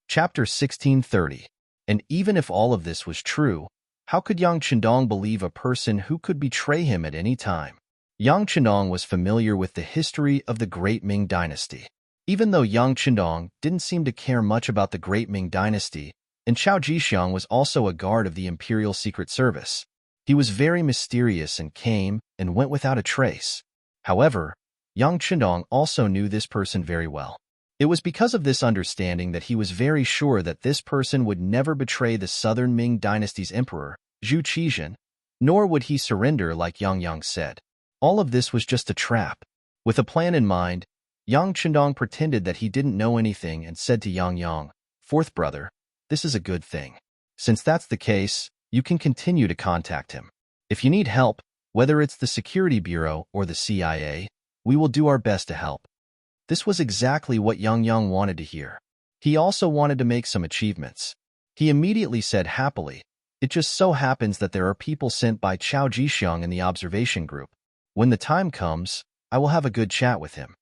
Chapter 1630. And even if all of this was true, how could Yang Qindong believe a person who could betray him at any time? Yang Qindong was familiar with the history of the Great Ming Dynasty. Even though Yang Qindong didn't seem to care much about the Great Ming Dynasty, and Chao Jixiang was also a guard of the Imperial Secret Service, he was very mysterious and came and went without a trace. However, Yang Qindong also knew this person very well. It was because of this understanding that he was very sure that this person would never betray the southern Ming Dynasty's emperor, Zhu Qizhen, nor would he surrender like Yang said. All of this was just a trap. With a plan in mind, Yang Qindong pretended that he didn't know anything and said to Yang, "Fourth brother, this is a good thing. Since that's the case, you can continue to contact him. If you need help, whether it's the Security Bureau or the CIA, we will do our best to help." This was exactly what Yang wanted to hear. He also wanted to make some achievements. He immediately said happily, "It just so happens that there are people sent by Chao Jixiang in the observation group. When the time comes, I will have a good chat with him."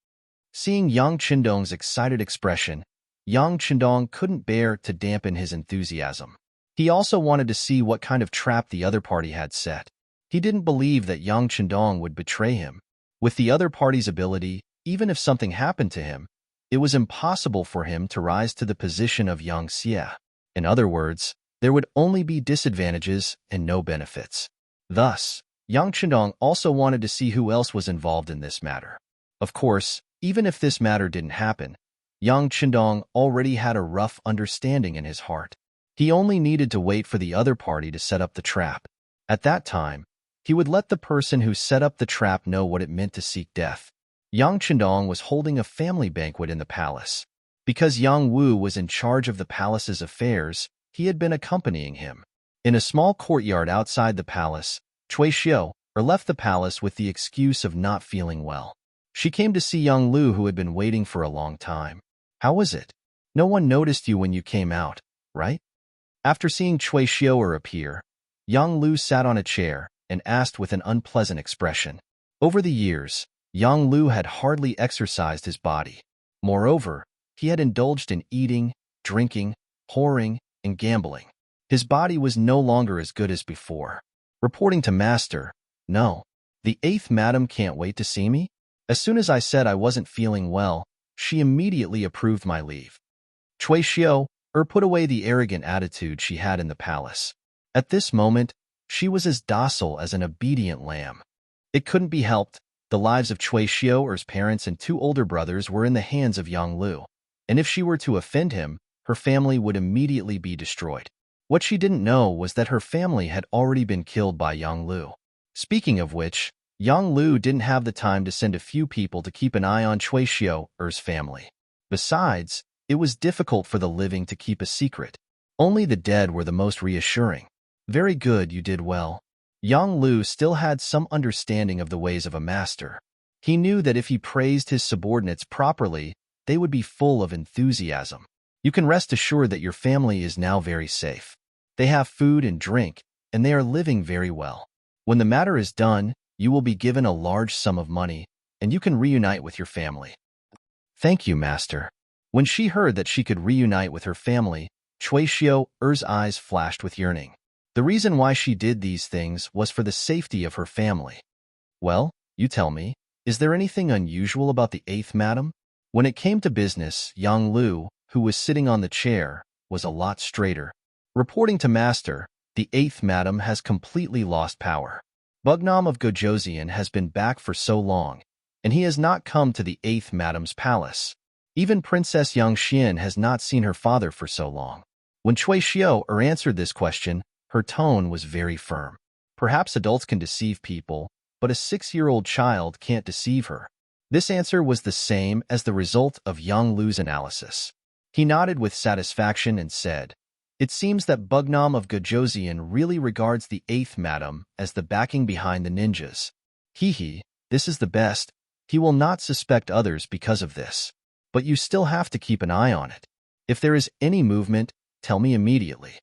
Seeing Yang Qindong's excited expression, Yang Qindong couldn't bear to dampen his enthusiasm. He also wanted to see what kind of trap the other party had set. He didn't believe that Yang Qindong would betray him. With the other party's ability, even if something happened to him, it was impossible for him to rise to the position of Yangxie. In other words, there would only be disadvantages and no benefits. Thus, Yang Qindong also wanted to see who else was involved in this matter. Of course, even if this matter didn't happen, Yang Qindong already had a rough understanding in his heart. He only needed to wait for the other party to set up the trap. At that time, he would let the person who set up the trap know what it meant to seek death. Yang Qindong was holding a family banquet in the palace. Because Yang Wu was in charge of the palace's affairs, he had been accompanying him. In a small courtyard outside the palace, Cui Xiu left the palace with the excuse of not feeling well. She came to see Yang Lu, who had been waiting for a long time. "How was it? No one noticed you when you came out, right?" After seeing Cui Xiu appear, Yang Lu sat on a chair and asked with an unpleasant expression. Over the years, Yang Lu had hardly exercised his body. Moreover, he had indulged in eating, drinking, whoring, and gambling. His body was no longer as good as before. Reporting to Master, "No, the 8th madam can't wait to see me?" As soon as I said I wasn't feeling well, she immediately approved my leave. Cui Xiu put away the arrogant attitude she had in the palace. At this moment, she was as docile as an obedient lamb. It couldn't be helped. The lives of Cui Xiu's parents and 2 older brothers were in the hands of Yang Lu, and if she were to offend him, her family would immediately be destroyed. What she didn't know was that her family had already been killed by Yang Lu. Speaking of which, Yang Lu didn't have the time to send a few people to keep an eye on Cui Xiu's family. Besides, it was difficult for the living to keep a secret. Only the dead were the most reassuring. "Very good, you did well." Yang Lu still had some understanding of the ways of a master. He knew that if he praised his subordinates properly, they would be full of enthusiasm. "You can rest assured that your family is now very safe. They have food and drink, and they are living very well. When the matter is done, you will be given a large sum of money, and you can reunite with your family." "Thank you, Master." When she heard that she could reunite with her family, Cui Xiu's eyes flashed with yearning. The reason why she did these things was for the safety of her family. "Well, you tell me, is there anything unusual about the 8th madam?" When it came to business, Yang Lu, who was sitting on the chair, was a lot straighter. Reporting to Master, the 8th madam has completely lost power. Bugnam of Gojoseon has been back for so long, and he has not come to the 8th madam's palace. Even Princess Yangxian has not seen her father for so long. When Cui Xiu answered this question, her tone was very firm. "Perhaps adults can deceive people, but a 6-year-old child can't deceive her. This answer was the same as the result of Yang Lu's analysis. He nodded with satisfaction and said, "It seems that Bugnam of Gajosian really regards the 8th Madam as the backing behind the ninjas. Hee, this is the best. He will not suspect others because of this. But you still have to keep an eye on it. If there is any movement, tell me immediately."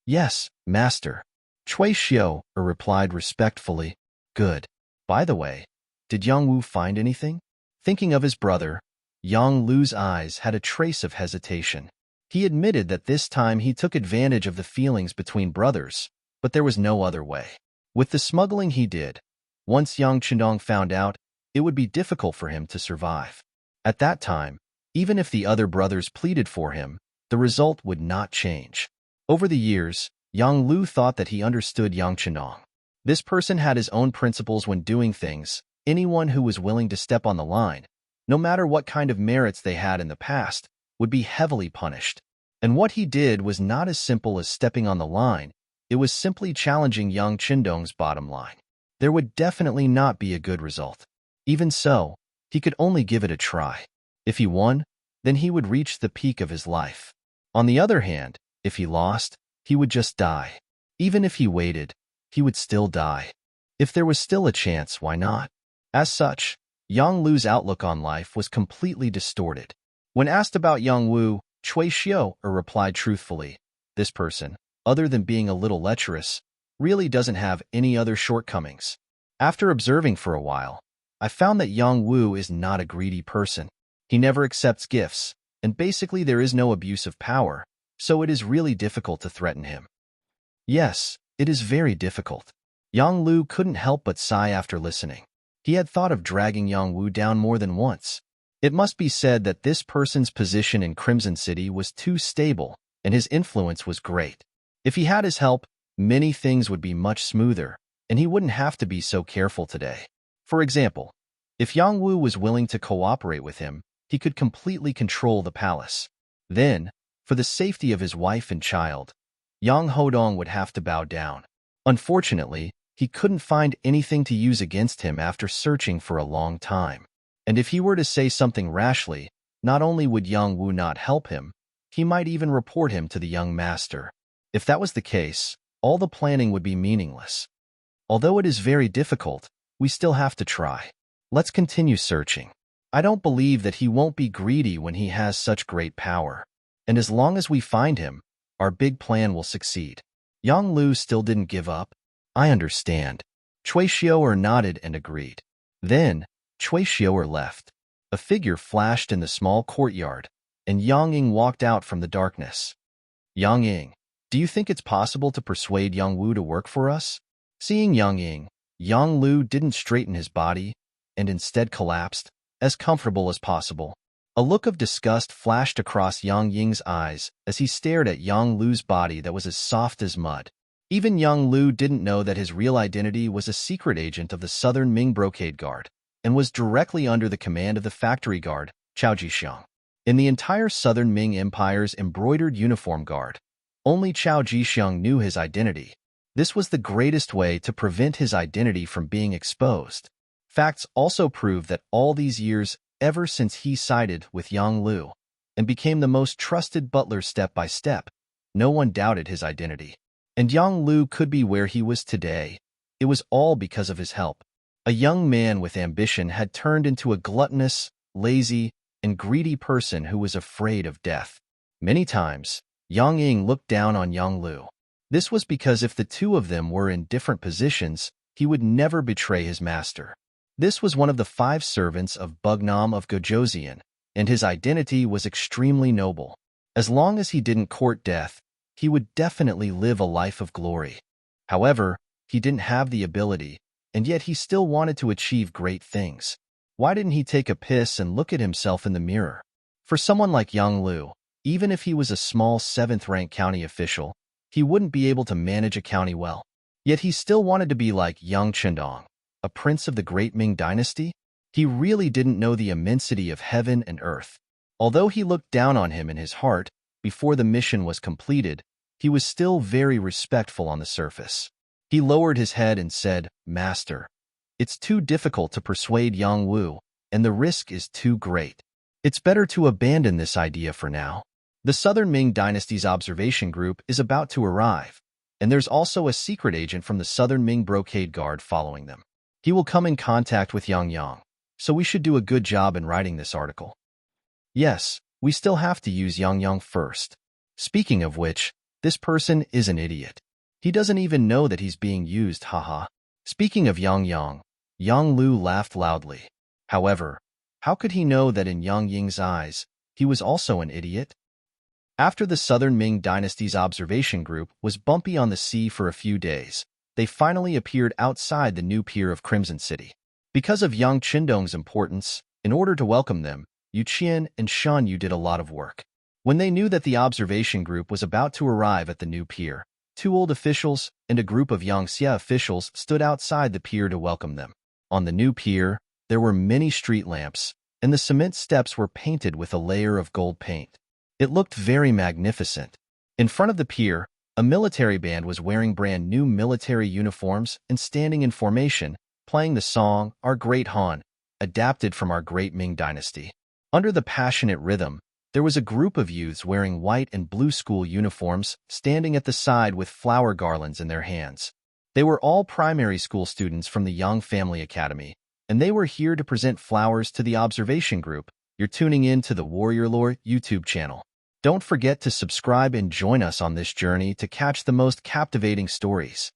"Yes, master," Cui Xiao replied respectfully. "Good. By the way, did Yang Wu find anything?" Thinking of his brother, Yang Lu's eyes had a trace of hesitation. He admitted that this time he took advantage of the feelings between brothers, but there was no other way. With the smuggling he did, once Yang Chendong found out, it would be difficult for him to survive. At that time, even if the other brothers pleaded for him, the result would not change. Over the years, Yang Lu thought that he understood Yang Chendong. This person had his own principles when doing things. Anyone who was willing to step on the line, no matter what kind of merits they had in the past, would be heavily punished. And what he did was not as simple as stepping on the line, it was simply challenging Yang Chendong's bottom line. There would definitely not be a good result. Even so, he could only give it a try. If he won, then he would reach the peak of his life. On the other hand, if he lost, he would just die. Even if he waited, he would still die. If there was still a chance, why not? As such, Yang Lu's outlook on life was completely distorted. When asked about Yang Wu, Cui Xiao replied truthfully, "This person, other than being a little lecherous, really doesn't have any other shortcomings. After observing for a while, I found that Yang Wu is not a greedy person. He never accepts gifts, and basically there is no abuse of power, so it is really difficult to threaten him." Yes, it is very difficult. Yang Lu couldn't help but sigh after listening. He had thought of dragging Yang Wu down more than once. It must be said that this person's position in Crimson City was too stable, and his influence was great. If he had his help, many things would be much smoother, and he wouldn't have to be so careful today. For example, if Yang Wu was willing to cooperate with him, he could completely control the palace. Then, for the safety of his wife and child, Yang Hodong would have to bow down. Unfortunately, he couldn't find anything to use against him after searching for a long time. And if he were to say something rashly, not only would Yang Wu not help him, he might even report him to the young master. If that was the case, all the planning would be meaningless. Although it is very difficult, we still have to try. Let's continue searching. I don't believe that he won't be greedy when he has such great power. And as long as we find him, our big plan will succeed. Yang Lu still didn't give up. "I understand." Cui Xiao nodded and agreed. Then, Cui Xiao left. A figure flashed in the small courtyard, and Yang Ying walked out from the darkness. "Yang Ying, do you think it's possible to persuade Yang Wu to work for us?" Seeing Yang Ying, Yang Lu didn't straighten his body, and instead collapsed, as comfortable as possible. A look of disgust flashed across Yang Ying's eyes as he stared at Yang Lu's body that was as soft as mud. Even Yang Lu didn't know that his real identity was a secret agent of the Southern Ming Brocade Guard, and was directly under the command of the factory guard, Chao Jixiang. In the entire Southern Ming Empire's embroidered uniform guard, only Chao Jixiang knew his identity. This was the greatest way to prevent his identity from being exposed. Facts also prove that all these years, ever since he sided with Yang Lu, and became the most trusted butler step by step, no one doubted his identity. And Yang Lu could be where he was today. It was all because of his help. A young man with ambition had turned into a gluttonous, lazy, and greedy person who was afraid of death. Many times, Yang Ying looked down on Yang Lu. This was because if the two of them were in different positions, he would never betray his master. This was one of the 5 servants of Bugnam of Gajosian, and his identity was extremely noble. As long as he didn't court death, he would definitely live a life of glory. However, he didn't have the ability, and yet he still wanted to achieve great things. Why didn't he take a piss and look at himself in the mirror? For someone like Yang Lu, even if he was a small 7th-rank county official, he wouldn't be able to manage a county well. Yet he still wanted to be like Yang Chendong, a prince of the great Ming dynasty. He really didn't know the immensity of heaven and earth. Although he looked down on him in his heart, before the mission was completed, he was still very respectful on the surface. He lowered his head and said, "Master, It's too difficult to persuade Yang Wu, and the risk is too great. It's better to abandon this idea for now. The Southern Ming Dynasty's observation group is about to arrive, and there's also a secret agent from the Southern Ming Brocade Guard following them. He will come in contact with Yang, so we should do a good job in writing this article. Yes, we still have to use Yang first. Speaking of which, this person is an idiot. He doesn't even know that he's being used, haha. Speaking of Yang Lu laughed loudly. However, how could he know that in Yang Ying's eyes, he was also an idiot? After the Southern Ming Dynasty's observation group was bumpy on the sea for a few days, they finally appeared outside the new pier of Crimson City. Because of Yang Qindong's importance, in order to welcome them, Yu Qian and Shan Yu did a lot of work. When they knew that the observation group was about to arrive at the new pier, 2 old officials and a group of Yangxia officials stood outside the pier to welcome them. On the new pier, there were many street lamps, and the cement steps were painted with a layer of gold paint. It looked very magnificent. In front of the pier, a military band was wearing brand new military uniforms and standing in formation, playing the song Our Great Han, adapted from our great Ming dynasty. Under the passionate rhythm, there was a group of youths wearing white and blue school uniforms standing at the side with flower garlands in their hands. They were all primary school students from the Yang Family Academy, and they were here to present flowers to the observation group. You're tuning in to the Warrior Lore YouTube channel. Don't forget to subscribe and join us on this journey to catch the most captivating stories.